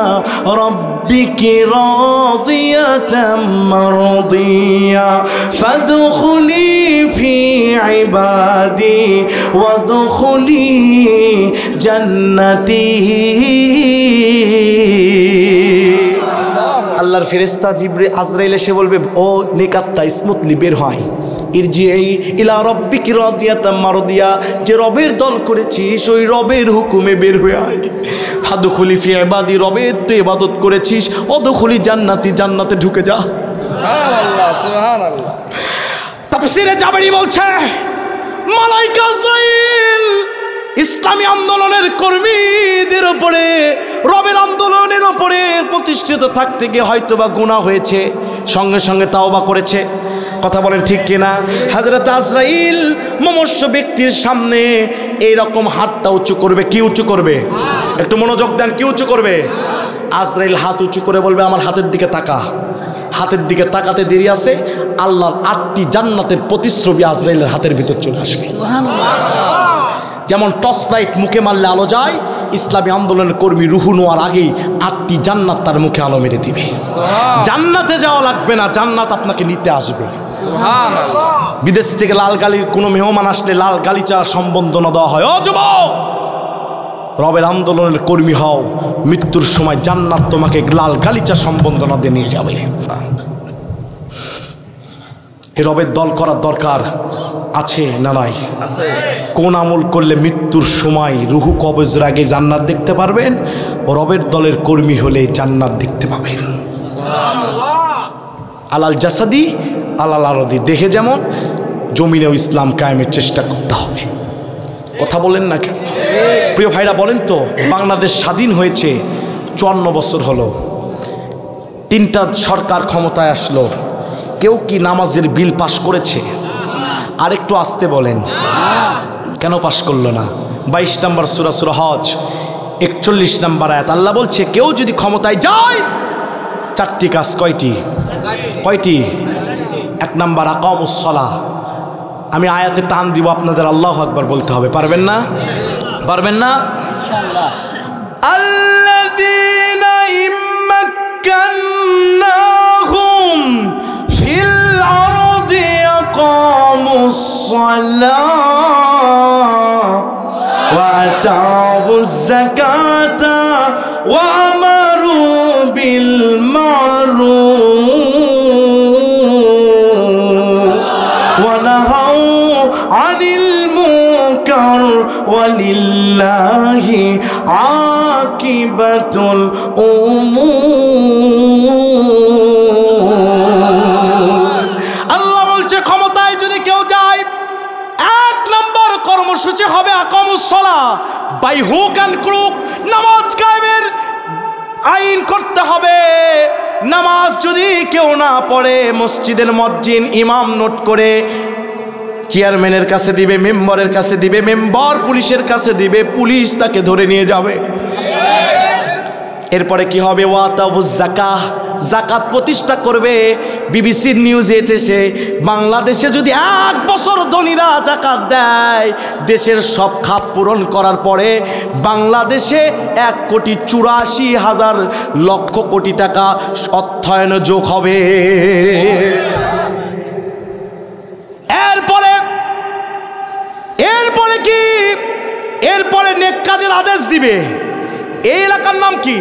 রাব্বিকি রাদিয়াতাম মারদিয়া ফাদখুলি ফি ইবাদি ওয়াদখুলি জান্নাতি। আল্লাহর ফেরেশতা আজরাইল এসে বলবে, ও নেকাত্তা, স্মুথলি বের হয়। ইরজিই ইলা রাব্বিকি রাদিয়াতাম মারদিয়া, যে রবের দল করেছিস ওই রবের হুকুমে বের হয়ে আয়। ফাদখুলি ফি ইবাদি, রবের তো ইবাদত করেছিস, ওদখুলি জান্নাতি, জান্নাতে ঢুকে যা। সুবহানাল্লাহ, সুবহানাল্লাহ। তাফসীরে জাবরি বলছে, মালাইকা আজরাইল ইসলামী আন্দোলনের কর্মীদের উপরে, রবের আন্দোলনের উপরে প্রতিষ্ঠিত থাকতে গিয়ে হয়তোবা গুনাহ হয়েছে, সঙ্গে সঙ্গে তাওবা করেছে। কথা বলেন ঠিক কিনা? হযরত আজরাইল মুমূর্ষ ব্যক্তির সামনে এইরকম হাতটা উঁচু করবে। কি উঁচু করবে? একটু মনোযোগ দেন, কি উঁচু করবে? আজরাইল হাত উঁচু করে বলবে, আমার হাতের দিকে তাকা। হাতের দিকে তাকাতে দেরি আছে, আল্লাহর 8টি জান্নাতের প্রতিশ্রুতি আজরাইলের হাতের ভিতর চলে আসবে। যেমন টর্চ লাইট মুখে মারলে আলো যায়, ইসলামী আন্দোলনের কর্মী রুহু নোয়ার আগেই 8টি জান্নাত তার মুখে আলো মেরে দিবে। জান্নাতে যাওয়া লাগবে না, জান্নাত আপনাকে নিতে আসবে। বিদেশ থেকে লাল গালির কোনো মেহমান আসলে লাল গালিচা সম্বর্ধনা দেওয়া হয়। ও যুবক, রবের আন্দোলনের কর্মী হও, মৃত্যুর সময় জান্নাত তোমাকে লাল গালিচা সম্বর্ধনা দিয়ে নিয়ে যাবে। রবের দল করার দরকার আছে না নাই? কোন আমল করলে মৃত্যুর সময় রুহু কবজের আগে জান্নাত দেখতে পারবেন? রবের দলের কর্মী হলে জান্নাত দেখতে পাবেন। আলাল জাসাদি আলাল আরদি, দেখে যেমন জমিনেও ইসলাম কায়েমের চেষ্টা করতে হবে। কথা বলেন না কেন? প্রিয় ভাইরা, বলেন তো, বাংলাদেশ স্বাধীন হয়েছে 54 বছর হলো, 3টা সরকার ক্ষমতায় আসলো, কেউ কি নামাজের বিল পাশ করেছে? আরেকটু আসতে বলেন, কেন পাশ করলো না? 22 নম্বর সূরা হজ, 41 নম্বর আয়াত আল্লাহ বলছে কেউ যদি ক্ষমতায় যায় চারটি কাজ। কয়টি? 1 নম্বর আকামুস সালাহ। আমি আয়াতে টান দিব, আপনাদের আল্লাহু আকবার বলতে হবে। পারবেন না? পারবেন না? আল্লাযীনা ইম্মাক্কান্নাহুম ফিল আরদি আকামুস সালাহ ওয়া আতাউয যাকাতা ওয়া আমারু বিল মারুফ ওয়া নাহাউ আনিল মুনকার ওয়ালিল্লাহি আকিবাতুল উমুর। আল্লাহ বলছে ক্ষমতায় যদি কেউ যায় 1 নম্বর কর্মসূচি হবে আকামুস সালাহ, বাই হুক অ্যান্ড ক্রুক নামাজ কায়েমের আইন করতে হবে। নামাজ যদি কেউ না পড়ে মসজিদের মুয়াজ্জিন ইমাম নোট করে চেয়ারম্যানের কাছে দিবে, মেম্বারের কাছে দিবে, মেম্বার পুলিশের কাছে দিবে, পুলিশ তাকে ধরে নিয়ে যাবে। এরপরে কি হবে? ওয়াতাউজ যাকাহ, যাকাত প্রতিষ্ঠা করবে। বিবিসির নিউজে এসেছে বাংলাদেশে যদি 1 বছর ধনীরা যাকাত দেয়, দেশের সব খাত পূরণ করার পরে বাংলাদেশে 1,84,000 লক্ষ কোটি টাকা অর্থায়নে যোগ হবে। এরপরে কি? এরপরে নেক কাজের আদেশ দিবে। এই এলাকার নাম কি?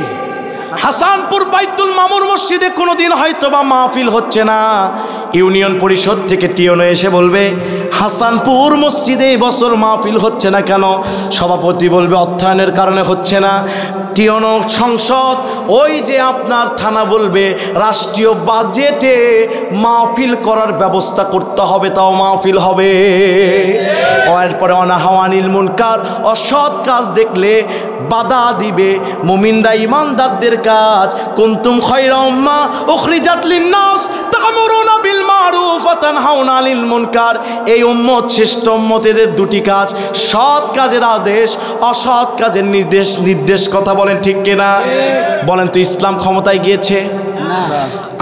হাসানপুর বাইতুল মামুর মসজিদে কোনোদিন হয়তো বা মাহফিল হচ্ছে না, ইউনিয়ন পরিষদ থেকে টিওনো এসে বলবে হাসানপুর মসজিদে এই বছর মাহফিল হচ্ছে না কেন? সভাপতি বলবে অর্থায়নের কারণে হচ্ছে না। টিওনো সংসদ ওই যে আপনার থানা বলবে রাষ্ট্রীয় বাজেটে মাহফিল করার ব্যবস্থা করতে হবে, তাও মাহফিল হবে। এরপরে অনাহাউ আনিল মুনকার, অসৎ কাজ দেখলে বাধা দিবে। মুমিনরা ইমানদারদের কাজ কুনতুম খায়রা উম্মাহ উখরিজাত লিন-নাস তা'মুরুনা বিল মারুফ ওয়া তানহাউনা আনিল মুনকার। এই উম্মত শ্রেষ্ঠ উম্মতেদের দুটি কাজ, সৎ কাজের আদেশ, অসৎ কাজের নির্দেশ। কথা বলেন ঠিক কিনা? বলেন তো ইসলাম ক্ষমতায় গিয়েছে?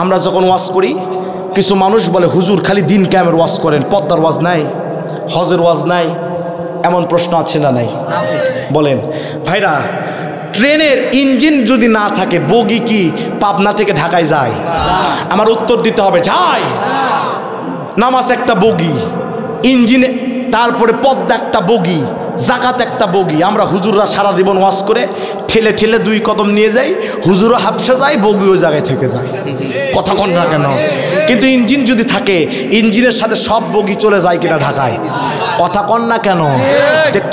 আমরা যখন ওয়াজ করি কিছু মানুষ বলে হুজুর খালি দিন কায়েমের ওয়াজ করেন, পদ্মার ওয়াজ নাই, হজের ওয়াজ নাই। এমন প্রশ্ন আছে না নাই? বলেন ভাইরা, ট্রেনের ইঞ্জিন যদি না থাকে বগি কি পাবনা থেকে ঢাকায় যায়? আমার উত্তর দিতে হবে যায়। নামাজ একটা বগি, ইঞ্জিনে, তারপরে পদ্মা একটা বগি, জাকাত একটা বগি। আমরা হুজুররা সারা জীবন ওয়াজ করে ঠেলে ঠেলে 2 কদম নিয়ে যাই, হুজুরও হাফসে যায়, বগিও জায়গায় থেকে যায়। কথা কন না কেন? কিন্তু ইঞ্জিন যদি থাকে, ইঞ্জিনের সাথে সব বগি চলে যায় কিনা ঢাকায়? কথা কন না কেন?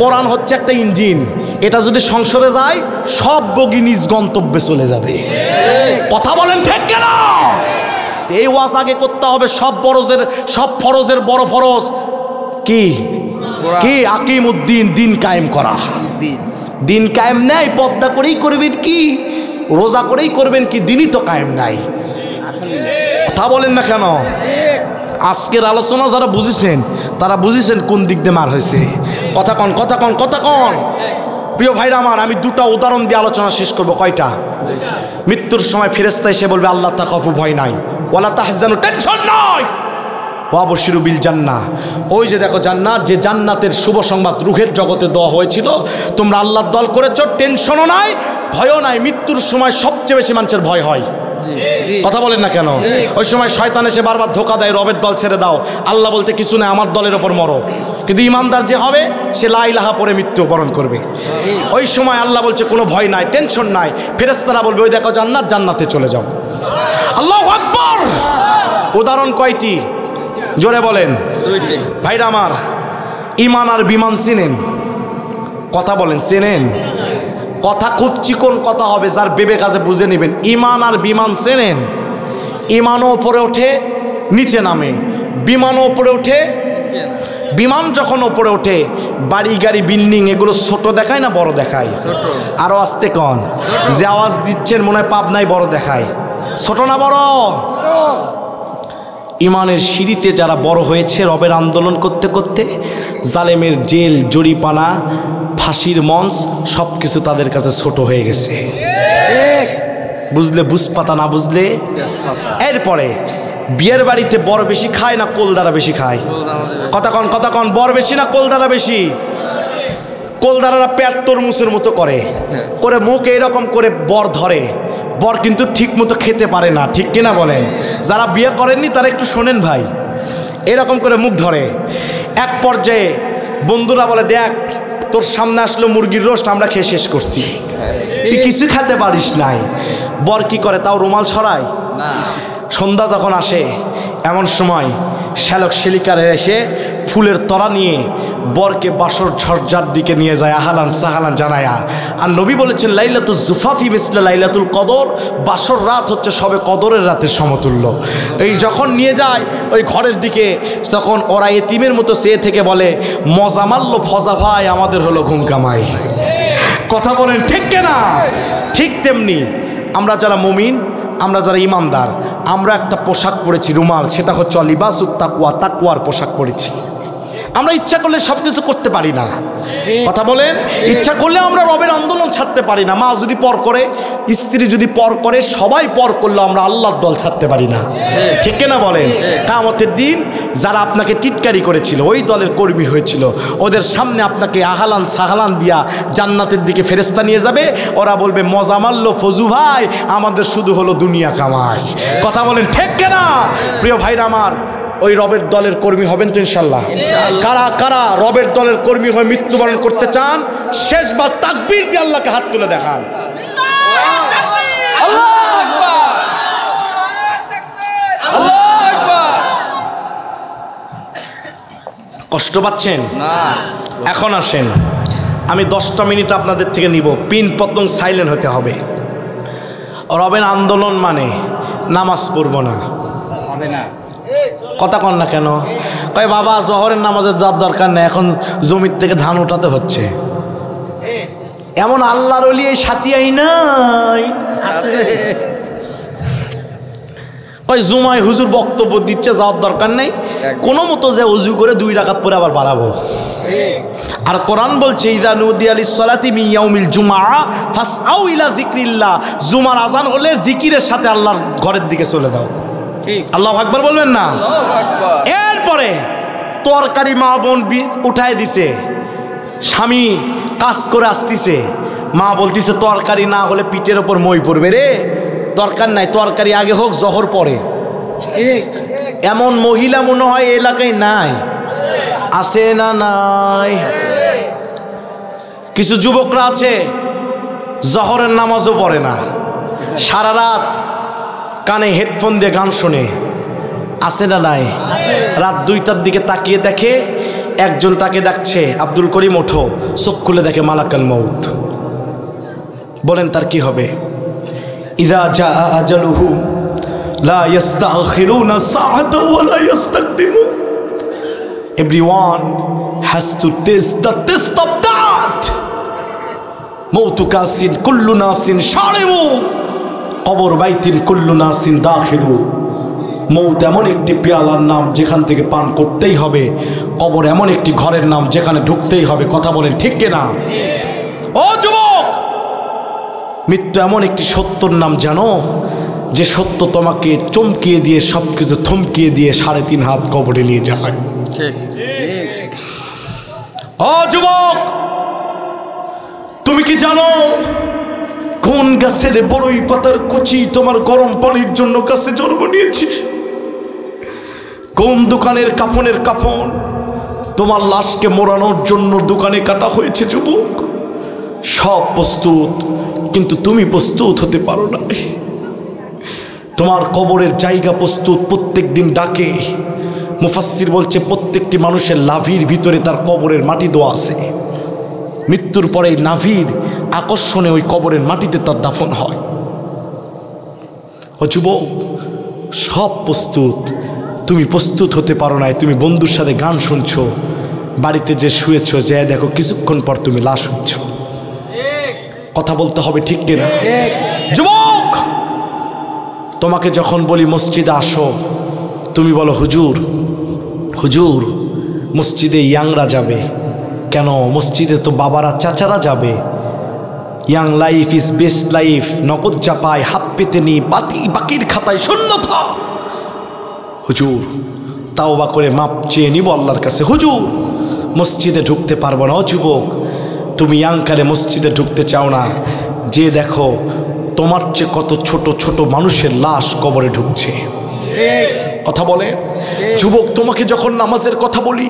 কোরআন হচ্ছে একটা ইঞ্জিন, এটা যদি সংসদে যায় সব বগি নিজ গন্তব্যে চলে যাবে। কথা বলেন ঠিক কেন? এই ওয়াজ আগে করতে হবে। সব ফরজের বড় ফরজ কি? আকিমুদ্দিন, দিন কায়েম করা। দিন কায়েম নাই, পর্দা করেই করবেন কি, রোজা করেই করবেন কি, দিনই তো কায়েম নাই। কথা বলেন না কেন? আজকের আলোচনা যারা বুঝেছেন তারা বুঝেছেন কোন দিক দিয়ে মার হয়েছে। কথা কন, কথা কন, কথা কন। প্রিয় ভাইরা আমার, আমি 2টা উদাহরণ দিয়ে আলোচনা শেষ করবো। কয়টা? মৃত্যুর সময় ফেরেশতা এসে বলবে আল্লাহ তাখাফু, ভয় নাই, ওয়ালা তাহজানু, টেনশন নাই, ওয়াবশিরু বিল জান্নাহ। ওই যে দেখো জান্নাত, যে জান্নাতের শুভ সংবাদ রূহের জগতে দেওয়া হয়েছিল, তোমরা আল্লাহর দল করেছো, টেনশনও নাই, ভয়ও নাই। মৃত্যুর সময় সবচেয়ে বেশি মানুষের ভয় হয়। কথা বলেন না কেন? ওই সময় শয়তান এসে বারবার ধোকা দেয়, রবের দল ছেড়ে দাও, আল্লাহ বলতে কিছু নেই, আমার দলের ওপর মরো। কিন্তু ইমানদার যে হবে সে লা ইলাহা পড়ে মৃত্যুবরণ করবে। ওই সময় আল্লাহ বলছে কোনো ভয় নাই, টেনশন নাই। ফেরেশতারা বলবে ওই দেখো জান্নাত, জান্নাতে চলে যাও। আল্লাহু আকবার। উদাহরণ কয়টি? জোরে বলেন। ভাইরা আমার, ইমান আর বিমান চিনেন? কথা বলেন, চেনেন? কথা খুব চিকন কথা হবে, যার বিবেক আছে বুঝে নেবেন। ইমান আর বিমান চেনেন? ইমানও উপরে ওঠে নিচে নামে, বিমানও উপরে ওঠে। বিমান যখন উপরে ওঠে বাড়ি গাড়ি বিল্ডিং এগুলো ছোট দেখায় না বড় দেখায়? আরো আস্তে কন, যে আওয়াজ দিচ্ছেন মনে হয় পাবনাই বড় দেখায়। ছোট না বড়? ইমানের সিঁড়িতে যারা বড় হয়েছে রবের আন্দোলন করতে করতে, জালেমের জেল জরিপানা ফাঁসির মঞ্চ সব কিছু তাদের কাছে ছোট হয়ে গেছে। বুঝলে বুঝপাতা, না বুঝলে। এরপরে বিয়ের বাড়িতে বর বেশি খায় না কোলদারা বেশি খায়? কথা কন বর বেশি না কোলদারা বেশি? কোলদারারা পেট তরমুজের মতো করে মুখ এইরকম করে বর ধরে, বর কিন্তু ঠিক মতো খেতে পারে না, ঠিক কিনা বলেন? যারা বিয়ে করেননি তারা একটু শোনেন ভাই, এরকম করে মুখ ধরে। এক পর্যায়ে বন্ধুরা বলে, দেখ তোর সামনে আসলো মুরগির রোস্ট, আমরা খেয়ে শেষ করছি, তুই কিছু খেতে পারিস নাই। বর কি করে, তাও রুমাল ছড়ায় না। সন্ধ্যা যখন আসে এমন সময় শ্যালক শ্যালিকারা এসে ফুলের তরা নিয়ে বরকে বাসর ঝরঝার দিকে নিয়ে যায়, আহালান সাহালান জানায়া। আর নবী বলেছেন লাইলাতুল জুফাফি মিসলা লাইলাতুল কদর, বাসর রাত হচ্ছে সবে কদরের রাতের সমতুল্য। এই যখন নিয়ে যায় ওই ঘরের দিকে, তখন ওরা এতিমের মতো চেয়ে থেকে বলে, মজা মারল ফজা ভাই, আমাদের হলো ঘুম কামাই। কথা বলেন ঠিক কিনা? ঠিক তেমনি আমরা যারা মুমিন, আমরা যারা ইমানদার, আমরা একটা পোশাক পরেছি রুমাল, সেটা হচ্ছে লিবাসুত তাকওয়া, তাকওয়ার পোশাক পরেছি। আমরা ইচ্ছা করলে সব কিছু করতে পারি না। কথা বলেন, ইচ্ছা করলে আমরা রবের আন্দোলন ছাড়তে পারি না। মা যদি পর করে, স্ত্রী যদি পর করে, সবাই পর করলে আমরা আল্লাহর দল ছাড়তে পারি না, ঠিক না বলেন? কিয়ামতের দিন যারা আপনাকে টিটকারি করেছিল, ওই দলের কর্মী হয়েছিল, ওদের সামনে আপনাকে আহালান সাহালান দিয়া জান্নাতের দিকে ফেরেশতা নিয়ে যাবে। ওরা বলবে, মজা মারলো ফজু ভাই, আমাদের শুধু হলো দুনিয়া কামাই। কথা বলেন ঠিক না? প্রিয় ভাইরা আমার, ওই রবের দলের কর্মী হবেন তো ইনশাল্লাহ? কারা কারা রবের দলের কর্মী হয়ে মৃত্যুবরণ করতে চান? শেষবার তাকবীর দিয়ে আল্লাহকে হাত তুলে দেখান। কষ্ট পাচ্ছেন? এখন আসেন, আমি 10টা মিনিট আপনাদের থেকে নিব, পিন পতং সাইলেন্ট হতে হবে। রবের আন্দোলন মানে নামাজ পড়বো না, কথা কন না কেন? কয় বাবা জহরের নামাজের যার দরকার নেই, এখন জমির থেকে ধান উঠাতে হচ্ছে। এমন আল্লাহর ওলি এই সাথিয়াই নাই। ওই জুমায় হুজুর বক্তব্য দিচ্ছে, যাওয়ার দরকার নেই, কোনো মতো যে উজু করে 2 রাকাত পরে আবার বাড়াবো। আর কোরআন বলছে, ইযা নুদিয়া লিস-সালাতি মিন ইয়াউমিল জুমআ ফাসআউ ইলা যিকরিল্লাহ, জুমার আযান হলে জিকিরের সাথে আল্লাহর ঘরের দিকে চলে যাও। আল্লাহু আকবার বলবেন না? এরপরে তরকারি মা বোন উঠায় দিছে, স্বামী কাজ করে আসতেছে, মা বলতিছে তরকারি না হলে পিঠের ওপর মই পড়বে রে, দরকার নাই, তরকারি আগে হোক, জহর পরে। এমন মহিলা মনে হয় এলাকায় নাই, আছে না নাই? কিছু যুবকরা আছে জহরের নামাজও পড়ে না, সারা রাত কানে হেডফোন দিয়ে গান শোনে, আছে না নাই? রাত 2টার দিকে তাকিয়ে দেখে একজন তাকে ডাকছে, আব্দুল করিম ওঠো, চোখ খুলে দেখে মালাকাল মউত। বলেন তার কি হবে? ইযা জা আজালুহুম লা ইস্তাখিরুনা সাআতাও ওয়া লা ইস্তাকদিমুন। Everyone has to taste the taste of death. মউতু কাসিন কুল্লু নাসিন শারিবু, কবর বাইতিন কুল্লু নাসিন দাখিলু। মউত এমন একটি পেয়ালার নাম যেখান থেকে পান করতেই হবে, কবর এমন একটি ঘরের নাম যেখানে ঢুকতেই হবে। কথা বলেন ঠিক কিনা? ও যুবক, মৃত্যু এমন একটি সত্যর নাম জানো, যে সত্য তোমাকে চমকিয়ে দিয়ে সব কিছু থমকিয়ে দিয়ে 3.5 হাত কবরে নিয়ে যায়। ও যুবক, তুমি কি জানো কোন গাছের বড়ই পাতার কুচি তোমার গরম পানির জন্য গাছে জন্ম নিয়েছে? কোন দোকানের কাফনের কাফন তোমার লাশকে মোড়ানোর জন্য দোকানে কাটা হয়েছে? যুবক, সব প্রস্তুত, কিন্তু তুমি প্রস্তুত হতে পারো না। তোমার কবরের জায়গা প্রস্তুত, প্রত্যেক দিন ডাকে। মুফাসসির বলছে প্রত্যেকটি মানুষের লাভির ভিতরে তার কবরের মাটি দেওয়া আছে। মৃত্যুর পরে নাভির আকর্ষণে ওই কবরের মাটিতে তার দাফন হয়। ও যুবক, সব প্রস্তুত, তুমি প্রস্তুত হতে পারো না। তুমি বন্ধুর সাথে গান শুনছো, বাড়িতে যে শুয়েছ, যে দেখো কিছুক্ষণ পর তুমি লাশ হচ্ছ। কথা বলতে হবে ঠিক কিনা? যুবক, তোমাকে যখন বলি মসজিদে আসো, তুমি বলো হুজুর, হুজুর মসজিদে ইয়াংরা যাবে, কেন মসজিদে তো বাবারা চাচারা যাবে। Young life is best life, নগদ চাপায় হাত পেতে নি বাকির খাতায় শূন্যতা। হুজুর তাওবা করে মাপ চেয়ে নিব আল্লাহর কাছে। হুজুর মসজিদে ঢুকতে পারবো না। ও যুবক, তুমি ইয়াংকারে মসজিদে ঢুকতে চাও না, যে দেখো তোমার চেয়ে কত ছোট ছোট মানুষের লাশ কবরে ঢুকছে। কথা বলে যুবক, তোমাকে যখন নামাজের কথা বলি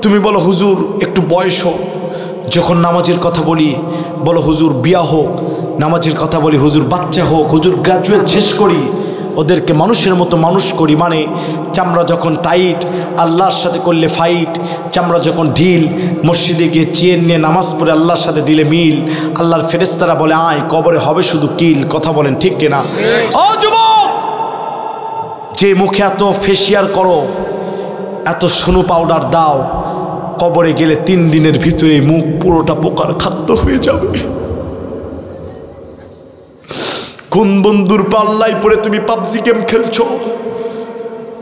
তুমি বলো হুজুর একটু বয়স হোক, যখন নামাজের কথা বলি বলো হুজুর বিয়া হোক, নামাজের কথা বলি হুজুর বাচ্চা হোক, হুজুর গ্রাজুয়েট শেষ করি, ওদেরকে মানুষের মতো মানুষ করি। মানে চামড়া যখন টাইট আল্লাহর সাথে করলে ফাইট, চামড়া যখন ঢিল মসজিদে গিয়ে চেন নিয়ে নামাজ পড়ে আল্লাহর সাথে দিলে মিল। আল্লাহর ফেরেশতারা বলে আয়, কবরে হবে শুধু কিল। কথা বলেন ঠিক কিনা? ও যুবক, যে মুখে এত ফেসিয়ার করো, এত সোনু পাউডার দাও, কবরে গেলে 3 দিনের ভিতরে মুখ পুরোটা পোকার খাদ্য হয়ে যাবে। কোন বন্ধুর পাল্লায় পড়ে তুমি পাবজি গেম খেলছো?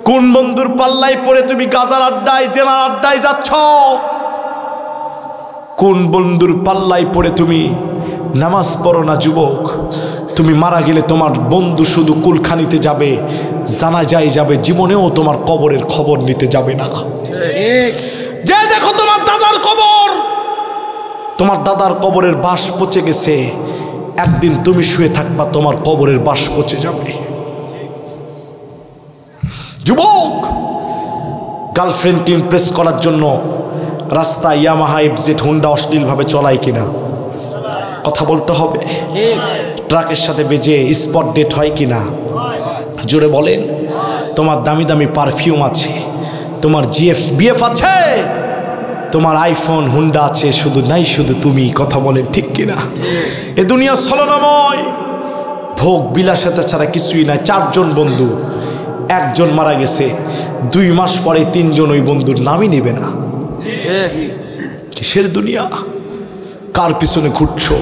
কোন বন্ধুর পাল্লায় পড়ে তুমি গাজার আড্ডায় জেনার আড্ডায় যাচ্ছ? কোন বন্ধুর পাল্লায় পড়ে তুমি নামাজ পড়ো না? যুবক, তুমি মারা গেলে তোমার বন্ধু শুধু কুলখানিতে যাবে, জানাজায় যাবে, জীবনেও তোমার কবরের খবর নিতে যাবে না। যে দেখো তোমার দাদার কবর, তোমার দাদার কবরের বাঁশ পচে গেছে, একদিন তুমি শুয়ে থাকবা, তোমার কবরের বাঁশ পচে যাবে। যুবক, গার্লফ্রেন্ডকে ইমপ্রেস করার জন্য রাস্তায় ইয়ামাহা এফজেড হুন্ডা অশ্লীলভাবে চলায় কিনা কথা বলতে হবে। ট্রাকের সাথে বেজে স্পট ডেট হয় কিনা জোরে বলেন। তোমার দামি দামি পারফিউম আছে, তোমার বিএফ আছে, তোমার আইফোন হুন্ডা আছে, শুধু নাই শুধু তুমি। কথা বলেন ঠিক কিনা? এ দুনিয়া ছলনাময়, ভোগ বিলাসিতা ছাড়া কিছুই নাই। 4 জন বন্ধু, 1 জন মারা গেছে, 2 মাস পরে 3 জন ওই বন্ধুর নামই নেবে না। কিসের দুনিয়া? কার পিছনে ঘুরছো?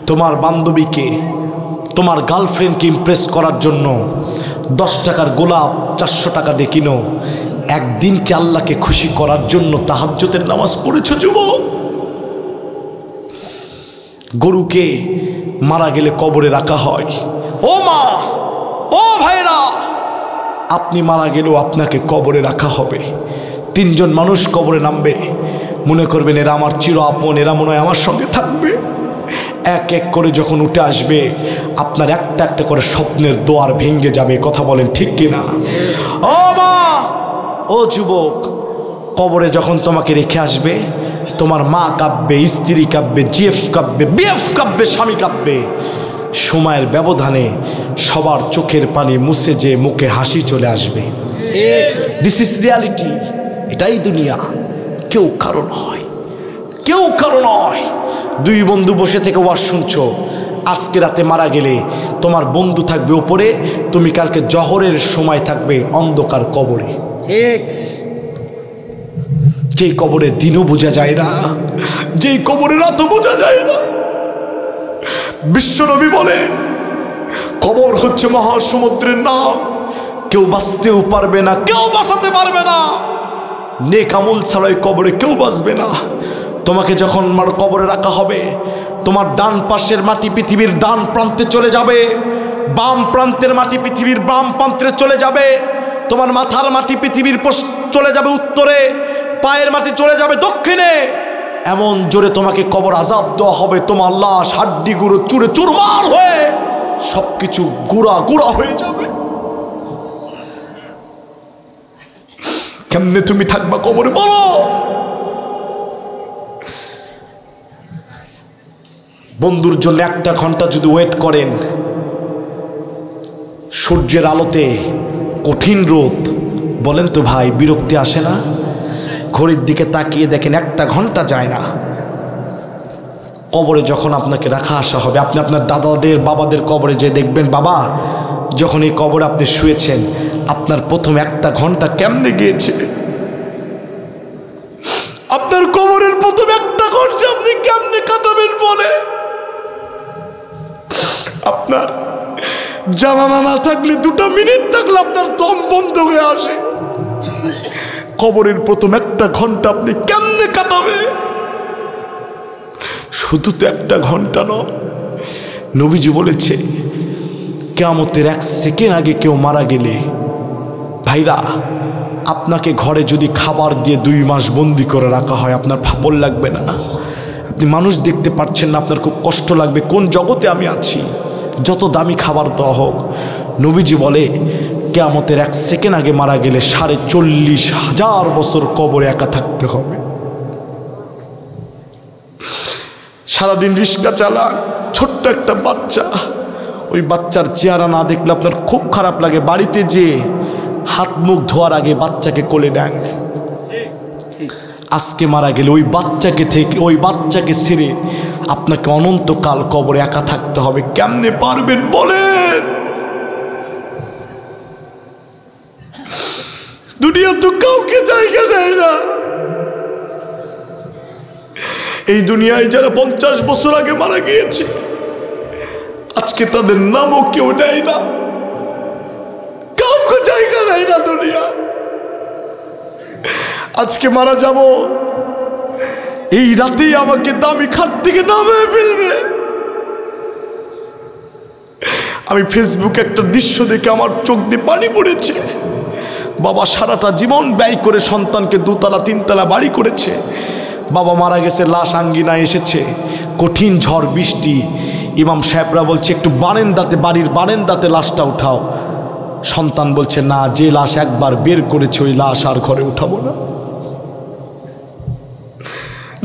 তোমার বান্ধবীকে, তোমার গার্লফ্রেন্ডকে ইমপ্রেস করার জন্য 10 টাকার গোলাপ 400 টাকা দিয়ে কিনো। একদিনকে আল্লাহকে খুশি করার জন্য তাহাজ্জুদের নামাজ পড়েছো যুবক। গরুকে মারা গেলে কবরে রাখা হয়। ও মা, ও ভাইরা, আপনি মারা গেলেও আপনাকে কবরে রাখা হবে। 3 জন মানুষ কবরে নামবে, মনে করবেন এরা আমার চির আপন, এরা মনে হয় আমার সঙ্গে থাকবে। এক এক করে যখন উঠে আসবে, আপনার একটা একটা করে স্বপ্নের দোয়ার ভেঙে যাবে। কথা বলেন ঠিক কিনা? ও মা, ও যুবক, কবরে যখন তোমাকে রেখে আসবে, তোমার মা কাঁদবে, স্ত্রী কাঁদবে, জিএফ কাঁদবে, বিএফ কাঁদবে, স্বামী কাঁদবে। সময়ের ব্যবধানে সবার চোখের পানি মুছে যে মুখে হাসি চলে আসবে। This is reality. এটাই দুনিয়া। কেউ কারো নয়, কেউ কারো নয়। 2 বন্ধু বসে থেকে ওয়াজ শুনছো, আজকে রাতে মারা গেলে তোমার বন্ধু থাকবে উপরে, তুমি কালকে জহরের সময় থাকবে অন্ধকার কবরে। যেই কবরে দিনও বোঝা যায় না, যেই কবরে রাতও বোঝা যায় না। বিশ্বনবী বলেন, কবর হচ্ছে মহাসমুদ্রের নাম, কেউ বাঁচতেও পারবে না, কেউ বাঁচাতে পারবে না। নেক আমল ছাড়াই কবরে কেউ বাঁচবে না। তোমাকে যখন কবরে রাখা হবে, তোমার ডান পাশের মাটি পৃথিবীর ডান প্রান্তে চলে যাবে, বাম প্রান্তের মাটি পৃথিবীর বাম প্রান্তে চলে যাবে। তোমার মাথার মাটি পৃথিবীর চলে যাবে উত্তরে, পায়ের মাটি চলে যাবে দক্ষিণে। এমন জোরে তোমাকে কবর আযাব দেওয়া হবে, তোমার লাশ হাড্ডি গুঁড়ো চুরে চুরমার হয়ে সবকিছু গুঁড়া গুঁড়া হয়ে যাবে। কেমনে তুমি থাকবা কবরে বলো? বন্ধুর জন্য 1 ঘন্টা যদি ওয়েট করেন, সূর্যের আলোতে কঠিন রোদ, বলেন তো ভাই বিরক্তি আসে না? ঘড়ির দিকে তাকিয়ে দেখেন 1 ঘন্টা যায় না। কবরে যখন আপনাকে রাখা আসা হবে, আপনি আপনার দাদাদের বাবাদের কবরে যে দেখবেন, বাবা যখন এই কবরে আপনি শুয়েছেন, আপনার প্রথম 1 ঘন্টা কেমনে গিয়েছে? আপনার কবরের প্রথম 1 ঘন্টা আপনি কেমনে কাটাবেন বলে? আপনার জানানা না থাকলে 2 মিনিট থাকলে আপনার দম বন্ধ হয়ে আসে। কবরের প্রথম 1 ঘন্টা আপনি কেমনে কাটাবে? শুধু তো একটা ঘন্টা নয়, নবীজি বলেছে কিয়ামতের 1 সেকেন্ড আগে কেউ মারা গেলে, ভাইরা আপনাকে ঘরে যদি খাবার দিয়ে 2 মাস বন্দি করে রাখা হয়, আপনার ভাবল লাগবে না? আপনি মানুষ দেখতে পাচ্ছেন না, আপনার খুব কষ্ট লাগবে, কোন জগতে আমি আছি, যত দামি খাবার দেওয়া হোক। নবীজি বলে কিয়ামতের 1 সেকেন্ড আগে মারা গেলে 40,500 বছর কবরে একা থাকতে হবে। সারাদিন রিক্সা চালান, ছোট্ট একটা বাচ্চা, ওই বাচ্চার চেহারা না দেখলে আপনার খুব খারাপ লাগে। বাড়িতে যে হাত মুখ ধোয়ার আগে বাচ্চাকে কোলে নেন। আজকে মারা গেলে ওই বাচ্চাকে ছেড়ে আপনাকে অনন্তকাল কবরে একা থাকতে হবে। কেমনে পারবেন বলেন? দুনিয়া তো কাউকে জায়গা দেয় না। এই দুনিয়ায় যারা 50 বছর আগে মারা গিয়েছে, আজকে তাদের নামও কেউ দেয় না, কাউকে জায়গা দেয় না দুনিয়া। আজকে মারা যাব, এই রাতেই আমাকে দামি খাট থেকে নামিয়ে ফেলবে। আমি ফেসবুকে একটা দৃশ্য দেখে আমার চোখ দিয়ে পানি পড়েছে। বাবা সারাটা জীবন ব্যয় করে সন্তানকে 2 তলা 3 তলা বাড়ি করেছে। বাবা মারা গেছে, লাশ আঙ্গিনায় এসেছে, কঠিন ঝড় বৃষ্টি। ইমাম সাহেবরা বলছে একটু বাড়ির বারান্দাতে লাশটা উঠাও। সন্তান বলছে না, যে লাশ একবার বের করেছে ওই লাশ আর ঘরে উঠাবো না।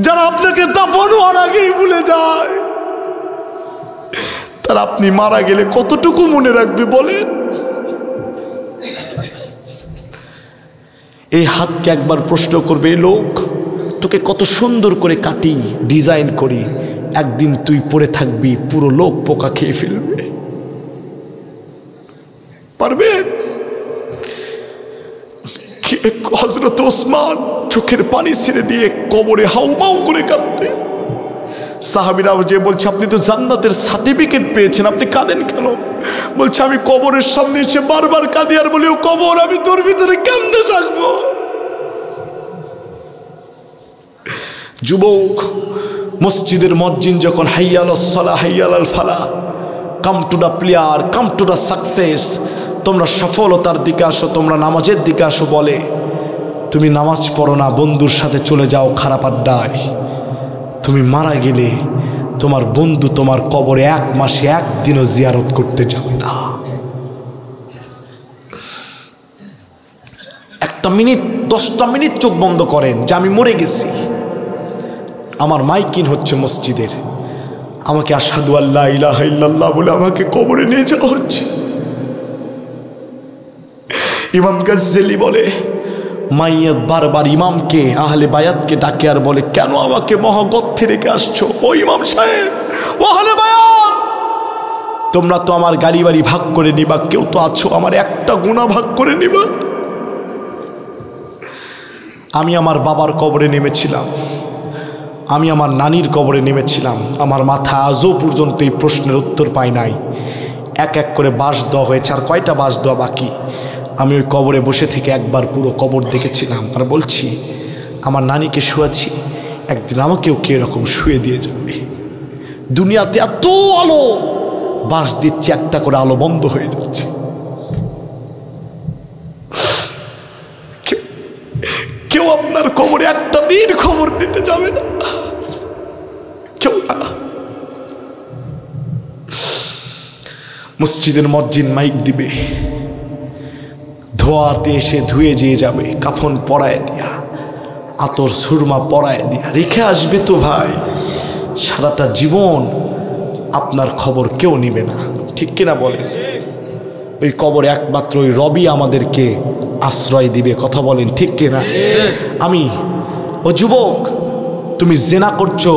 যারা আপনাকে দাফন হওয়ার আগেই ভুলে যায়, তারা আপনি মারা গেলে কতটুকু মনে রাখবে বলেন? এই হাতকে একবার প্রশ্ন করবে, এই লোক তোকে কত সুন্দর করে কাটি ডিজাইন করি, একদিন তুই পড়ে থাকবি, পুরো লোক পোকা খেয়ে ফেলবে। পারবে? হযরত ওসমান চোখের পানি ছেড়ে দিয়ে কবরে হাউমাউ করে কাঁদতে। সাহাবীরা যে বলছে আপনি তো জান্নাতের সার্টিফিকেট পেয়েছেন, আপনি কাঁদেন কেন? বলছে আমি কবরের সামনে এসে বারবার কাঁদি আর বলি, ও কবর আমি তোর ভিতরে কেমনে থাকবো? যুবক, মসজিদের মুয়াজ্জিন যখন হাইয়া আলাস সালাহ হাইয়া আলাল ফালাহ, come to the prayer, come to the success, তোমরা সফলতার দিকে আসো, তোমরা নামাজের দিকে আসো বলে, তুমি নামাজ পড়ো না, বন্ধুর সাথে চলে যাও খারাপ আড্ডায়। তুমি মারা গেলে তোমার বন্ধু তোমার কবরে 1 মাসে 1 দিনও জিয়ারত করতে যাবে না। 1 মিনিট 10টা মিনিট চোখ বন্ধ করেন যে আমি মরে গেছি, আমার মাইকিন হচ্ছে মসজিদের, আমাকে আশহাদু আল্লা ইলাহা ইল্লাল্লাহ বলে আমাকে কবরে নিয়ে যাওয়া হচ্ছে। ইমাম গাজ্জালি বলে, মাইয়াত বারবার ইমামকে আহলে বায়াতকে ডাকে আর বলে, কেন আমাকে মহাগর্তে রেখে আসছো? ও ইমাম সাহেব, ও আহলে বায়াত, তোমরা তো আমার গাড়ি বাড়ি ভাগ করে নিবা, কেউ তো আছো, আমার একটা গুনাহ ভাগ করে নিবা। আমি আমার বাবার কবরে নেমেছিলাম, আমি আমার নানির কবরে নেমেছিলাম, আমার মাথা আজও পর্যন্ত এই প্রশ্নের উত্তর পাই নাই। এক এক করে বাঁশ দেওয়া হয়েছে, আর কয়টা বাঁশ দেওয়া বাকি। আমি ওই কবরে বসে থেকে একবার পুরো কবর দেখেছিলাম, আর বলছি আমার নানিকে শুয়েছি, একদিন আমাকেও কে এরকম শুয়ে দিয়ে যাবে। দুনিয়াতে এত আলো, বাঁশ দিচ্ছে, একটা করে আলো বন্ধ হয়ে যাচ্ছে। কেউ আপনার কবরে একটা দিন খবর নিতে যাবে না, কেউ না। মসজিদের মুয়াজ্জিন মাইক দিবে, ধোয়াতে এসে ধুয়ে যেয়ে যাবে, কাফন পরায় দিয়া, আতর সুরমা পরায় দিয়া রেখে আসবে। তো ভাই সারাটা জীবন আপনার খবর কেউ নিবে না, ঠিক কিনা বলেন? ওই কবরে একমাত্র ওই রবি আমাদেরকে আশ্রয় দিবে, কথা বলেন ঠিক কিনা? ও যুবক, তুমি জেনা করছো,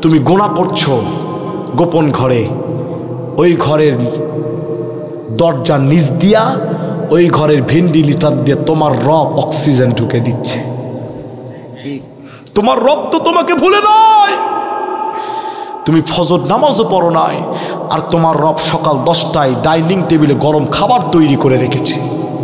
তুমি গুনাহ করছো গোপন ঘরে, ওই ঘরের দরজার নিচ দিয়া, ওই ঘরের ভেন্টিলেটর দিয়ে তোমার রব অক্সিজেন ঢুকে দিচ্ছে। তোমার রব তো তোমাকে ভুলে নাই, তুমি ফজর নামাজও পড়ো নাই, আর তোমার রব সকাল 10টায় ডাইনিং টেবিলে গরম খাবার তৈরি করে রেখেছে।